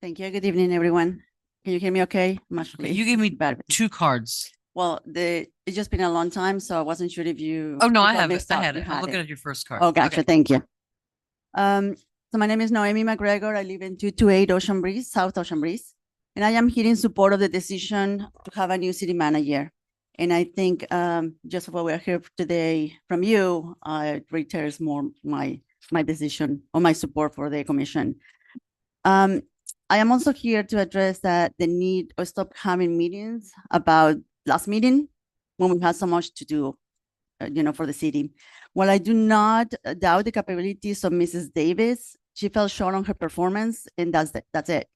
Thank you. Good evening, everyone. Can you hear me okay? I'm actually You gave me bad. two cards. Well, it's just been a long time, so I wasn't sure if you. Oh, no, if I have it. mixed I up, had you it. I'm looking at your first card. Oh, gotcha. Okay. Thank you. So my name is Noemi McGregor. I live in 228 Ocean Breeze, South Ocean Breeze. And I am here in support of the decision to have a new city manager. And I think just what we're here today from you, reiterates more my decision or my support for the commission. I am also here to address that the need or stop having meetings about last meeting when we had so much to do, for the city. While I do not doubt the capabilities of Mrs. Davis, she fell short on her performance, and that's it.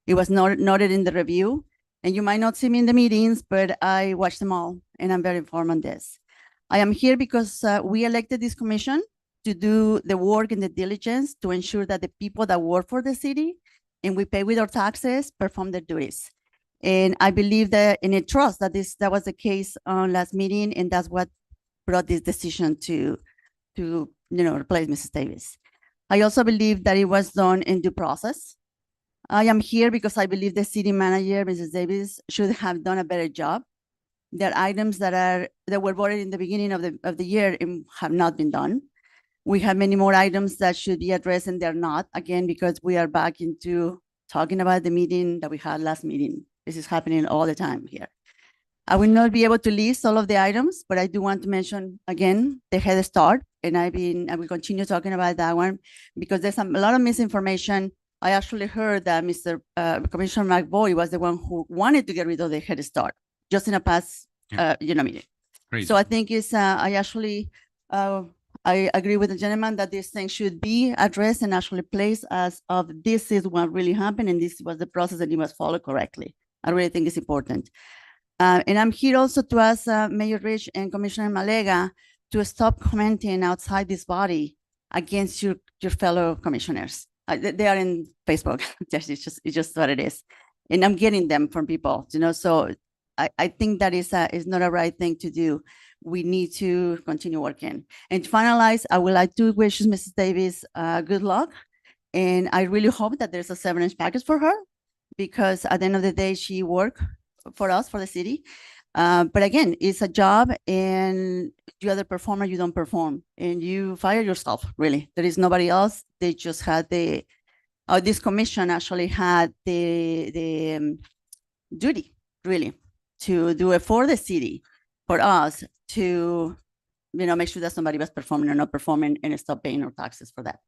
It was noted in the review, and you might not see me in the meetings, but I watched them all, and I'm very informed on this. I am here because we elected this commission to do the work and the diligence to ensure that the people that work for the city and we pay with our taxes perform their duties. And I believe that, and I trust that that was the case on last meeting, and that's what brought this decision to replace Mrs. Davis. I also believe that it was done in due process. I am here because I believe the city manager, Mrs. Davis, should have done a better job. There are items that were voted in the beginning of the year and have not been done. We have many more items that should be addressed, and they're not, again, because we are back into talking about the meeting that we had last meeting. This is happening all the time here. I will not be able to list all of the items, but I do want to mention again the head start, and I will continue talking about that one because there's a lot of misinformation. I actually heard that Mr. Commissioner McBoy was the one who wanted to get rid of the head start just in a past, meeting. Crazy. So I think I agree with the gentleman that this thing should be addressed and actually placed as of this is what really happened, and this was the process and it was followed correctly. I really think it's important. And I'm here also to ask Mayor Rich and Commissioner Malega to stop commenting outside this body against your fellow commissioners. They are in Facebook. It's just what it is. And I'm getting them from people, so I think that is not a right thing to do. We need to continue working. And to finalize, I would like to wish Mrs. Davis good luck. And I really hope that there's a severance package for her because at the end of the day, she worked for us, for the city. But again, it's a job and you either perform or you don't perform and you fire yourself, really. There is nobody else. They just had this commission actually had the duty, really, to do it for the city, for us to, make sure that somebody was performing or not performing and stop paying our taxes for that.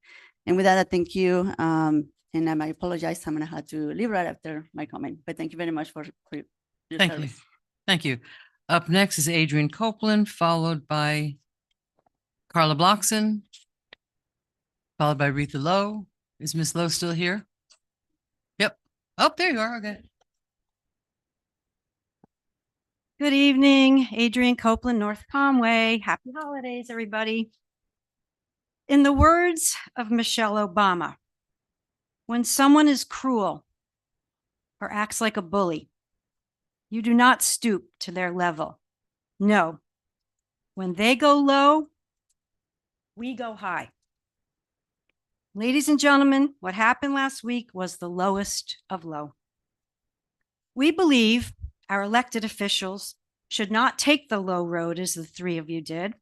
And with that, I thank you. And I apologize. I'm going to have to leave right after my comment, but thank you very much for your Thank service. you. Thank you. Up next is Adrian Copeland, followed by Carla Bloxon, followed by Retha Lowe. Is Miss Lowe still here? Yep. Oh, there you are. Okay. Good evening, Adrian Copeland, North Conway. Happy holidays, everybody. In the words of Michelle Obama, when someone is cruel or acts like a bully, you do not stoop to their level. No, when they go low, we go high. Ladies and gentlemen, what happened last week was the lowest of low. We believe our elected officials should not take the low road as the three of you did.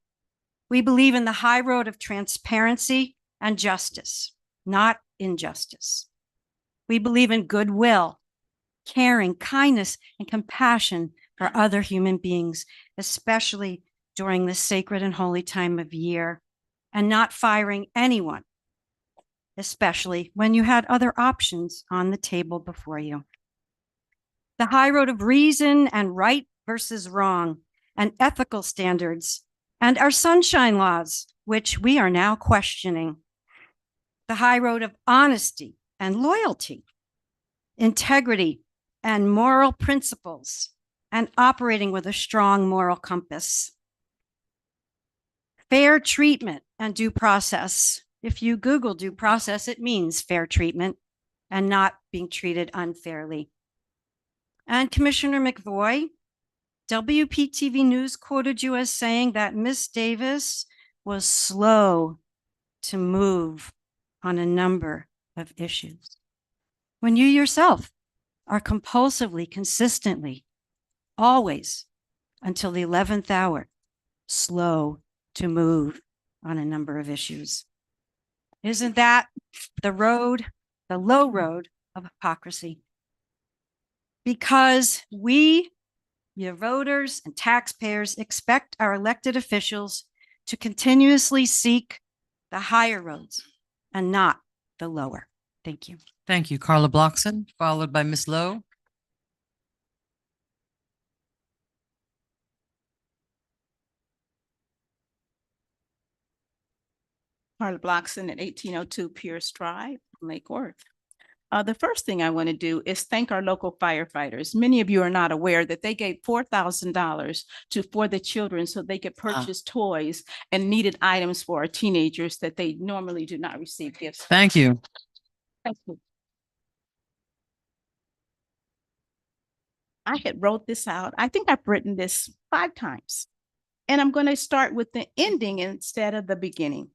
We believe in the high road of transparency and justice, not injustice. We believe in goodwill, caring, kindness, and compassion for other human beings, especially during this sacred and holy time of year, and not firing anyone, especially when you had other options on the table before you. The high road of reason and right versus wrong and ethical standards and our sunshine laws, which we are now questioning. The high road of honesty and loyalty, integrity and moral principles, and operating with a strong moral compass. Fair treatment and due process. If you Google due process, it means fair treatment and not being treated unfairly. And Commissioner McVoy, WPTV News quoted you as saying that Miss Davis was slow to move on a number of issues, when you yourself are compulsively, consistently, always until the 11th hour, slow to move on a number of issues. Isn't that the road, the low road of hypocrisy? Because we, your voters and taxpayers, expect our elected officials to continuously seek the higher roads and not the lower. Thank you. Thank you. Carla Blockson, followed by Ms. Lowe. Carla Blockson at 1802 Pierce Drive, Lake Worth. The first thing I want to do is thank our local firefighters. Many of you are not aware that they gave $4,000 for the children so they could purchase toys and needed items for our teenagers that they normally do not receive gifts. Thank you. Thank you. I had wrote this out. I think I've written this 5 times. And I'm going to start with the ending instead of the beginning.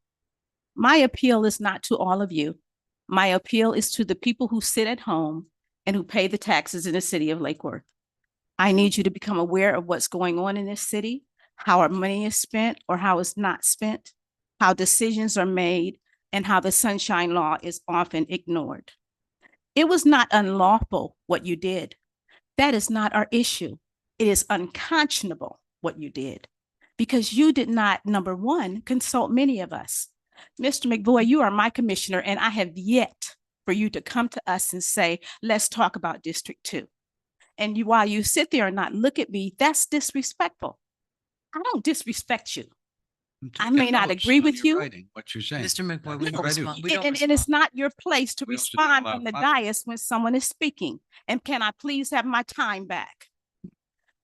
My appeal is not to all of you. My appeal is to the people who sit at home and who pay the taxes in the city of Lake Worth. I need you to become aware of what's going on in this city, how our money is spent or how it's not spent, how decisions are made, and how the Sunshine Law is often ignored. It was not unlawful what you did. That is not our issue. It is unconscionable what you did because you did not, number one, consult many of us. Mr. McVoy, you are my commissioner, and I have yet for you to come to us and say, let's talk about District 2. And while you sit there and not look at me, that's disrespectful. I don't disrespect you. I may not agree with you. What you're saying. Mr. McVoy, we That's don't what I do. respond. We don't And it's not your place to We also respond don't from the allow dais when someone is speaking. And can I please have my time back?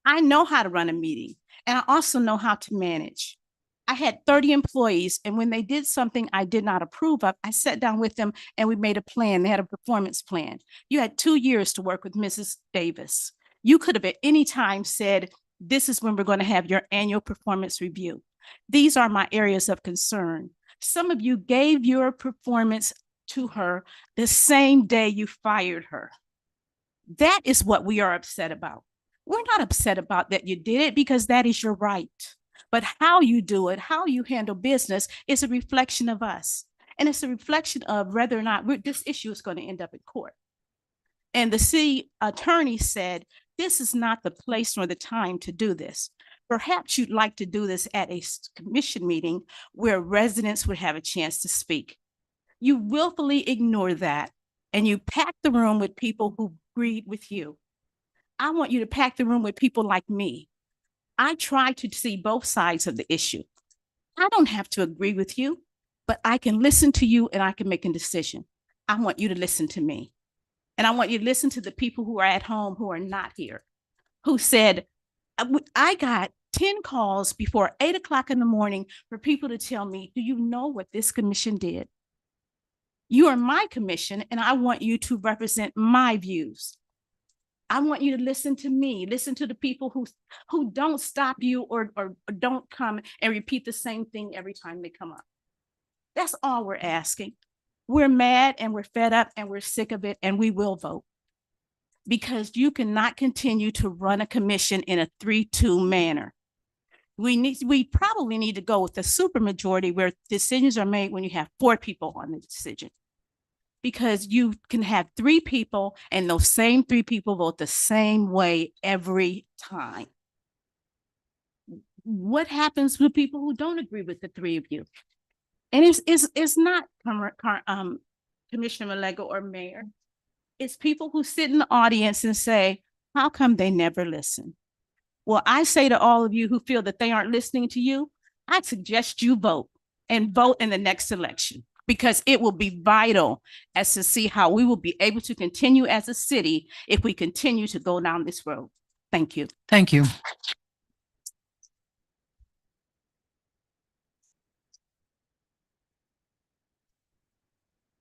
I know how to run a meeting, and I also know how to manage. I had 30 employees, and when they did something I did not approve of, I sat down with them and we made a plan. They had a performance plan. You had 2 years to work with Mrs. Davis. You could have at any time said, this is when we're going to have your annual performance review. These are my areas of concern. Some of you gave your performance to her the same day you fired her. That is what we are upset about. We're not upset about that you did it because that is your right. But how you do it, how you handle business is a reflection of us. And it's a reflection of whether or not this issue is going to end up in court. And the city attorney said, this is not the place nor the time to do this. Perhaps you'd like to do this at a commission meeting where residents would have a chance to speak. You willfully ignore that and you pack the room with people who agreed with you. I want you to pack the room with people like me. I try to see both sides of the issue. I don't have to agree with you, but I can listen to you and I can make a decision. I want you to listen to me. And I want you to listen to the people who are at home who are not here, who said, I got 10 calls before 8 o'clock in the morning for people to tell me, do you know what this commission did? You are my commission and I want you to represent my views. I want you to listen to me, listen to the people who don't stop you or don't come and repeat the same thing every time they come up. That's all we're asking. We're mad and we're fed up and we're sick of it and we will vote. Because you cannot continue to run a commission in a 3-2 manner. We probably need to go with the supermajority where decisions are made when you have 4 people on the decision. Because you can have 3 people and those same 3 people vote the same way every time. What happens with people who don't agree with the 3 of you? And it's not Commissioner Malego or Mayor. It's people who sit in the audience and say, how come they never listen? Well, I say to all of you who feel that they aren't listening to you, I suggest you vote and vote in the next election. Because it will be vital as to see how we will be able to continue as a city if we continue to go down this road. Thank you. Thank you.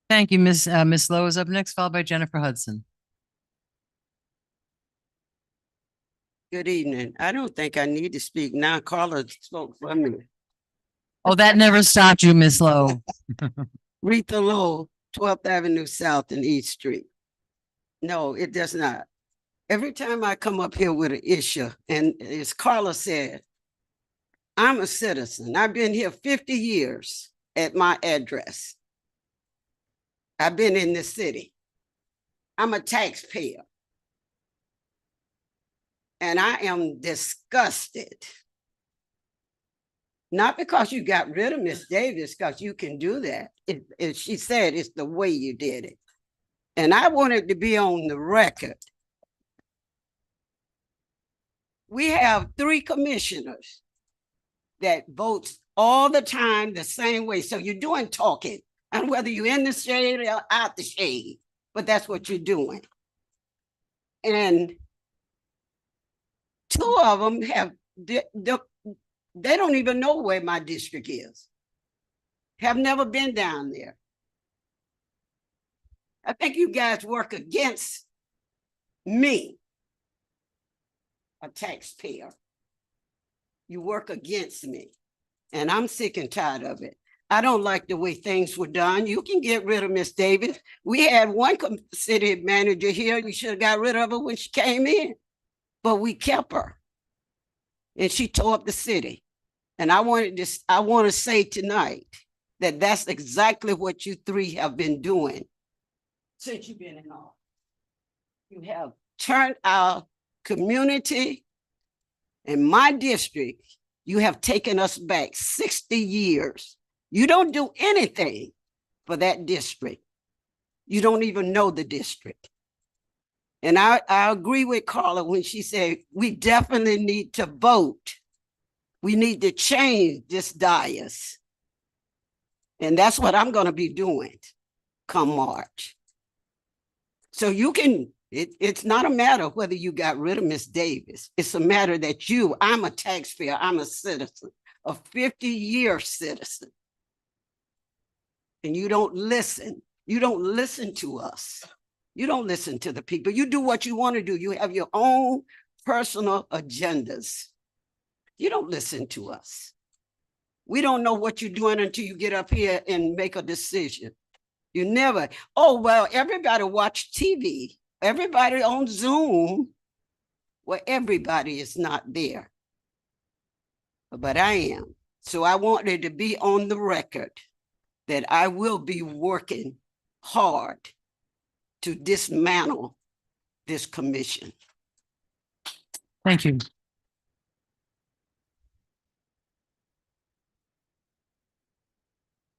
Thank you, Ms. Lowe is up next, followed by Jennifer Hudson. Good evening. I don't think I need to speak now. Carla spoke for me. Oh, that never stopped you, Ms. Lowe. Rita Lowe, 12th Avenue South and East Street. No, it does not. Every time I come up here with an issue, and as Carla said, I'm a citizen. I've been here 50 years at my address. I've been in the city. I'm a taxpayer. And I am disgusted. Not because you got rid of Miss Davis, because you can do that. She said it's the way you did it. And I wanted to be on the record. We have 3 commissioners that vote all the time the same way. So you're doing talking, and whether you're in the shade or out the shade, but that's what you're doing. And 2 of them have, they don't even know where my district is. Have never been down there. I think you guys work against me, a taxpayer. You work against me, and I'm sick and tired of it. I don't like the way things were done. You can get rid of Miss Davis. We had one city manager here. You should have got rid of her when she came in, but we kept her, and she tore up the city. And I want to say tonight that that's exactly what you 3 have been doing since you've been in office. You have turned our community in my district, you have taken us back 60 years. You don't do anything for that district. You don't even know the district. And I agree with Carla when she said, we definitely need to vote. We need to change this dais. And that's what I'm going to be doing come March. So you can, it's not a matter of whether you got rid of Miss Davis. It's a matter that I'm a taxpayer, I'm a citizen, a 50-year citizen. And you don't listen. You don't listen to us. You don't listen to the people. You do what you want to do. You have your own personal agendas. You don't listen to us. We don't know what you're doing until you get up here and make a decision. You never, oh, well, everybody watch TV. Everybody on Zoom. Well, everybody is not there. But I am. So I wanted to be on the record that I will be working hard to dismantle this commission. Thank you.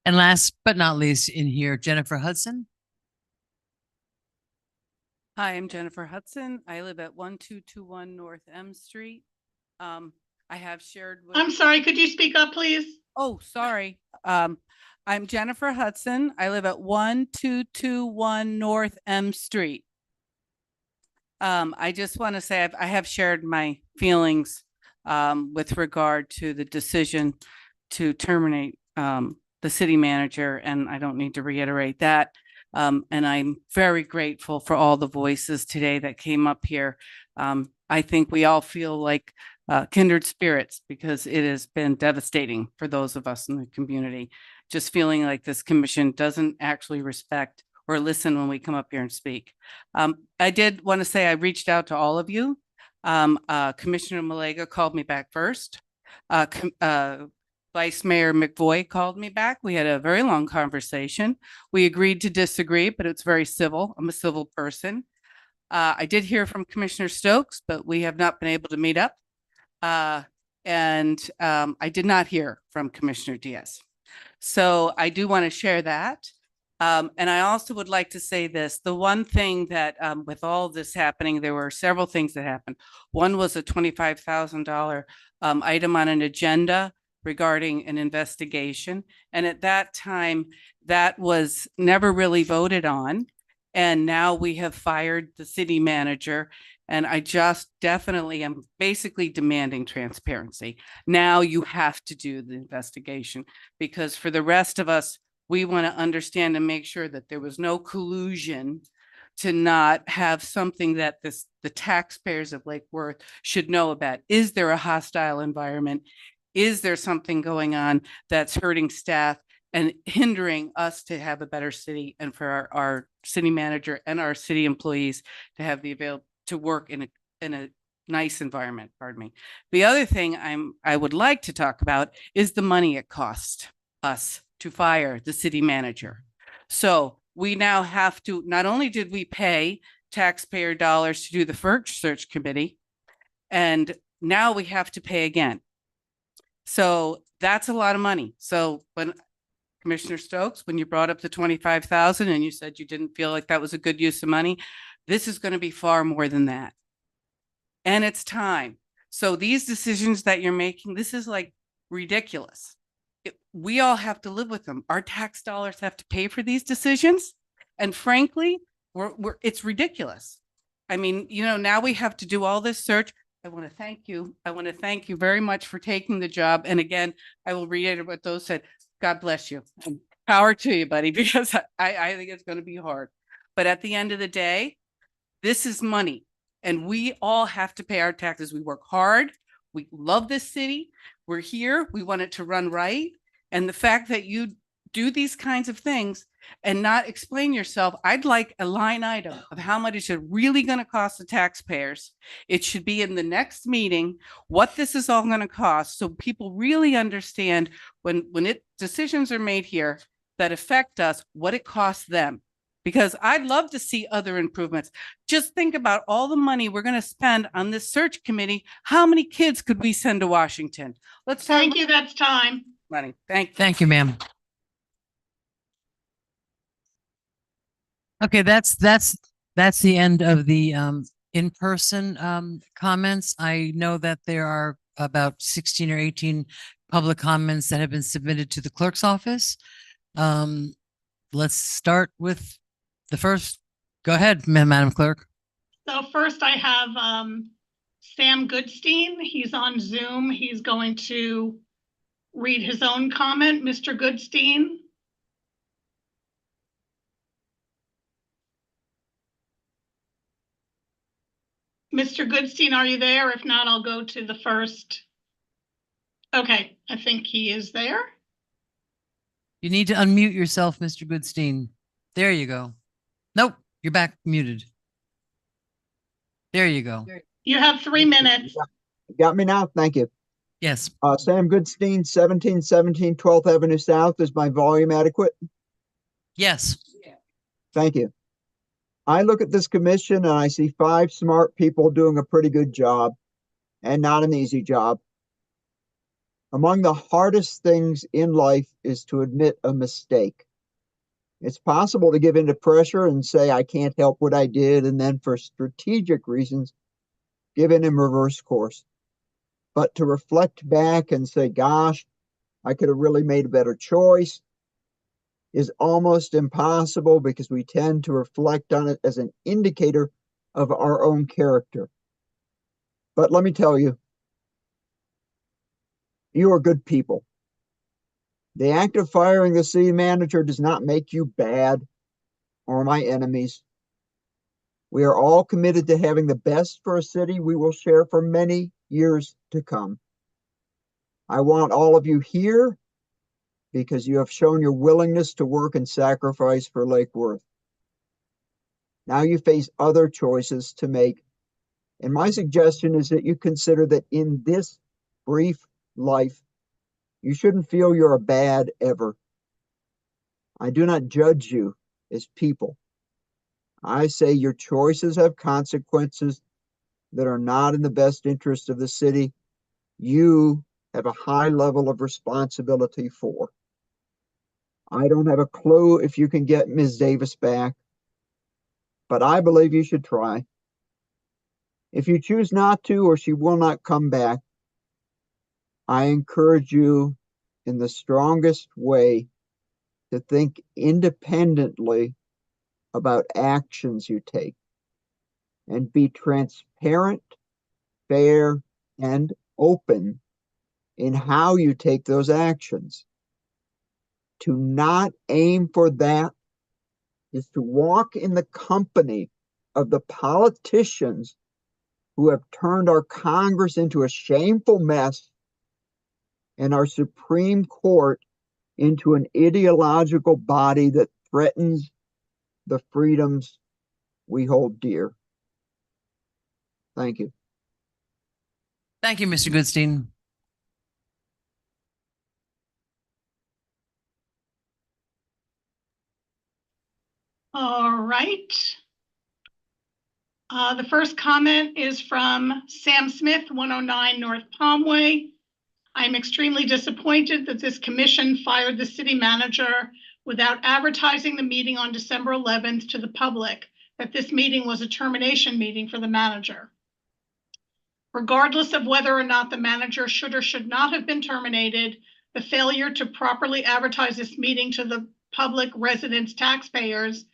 And last but not least in here, Jennifer Hudson. Hi, I'm Jennifer Hudson. I live at 1221 North M Street. I have shared with. I'm sorry, could you speak up, please? Oh, sorry. I'm Jennifer Hudson. I live at 1221 North M Street. I just want to say I have shared my feelings with regard to the decision to terminate the city manager, and I don't need to reiterate that. And I'm very grateful for all the voices today that came up here. I think we all feel like kindred spirits because it has been devastating for those of us in the community. Just feeling like this commission doesn't actually respect or listen when we come up here and speak. I did want to say I reached out to all of you. Commissioner Malega called me back first. Vice Mayor McVoy called me back. We had a very long conversation. We agreed to disagree, but it's very civil. I'm a civil person. I did hear from Commissioner Stokes, but we have not been able to meet up. And I did not hear from Commissioner Diaz. So I do want to share that. And I also would like to say this, the one thing that with all this happening, there were several things that happened. One was a $25,000 item on an agenda regarding an investigation. And at that time, that was never really voted on. And now we have fired the city manager. And I just definitely am basically demanding transparency. Now you have to do the investigation because for the rest of us, we want to understand and make sure that there was no collusion to not have something that the taxpayers of Lake Worth should know about. Is there a hostile environment? Is there something going on that's hurting staff and hindering us to have a better city and for our city manager and our city employees to have the to work in a nice environment, pardon me. The other thing I would like to talk about is the money it cost us to fire the city manager. So we now have to, not only did we pay taxpayer dollars to do the FERC search committee, and now we have to pay again. So that's a lot of money. So when Commissioner Stokes, when you brought up the 25,000 and you said you didn't feel like that was a good use of money, this is going to be far more than that. And it's time. So these decisions that you're making, this is like ridiculous. We all have to live with them. Our tax dollars have to pay for these decisions. And frankly, it's ridiculous. I mean, you know, now we have to do all this search. I want to thank you. I want to thank you very much for taking the job. And again, I will reiterate what those said. God bless you. And power to you, buddy, because I think it's going to be hard. But at the end of the day, this is money. And we all have to pay our taxes. We work hard. We love this city. We're here. We want it to run right. And the fact that you do these kinds of things and not explain yourself, I'd like a line item of how much is it really going to cost the taxpayers. It should be in the next meeting, what this is all going to cost, so people really understand when decisions are made here that affect us, what it costs them. Because I'd love to see other improvements. Just think about all the money we're going to spend on this search committee. How many kids could we send to Washington? Let's thank you. That's time. Money. Thank you. Thank you, ma'am. Okay, that's the end of the in-person comments. I know that there are about 16 or 18 public comments that have been submitted to the clerk's office. Let's start with the first. Go ahead, Madam Clerk. So first I have Sam Goodstein. He's on Zoom. He's going to read his own comment. Mr. Goodstein. Mr. Goodstein, are you there? If not, I'll go to the first. Okay, I think he is there. You need to unmute yourself, Mr. Goodstein. There you go. Nope, you're back muted. There you go. You have 3 minutes. Got me now? Thank you. Yes. Sam Goodstein, 1717 12th Avenue South. Is my volume adequate? Yes. Thank you. I look at this commission and I see 5 smart people doing a pretty good job, and not an easy job. Among the hardest things in life is to admit a mistake. It's possible to give into pressure and say, I can't help what I did, and then for strategic reasons, give in reverse course. But to reflect back and say, gosh, I could have really made a better choice, is almost impossible, because we tend to reflect on it as an indicator of our own character. But let me tell you, you are good people. The act of firing the city manager does not make you bad or my enemies. We are all committed to having the best for a city we will share for many years to come. I want all of you here because you have shown your willingness to work and sacrifice for Lake Worth. Now you face other choices to make. And my suggestion is that you consider that in this brief life, you shouldn't feel you're a bad ever. I do not judge you as people. I say your choices have consequences that are not in the best interest of the city. You have a high level of responsibility for. I don't have a clue if you can get Ms. Davis back, but I believe you should try. If you choose not to, or she will not come back, I encourage you in the strongest way to think independently about actions you take and be transparent, fair, and open in how you take those actions. To not aim for that is to walk in the company of the politicians who have turned our Congress into a shameful mess and our Supreme Court into an ideological body that threatens the freedoms we hold dear. Thank you. Thank you, Mr. Goodstein. All right. The first comment is from Sam Smith, 109 North Palmway. I'm extremely disappointed that this commission fired the city manager without advertising the meeting on December 11th to the public, that this meeting was a termination meeting for the manager. Regardless of whether or not the manager should or should not have been terminated, the failure to properly advertise this meeting to the public, residents, taxpayers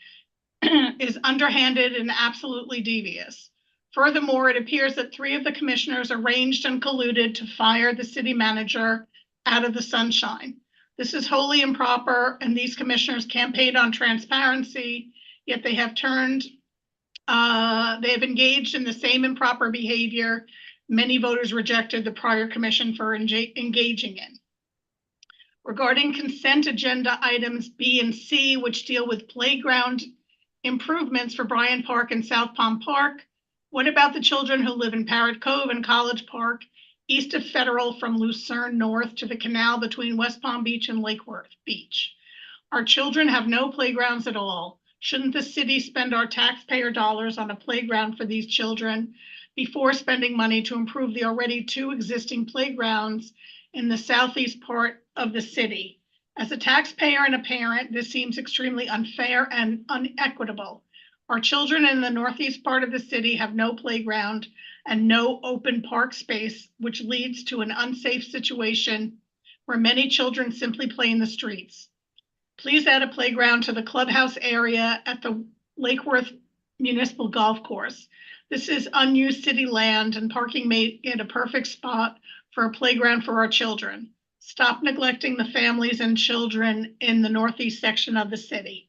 is underhanded and absolutely devious. Furthermore, it appears that 3 of the commissioners arranged and colluded to fire the city manager out of the sunshine. This is wholly improper, and these commissioners campaigned on transparency, yet they have engaged in the same improper behavior many voters rejected the prior commission for engaging in. Regarding consent agenda items B and C, which deal with playground improvements for Bryant Park and South Palm Park, what about the children who live in Parrot Cove and College Park, east of Federal from Lucerne north to the canal between West Palm Beach and Lake Worth Beach? Our children have no playgrounds at all. Shouldn't the city spend our taxpayer dollars on a playground for these children before spending money to improve the already 2 existing playgrounds in the southeast part of the city? As a taxpayer and a parent, this seems extremely unfair and unequitable. Our children in the northeast part of the city have no playground and no open park space, which leads to an unsafe situation where many children simply play in the streets. Please add a playground to the clubhouse area at the Lake Worth Municipal Golf Course. This is unused city land, and parking made it a perfect spot for a playground for our children. Stop neglecting the families and children in the northeast section of the city.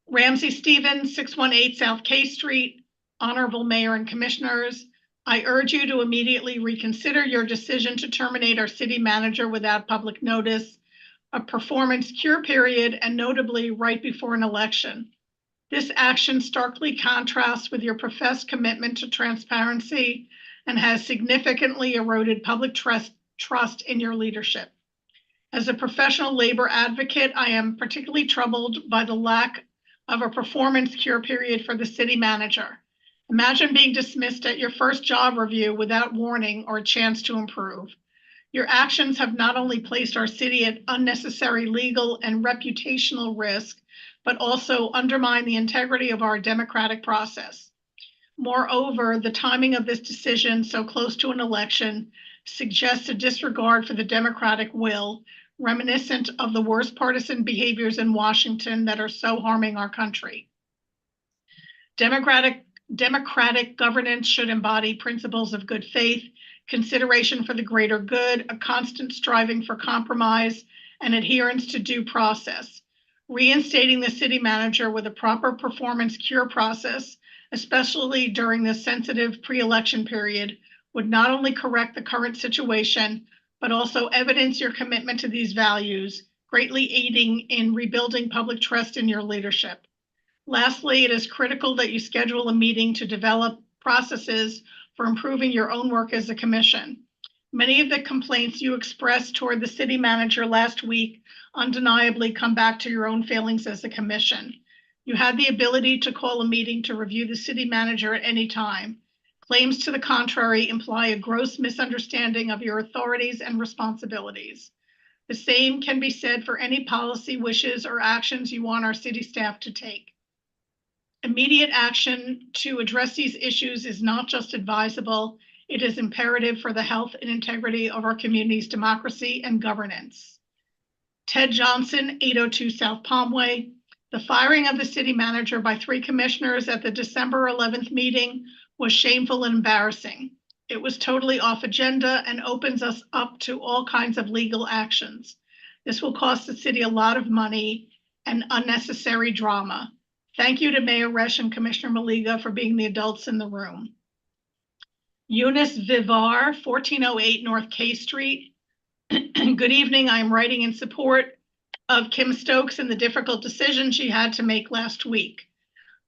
Ramsey Stevens, 618 South K Street. Honorable Mayor and Commissioners, I urge you to immediately reconsider your decision to terminate our city manager without public notice, a performance cure period, and notably right before an election. This action starkly contrasts with your professed commitment to transparency and has significantly eroded public trust in your leadership. As a professional labor advocate, I am particularly troubled by the lack of a performance cure period for the city manager. Imagine being dismissed at your first job review without warning or a chance to improve. Your actions have not only placed our city at unnecessary legal and reputational risk, but also undermine the integrity of our democratic process. Moreover, the timing of this decision, so close to an election, suggests a disregard for the democratic will, reminiscent of the worst partisan behaviors in Washington that are so harming our country. Democratic governance should embody principles of good faith, consideration for the greater good, a constant striving for compromise, and adherence to due process. Reinstating the city manager with a proper performance cure process, especially during this sensitive pre-election period, would not only correct the current situation, but also evidence your commitment to these values, greatly aiding in rebuilding public trust in your leadership. Lastly, it is critical that you schedule a meeting to develop processes for improving your own work as a commission. Many of the complaints you expressed toward the city manager last week undeniably come back to your own failings as a commission. You had the ability to call a meeting to review the city manager at any time. Claims to the contrary imply a gross misunderstanding of your authorities and responsibilities. The same can be said for any policy wishes or actions you want our city staff to take. Immediate action to address these issues is not just advisable, it is imperative for the health and integrity of our community's democracy and governance. Ted Johnson, 802 South Palmway. The firing of the city manager by 3 commissioners at the December 11th meeting was shameful and embarrassing. It was totally off agenda and opens us up to all kinds of legal actions. This will cost the city a lot of money and unnecessary drama. Thank you to Mayor Resch and Commissioner Maliga for being the adults in the room. Eunice Vivar, 1408 North K Street. Good evening. I am writing in support of Kim Stokes and the difficult decision she had to make last week.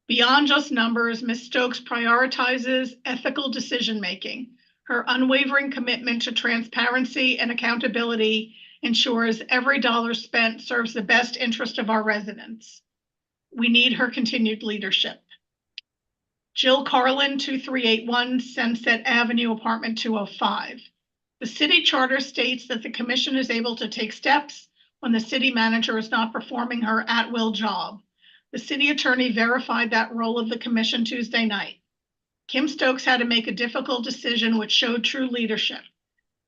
Beyond just numbers, Ms. Stokes prioritizes ethical decision-making. Her unwavering commitment to transparency and accountability ensures every dollar spent serves the best interest of our residents. We need her continued leadership. Jill Carlin, 2381 Sunset Avenue, apartment 205. The city charter states that the commission is able to take steps when the city manager is not performing her at-will job. The city attorney verified that role of the commission Tuesday night. Kim Stokes had to make a difficult decision which showed true leadership.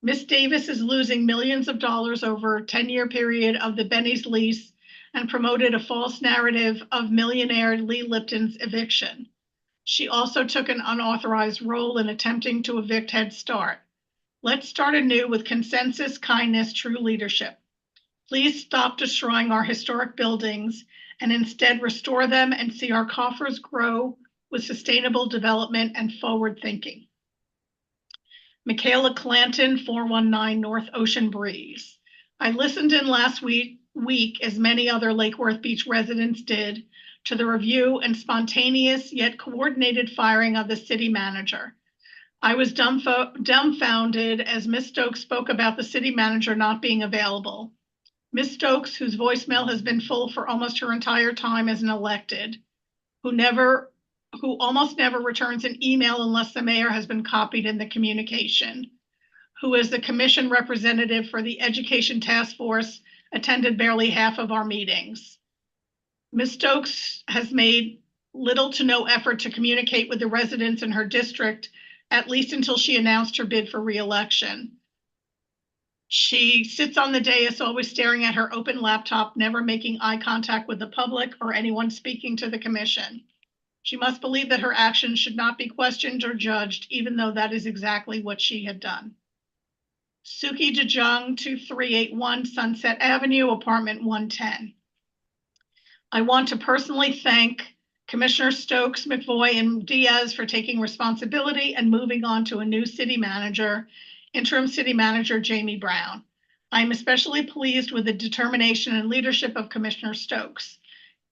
Ms. Davis is losing millions of dollars over a 10-year period of the Benny's lease and promoted a false narrative of millionaire Lee Lipton's eviction. She also took an unauthorized role in attempting to evict Head Start. Let's start anew with consensus, kindness, true leadership. Please stop destroying our historic buildings and instead restore them and see our coffers grow with sustainable development and forward thinking. Michaela Clanton, 419 North Ocean Breeze. I listened in last week, as many other Lake Worth Beach residents did, to the review and spontaneous yet coordinated firing of the city manager. I was dumbfounded as Ms. Stokes spoke about the city manager not being available. Ms. Stokes, whose voicemail has been full for almost her entire time as an elected, who almost never returns an email unless the mayor has been copied in the communication, who is the commission representative for the Education Task Force, attended barely half of our meetings. Ms. Stokes has made little to no effort to communicate with the residents in her district, at least until she announced her bid for re-election. She sits on the dais, always staring at her open laptop, never making eye contact with the public or anyone speaking to the commission. She must believe that her actions should not be questioned or judged, even though that is exactly what she had done. Suki DeJong, 2381 Sunset Avenue, apartment 110. I want to personally thank Commissioner Stokes, McVoy, and Diaz for taking responsibility and moving on to a new city manager, interim city manager Jamie Brown. I am especially pleased with the determination and leadership of Commissioner Stokes.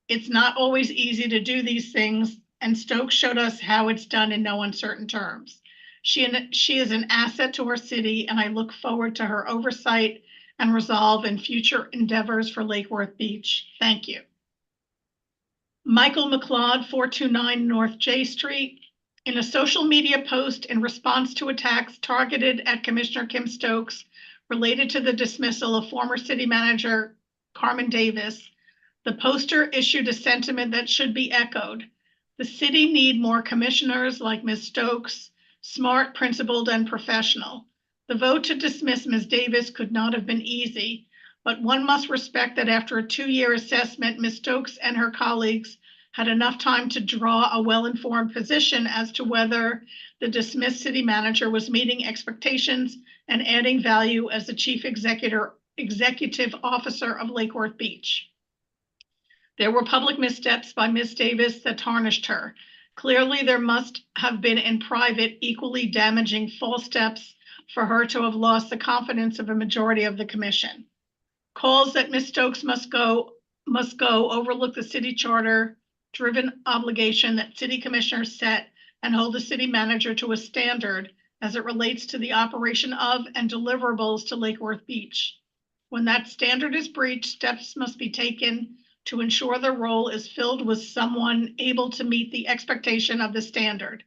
It's not always easy to do these things, and Stokes showed us how it's done in no uncertain terms. She is an asset to our city, and I look forward to her oversight and resolve in future endeavors for Lake Worth Beach. Thank you. Michael McLeod, 429 North J Street. In a social media post in response to attacks targeted at Commissioner Kim Stokes related to the dismissal of former city manager Carmen Davis, the poster issued a sentiment that should be echoed. The city need more commissioners like Ms. Stokes, smart, principled, and professional. The vote to dismiss Ms. Davis could not have been easy, but one must respect that after a 2-year assessment, Ms. Stokes and her colleagues had enough time to draw a well-informed position as to whether the dismissed city manager was meeting expectations and adding value as the chief executive officer of Lake Worth Beach. There were public missteps by Ms. Davis that tarnished her. Clearly, there must have been in private equally damaging false steps for her to have lost the confidence of a majority of the commission. Calls that Ms. Stokes must go overlook the city charter driven obligation that city commissioners set and hold the city manager to a standard as it relates to the operation of and deliverables to Lake Worth Beach. When that standard is breached, steps must be taken to ensure the role is filled with someone able to meet the expectation of the standard.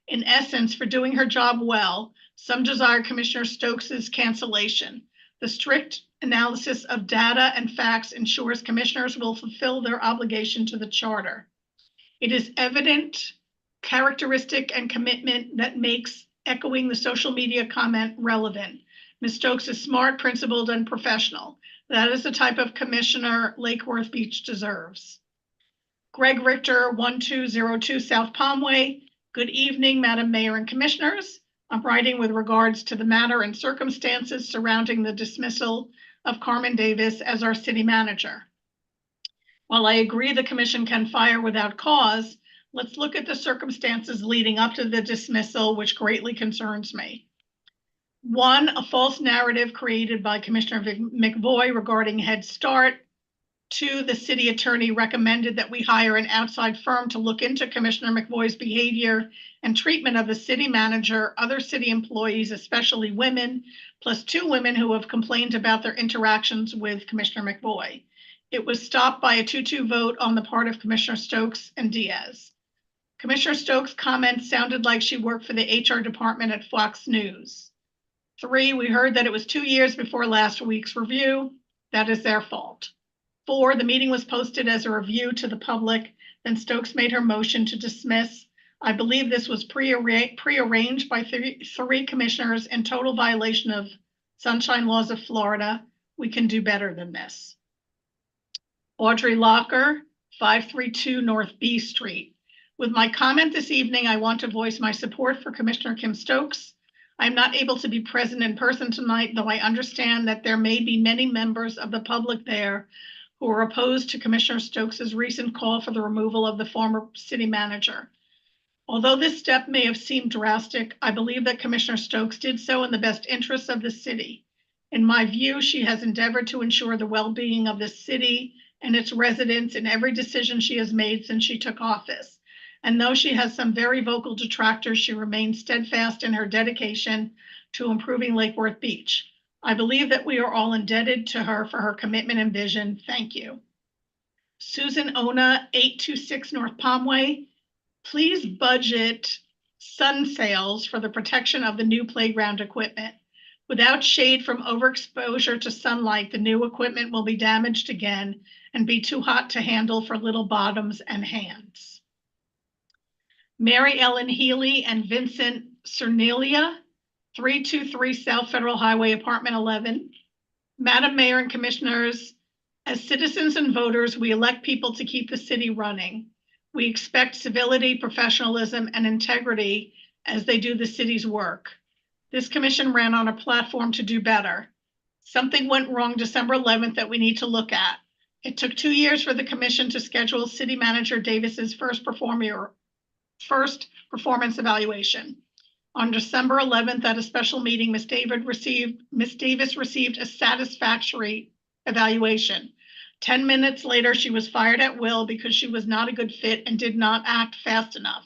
In essence, for doing her job well, some desire Commissioner Stokes's cancellation. The strict analysis of data and facts ensures commissioners will fulfill their obligation to the charter. It is evident characteristic and commitment that makes echoing the social media comment relevant. Ms. Stokes is smart, principled, and professional. That is the type of commissioner Lake Worth Beach deserves. Greg Richter, 1202 South Palmway. Good evening, Madam Mayor and Commissioners. I'm writing with regards to the matter and circumstances surrounding the dismissal of Carmen Davis as our city manager. While I agree the commission can fire without cause, let's look at the circumstances leading up to the dismissal, which greatly concerns me. One, a false narrative created by Commissioner McVoy regarding Head Start 2, the city attorney recommended that we hire an outside firm to look into Commissioner McVoy's behavior and treatment of the city manager, other city employees, especially women, plus 2 women who have complained about their interactions with Commissioner McVoy. It was stopped by a 2-2 vote on the part of Commissioner Stokes and Diaz. Commissioner Stokes' comments sounded like she worked for the HR department at Fox News. 3, we heard that it was 2 years before last week's review. That is their fault. 4, the meeting was posted as a review to the public. Then Stokes made her motion to dismiss. I believe this was prearranged by three commissioners in total violation of sunshine laws of Florida. We can do better than this. Audrey Locker, 532 North B Street. With my comment this evening, I want to voice my support for Commissioner Kim Stokes. I'm not able to be present in person tonight, though I understand that there may be many members of the public there who are opposed to Commissioner Stokes' recent call for the removal of the former city manager. Although this step may have seemed drastic, I believe that Commissioner Stokes did so in the best interests of the city. In my view, she has endeavored to ensure the well-being of the city and its residents in every decision she has made since she took office. And though she has some very vocal detractors, she remains steadfast in her dedication to improving Lake Worth Beach. I believe that we are all indebted to her for her commitment and vision. Thank you. Susan Ona, 826 North Palmway. Please budget sun sails for the protection of the new playground equipment. Without shade from overexposure to sunlight, the new equipment will be damaged again and be too hot to handle for little bottoms and hands. Mary Ellen Healy and Vincent Cernelia, 323 South Federal Highway, Apartment 11. Madam Mayor and Commissioners, as citizens and voters, we elect people to keep the city running. We expect civility, professionalism, and integrity as they do the city's work. This commission ran on a platform to do better. Something went wrong December 11th that we need to look at. It took 2 years for the commission to schedule City Manager Davis's first performance evaluation. On December 11th, at a special meeting, Ms. Davis received a satisfactory evaluation. 10 minutes later, she was fired at will because she was not a good fit and did not act fast enough.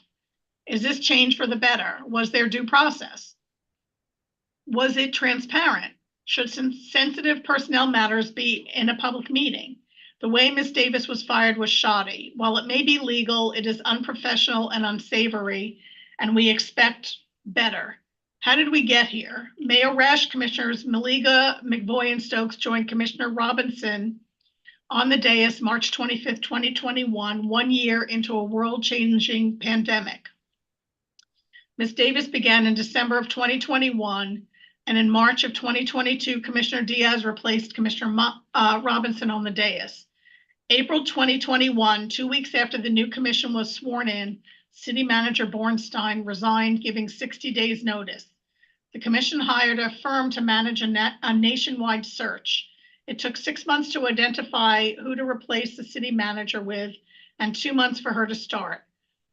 Is this change for the better? Was there due process? Was it transparent? Should sensitive personnel matters be in a public meeting? The way Ms. Davis was fired was shoddy. While it may be legal, it is unprofessional and unsavory, and we expect better. How did we get here? Mayor Resch, Commissioners Maliga, McVoy, and Stokes joined Commissioner Robinson on the dais March 25th, 2021, 1 year into a world-changing pandemic. Ms. Davis began in December of 2021, and in March of 2022, Commissioner Diaz replaced Commissioner Robinson on the dais. April 2021, 2 weeks after the new commission was sworn in, City Manager Bornstein resigned, giving 60 days notice. The commission hired a firm to manage a nationwide search. It took 6 months to identify who to replace the city manager with and 2 months for her to start.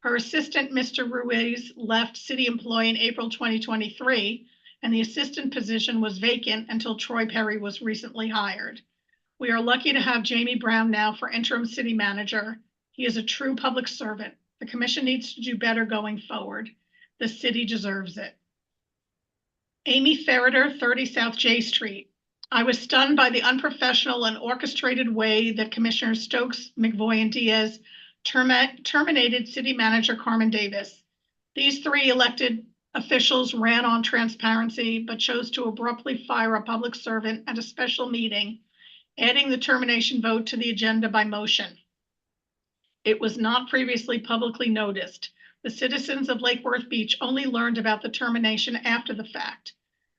Her assistant, Mr. Ruiz, left city employee in April 2023, and the assistant position was vacant until Troy Perry was recently hired. We are lucky to have Jamie Brown now for interim city manager. He is a true public servant. The commission needs to do better going forward. The city deserves it. Amy Ferreter, 30 South J Street. I was stunned by the unprofessional and orchestrated way that Commissioners Stokes, McVoy, and Diaz terminated City Manager Carmen Davis. These three elected officials ran on transparency, but chose to abruptly fire a public servant at a special meeting, adding the termination vote to the agenda by motion. It was not previously publicly noticed. The citizens of Lake Worth Beach only learned about the termination after the fact.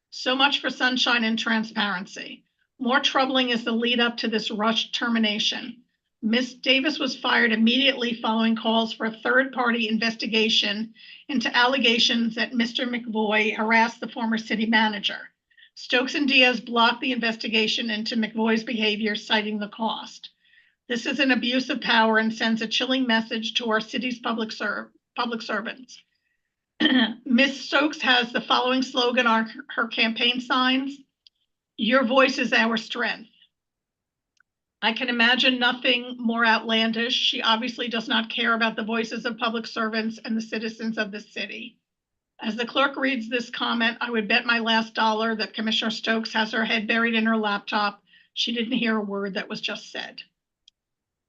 So much for sunshine and transparency. More troubling is the lead up to this rushed termination. Ms. Davis was fired immediately following calls for a third-party investigation into allegations that Mr. McVoy harassed the former city manager. Stokes and Diaz blocked the investigation into McVoy's behavior, citing the cost. This is an abuse of power and sends a chilling message to our city's public servants. Ms. Stokes has the following slogan on her campaign signs: "Your voice is our strength." I can imagine nothing more outlandish. She obviously does not care about the voices of public servants and the citizens of the city. As the clerk reads this comment, I would bet my last dollar that Commissioner Stokes has her head buried in her laptop. She didn't hear a word that was just said.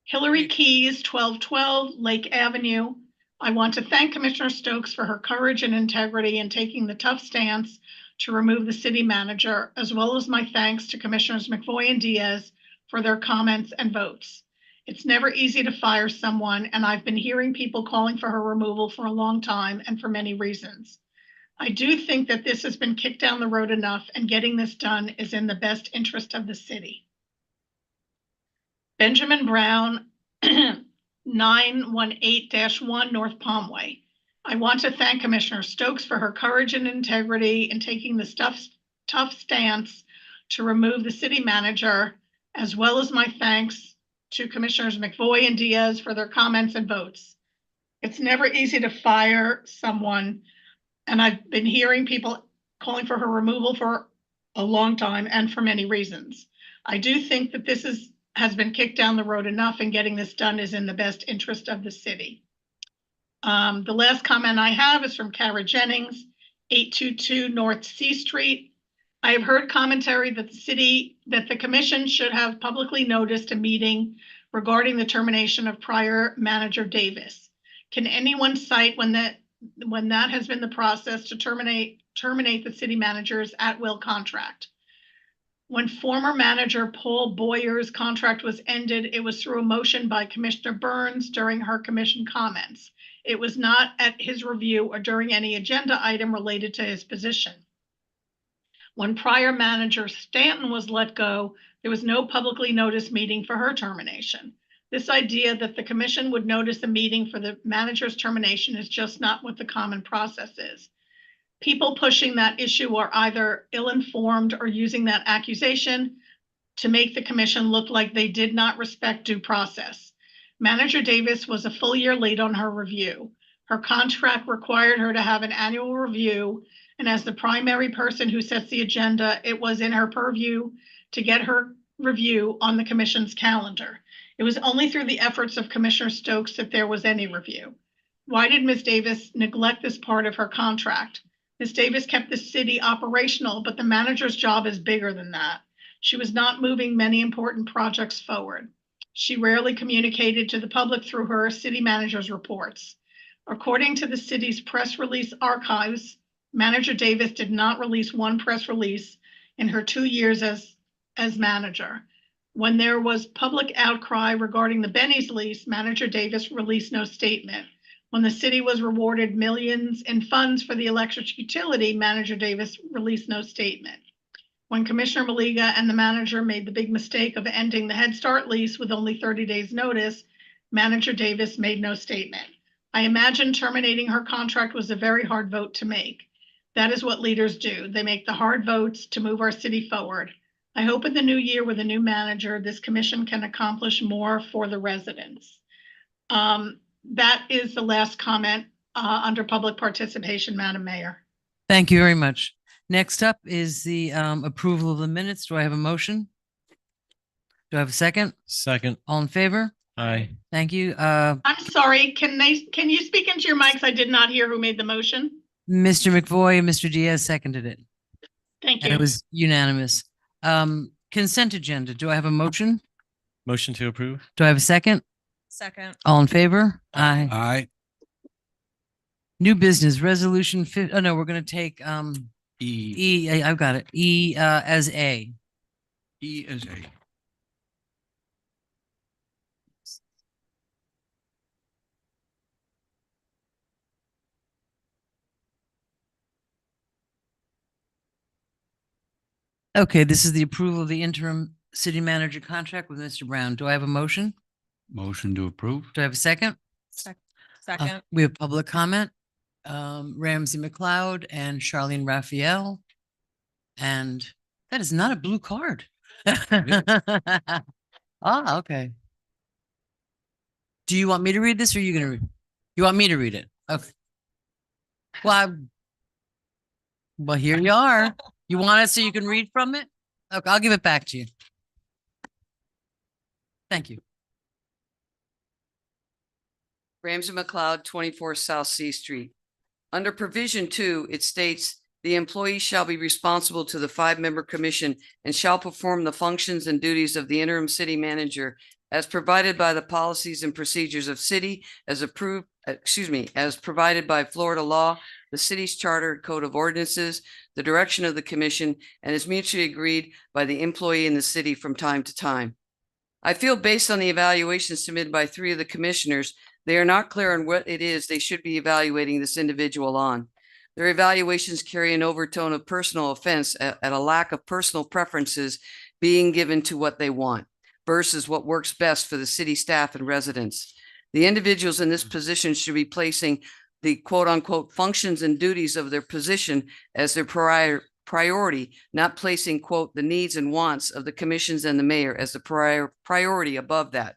Hillary Keys, 1212 Lake Avenue. I want to thank Commissioner Stokes for her courage and integrity in taking the tough stance to remove the city manager, as well as my thanks to Commissioners McVoy and Diaz for their comments and votes. It's never easy to fire someone, and I've been hearing people calling for her removal for a long time and for many reasons. I do think that this has been kicked down the road enough, and getting this done is in the best interest of the city. Benjamin Brown, 918-1 North Palmway. I want to thank Commissioner Stokes for her courage and integrity in taking the tough stance to remove the city manager, as well as my thanks to Commissioners McVoy and Diaz for their comments and votes. It's never easy to fire someone, and I've been hearing people calling for her removal for a long time and for many reasons. I do think that this has been kicked down the road enough, and getting this done is in the best interest of the city. The last comment I have is from Kara Jennings, 822 North C Street. I have heard commentary that the commission should have publicly noticed a meeting regarding the termination of prior manager Davis. Can anyone cite when that has been the process to terminate the city manager's at-will contract? When former manager Paul Boyer's contract was ended, it was through a motion by Commissioner Burns during her commission comments. It was not at his review or during any agenda item related to his position. When prior manager Stanton was let go, there was no publicly noticed meeting for her termination. This idea that the commission would notice a meeting for the manager's termination is just not what the common process is. People pushing that issue are either ill-informed or using that accusation to make the commission look like they did not respect due process. Manager Davis was a full year late on her review. Her contract required her to have an annual review, and as the primary person who sets the agenda, it was in her purview to get her review on the commission's calendar. It was only through the efforts of Commissioner Stokes that there was any review. Why did Ms. Davis neglect this part of her contract? Ms. Davis kept the city operational, but the manager's job is bigger than that. She was not moving many important projects forward. She rarely communicated to the public through her city manager's reports. According to the city's press release archives, Manager Davis did not release one press release in her 2 years as manager. When there was public outcry regarding the Benny's lease, Manager Davis released no statement. When the city was rewarded millions in funds for the electric utility, Manager Davis released no statement. When Commissioner Maliga and the manager made the big mistake of ending the Head Start lease with only 30 days notice, Manager Davis made no statement. I imagine terminating her contract was a very hard vote to make. That is what leaders do. They make the hard votes to move our city forward. I hope in the new year with a new manager, this commission can accomplish more for the residents. That is the last comment under public participation, Madam Mayor. Thank you very much. Next up is the approval of the minutes. Do I have a motion? Do I have a second? Second. All in favor? Aye. Thank you. I'm sorry, can you speak into your mics? I did not hear who made the motion. Mr. McVoy and Mr. Diaz seconded it. Thank And you. it was unanimous. Consent agenda. Do I have a motion? Motion to approve. Do I have a second? Second. All in favor? Aye. Aye. New business resolution. Oh no, we're going to take E. I've got it. E as A. E as A. Okay, this is the approval of the interim city manager contract with Mr. Brown. Do I have a motion? Motion to approve. Do I have a second? Second. We have public comment. Ramsey McLeod and Charlene Raphael. And that is not a blue card. Ah, okay. Do you want me to read this or are you going to read? You want me to read it? Okay. Well, here you are. You want it so you can read from it? Okay, I'll give it back to you. Thank you. Ramsey McLeod, 24 South C Street. Under provision 2, it states the employee shall be responsible to the 5-member commission and shall perform the functions and duties of the interim city manager as provided by the policies and procedures of city as provided by Florida law, the city's charter and code of ordinances, the direction of the commission, and is mutually agreed by the employee and the city from time to time. I feel based on the evaluations submitted by 3 of the commissioners, they are not clear on what it is they should be evaluating this individual on. Their evaluations carry an overtone of personal offense at a lack of personal preferences being given to what they want versus what works best for the city staff and residents. The individuals in this position should be placing the quote unquote functions and duties of their position as their priority, not placing quote the needs and wants of the commissions and the mayor as the priority above that.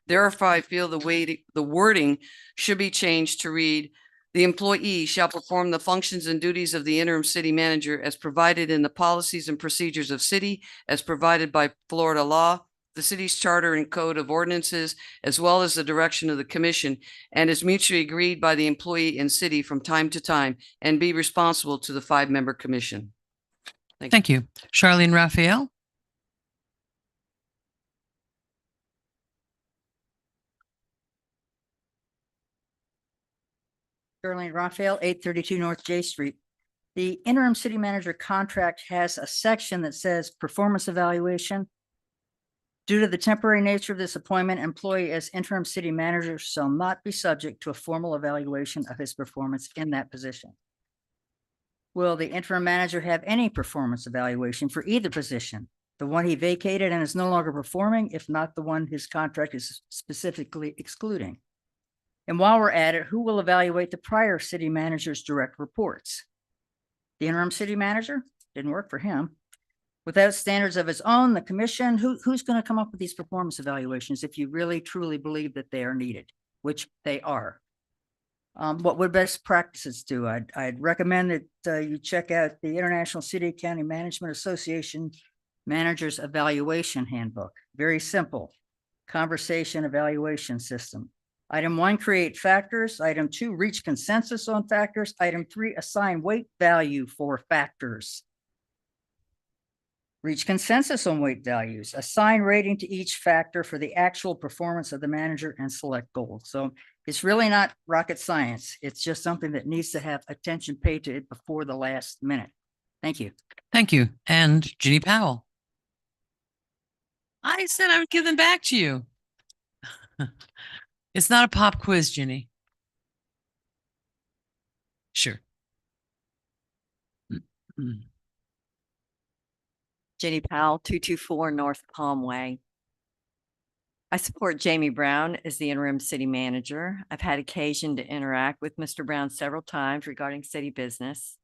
Therefore, I feel the wording should be changed to read, the employee shall perform the functions and duties of the interim city manager as provided in the policies and procedures of city, as provided by Florida law, the city's charter and code of ordinances, as well as the direction of the commission, and is mutually agreed by the employee and city from time to time, and be responsible to the 5-member commission. Thank you. Charlene Raphael. Darlene Raphael, 832 North J Street. The interim city manager contract has a section that says performance evaluation. Due to the temporary nature of this appointment, employee as interim city manager shall not be subject to a formal evaluation of his performance in that position. Will the interim manager have any performance evaluation for either position? The one he vacated and is no longer performing, if not the one his contract is specifically excluding? And while we're at it, who will evaluate the prior city manager's direct reports? The interim city manager? Didn't work for him. Without standards of his own, the commission, who's going to come up with these performance evaluations if you really truly believe that they are needed, which they are? What would best practices do? I'd recommend that you check out the International City County Management Association Manager's Evaluation Handbook. Very simple conversation evaluation system. Item 1, create factors. Item 2, reach consensus on factors. Item 3, assign weight value for factors. Reach consensus on weight values. Assign rating to each factor for the actual performance of the manager and select goals. So it's really not rocket science. It's just something that needs to have attention paid to it before the last minute. Thank you. Thank you. And Ginny Powell. I said I would give them back to you. It's not a pop quiz, Ginny. Sure. Jenny Powell, 224 North Palm Way. I support Jamie Brown as the interim city manager. I've had occasion to interact with Mr. Brown several times regarding city business.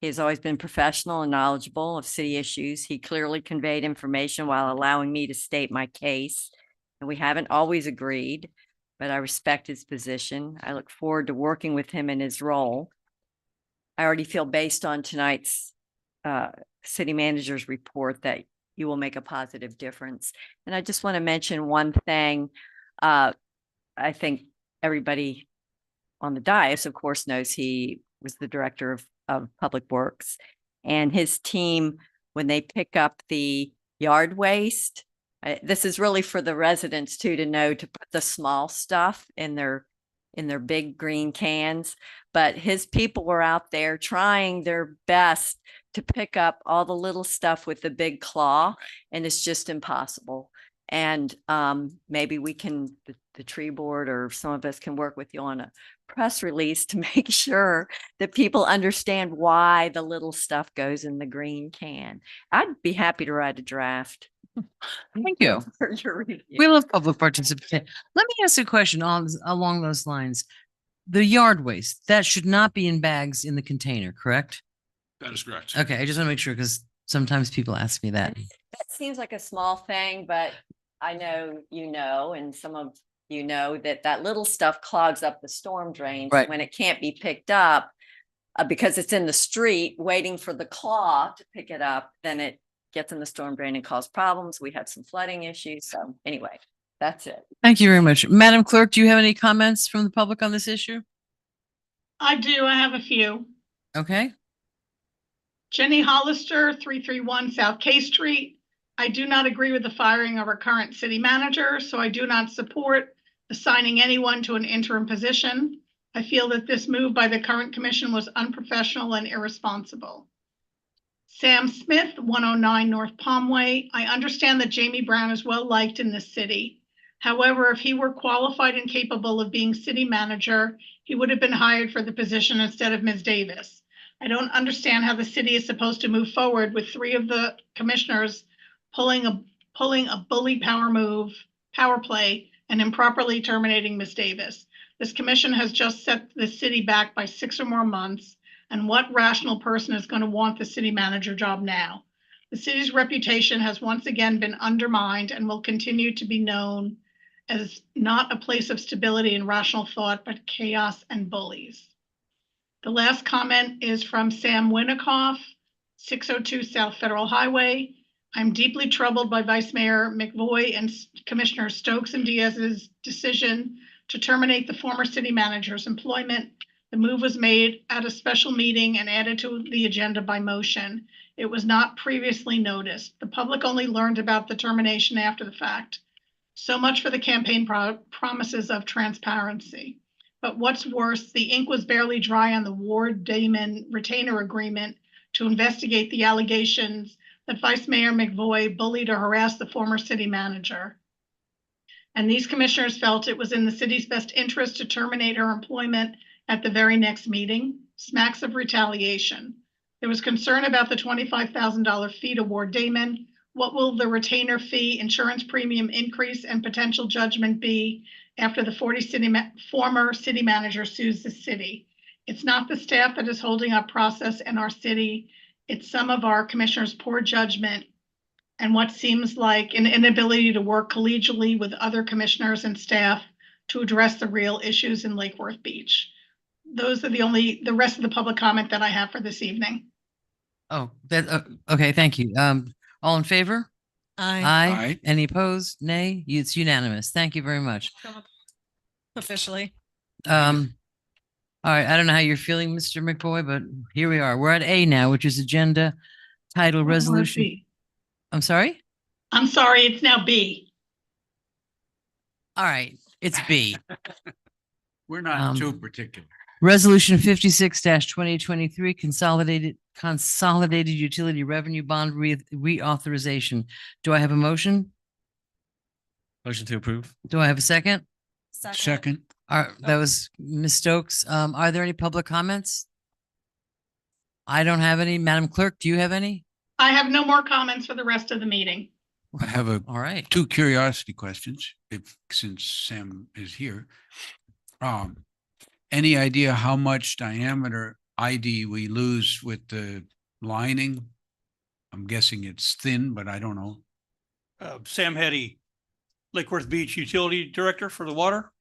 He has always been professional and knowledgeable of city issues. He clearly conveyed information while allowing me to state my case, and we haven't always agreed, but I respect his position. I look forward to working with him in his role. I already feel based on tonight's city manager's report that you will make a positive difference. And I just want to mention one thing. I think everybody on the dais, of course, knows he was the director of Public Works, and his team, when they pick up the yard waste, this is really for the residents too, to know to put the small stuff in their big green cans. But his people were out there trying their best to pick up all the little stuff with the big claw, and it's just impossible. And maybe we can, the tree board or some of us can work with you on a press release to make sure that people understand why the little stuff goes in the green can. I'd be happy to write a draft. Thank you. For your review. We love public participation. Let me ask a question along those lines. The yard waste, that should not be in bags in the container, correct? That is correct. Okay, I just want to make sure because sometimes people ask me that. That seems like a small thing, but I know, and some of you know that little stuff clogs up the storm drains. Right. When it can't be picked up because it's in the street waiting for the claw to pick it up, then it gets in the storm drain and cause problems. We had some flooding issues. So anyway. That's it. Thank you very much. Madam Clerk, do you have any comments from the public on this issue? I do. I have a few. Okay. Jenny Hollister, 331 South K Street. I do not agree with the firing of our current city manager, so I do not support assigning anyone to an interim position. I feel that this move by the current commission was unprofessional and irresponsible. Sam Smith, 109 North Palmway. I understand that Jamie Brown is well liked in this city. However, if he were qualified and capable of being city manager, he would have been hired for the position instead of Ms. Davis. I don't understand how the city is supposed to move forward with 3 of the commissioners pulling a bully power play, and improperly terminating Ms. Davis. This commission has just set the city back by 6 or more months. And what rational person is going to want the city manager job now? The city's reputation has once again been undermined and will continue to be known as not a place of stability and rational thought, but chaos and bullies. The last comment is from Sam Winikoff, 602 South Federal Highway. I'm deeply troubled by Vice Mayor McVoy and Commissioner Stokes and Diaz's decision to terminate the former city manager's employment. The move was made at a special meeting and added to the agenda by motion. It was not previously noticed. The public only learned about the termination after the fact. So much for the campaign promises of transparency. But what's worse, the ink was barely dry on the Ward Damon retainer agreement to investigate the allegations that Vice Mayor McVoy bullied or harassed the former city manager. And these commissioners felt it was in the city's best interest to terminate her employment at the very next meeting. Smacks of retaliation. There was concern about the $25,000 fee to Ward Damon. What will the retainer fee, insurance premium increase, and potential judgment be after the former city manager sues the city? It's not the staff that is holding up process in our city. It's some of our commissioners' poor judgment and what seems like an inability to work collegially with other commissioners and staff to address the real issues in Lake Worth Beach. Those are the rest of the public comment that I have for this evening. Oh, that, okay, thank you. All in favor? Aye. Aye. Any opposed? Nay? It's unanimous. Thank you very much. Officially. All right, I don't know how you're feeling, Mr. McBoy, but here we are. We're at A now, which is agenda title resolution. B. I'm sorry? I'm sorry, it's now B. All right, it's B. We're not too particular. Resolution 56-2023 consolidated utility revenue bond reauthorization. Do I have a motion? Motion to approve. Do I have a second? Second. That was Ms. Stokes. Are there any public comments? I don't have any. Madam Clerk, do you have any? I have no more comments for the rest of the meeting. I have All right. 2 curiosity questions, since Sam is here. Any idea how much diameter ID we lose with the lining? I'm guessing it's thin, but I don't know. Sam Hetty, Lake Worth Beach Utility Director for the water.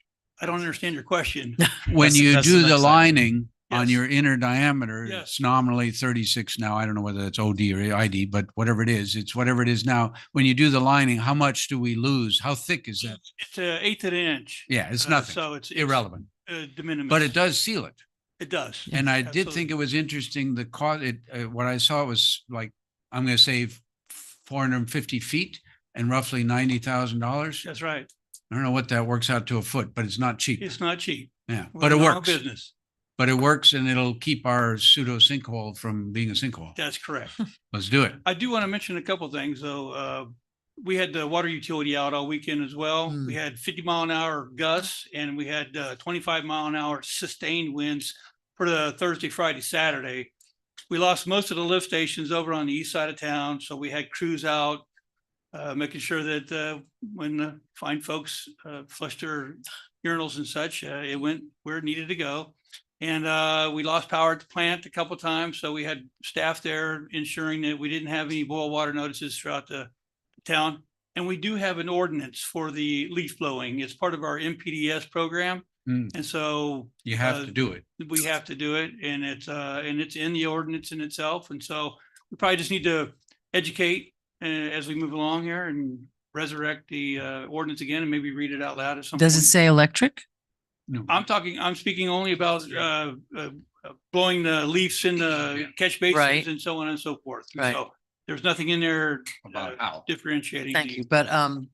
I don't understand your question. When you that's do the the next item. lining on Yes. your inner diameter, Yes. it's nominally 36 now. I don't know whether it's OD or ID, but whatever it is, it's whatever it is now. When you do the lining, how much do we lose? How thick is that? It's an eighth of an inch. Yeah, it's nothing. So it's Irrelevant. De minimis. But it does seal it. It does. And I did Absolutely. think it was interesting, the cost, what I saw was like, I'm going to say 450 feet and roughly $90,000. That's right. I don't know what that works out to a foot, but it's not cheap. It's not cheap. Yeah, We're but it in our works. Business. But it works and it'll keep our pseudo sinkhole from being a sinkhole. That's correct. Let's do it. I do want to mention a couple things though. We had the water utility out all weekend as well. We had 50-mile-an-hour gusts and we had 25-mile-an-hour sustained winds for the Thursday, Friday, Saturday. We lost most of the lift stations over on the east side of town. So we had crews out making sure that when the fine folks flushed their urinals and such, it went where it needed to go. And we lost power at the plant a couple of times. So we had staff there ensuring that we didn't have any boil water notices throughout the town. And we do have an ordinance for the leaf blowing. It's part of our MPDS program. And so you have to do it. We have to do it. And it's in the ordinance in itself. And so we probably just need to educate as we move along here and resurrect the ordinance again and maybe read it out loud at some point. Does it say electric? No. I'm speaking only about blowing the leaves in the catch basins Right. and so on and so forth. And Right. So there's nothing in there about differentiating. Thank the- you.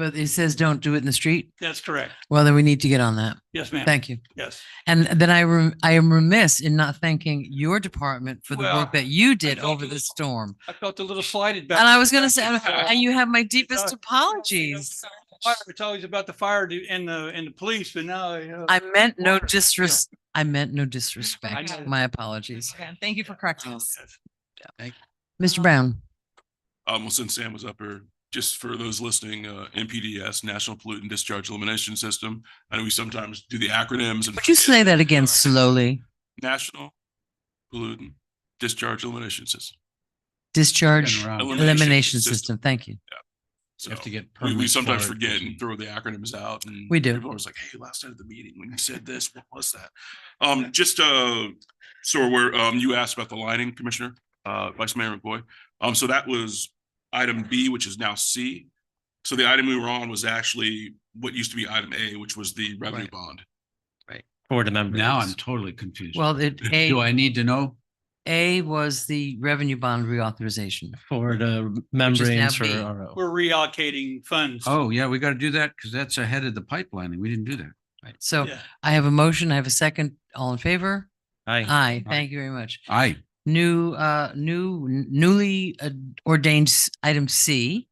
But it says don't do it in the street. That's correct. Well, then we need to get on that. Yes, ma'am. Thank you. Yes. And then I am remiss in not thanking your department for the Well, work that you did felt over a the storm. I felt a little slighted back. And I was going to say, and you have my deepest apologies. It's always about the fire and the police, but now. I meant no disrespect. I meant no disrespect. I know. My apologies. Yeah, thank you for correcting us. Mr. Brown. Well, since Sam was up here, just for those listening, NPDS, National Pollutant Discharge Elimination System. I know we sometimes do the acronyms. And Would you say that again slowly? National Pollutant Discharge Elimination System. Discharge Elimination elimination system. system. Thank you. So have to get we permits sometimes for it. forget and throw the acronyms out. And We do. People are always like, hey, last night at the meeting, when you said this, what was that? Just so where you asked about the lining, Commissioner, Vice Mayor McCoy. So that was item B, which is now C. So the item we were on was actually what used to be item A, which was the revenue bond. Right. For the members. Now I'm totally confused. Well, Do I need to know? A was the revenue bond reauthorization. For the Which is membranes now for B. RO. We're reallocating funds. Oh, yeah, we got to do that because that's ahead of the pipelining. We didn't do that. Right. So Yeah. I have a motion. I have a second. All in favor? Aye. Aye. Thank you very much. Aye. Newly ordained item C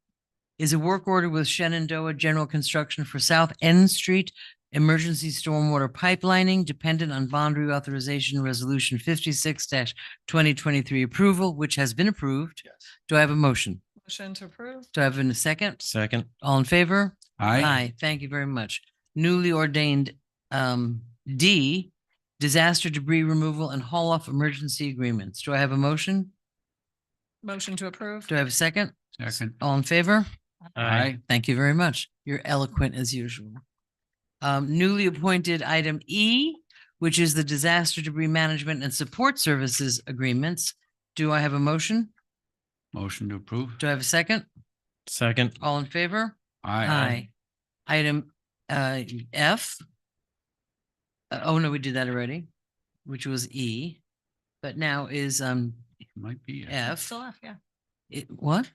is a work order with Shenandoah General Construction for South End Street emergency stormwater pipelining dependent on bond reauthorization resolution 56-2023 approval, which has been approved. Do I have a motion? Motion to approve. Do I have a second? Second. All in favor? Aye. Aye. Thank you very much. Newly ordained D, disaster debris removal and haul off emergency agreements. Do I have a motion? Motion to approve. Do I have a second? Second. All in favor? Aye. Thank you very much. You're eloquent as usual. Newly appointed item E, which is the disaster debris management and support services agreements. Do I have a motion? Motion to approve. Do I have a second? Second. All in favor? Aye. Item F. Oh, no, we did that already, which was E, but now is Might be. F. Still F, yeah. What?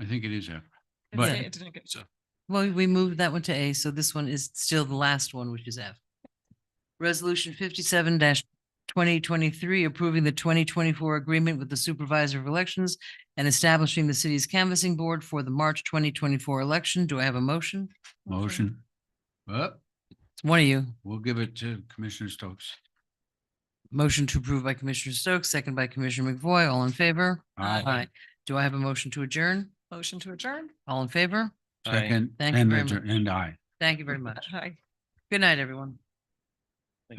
I think it is F. It But didn't get- Well, we moved that one to A, so this one is still the last one, which is F. Resolution 57-2023, approving the 2024 agreement with the Supervisor of Elections and establishing the city's canvassing board for the March 2024 election. Do I have a motion? motion. Up. It's one of you. We'll give it to Commissioner Stokes. Motion to approve by Commissioner Stokes, second by Commissioner McVoy. All in favor? Aye. Do I have a motion to adjourn? Motion to adjourn. All in favor? Second. Thank you and very adjourn- much. And aye. Thank you very much. Aye. Good night, everyone.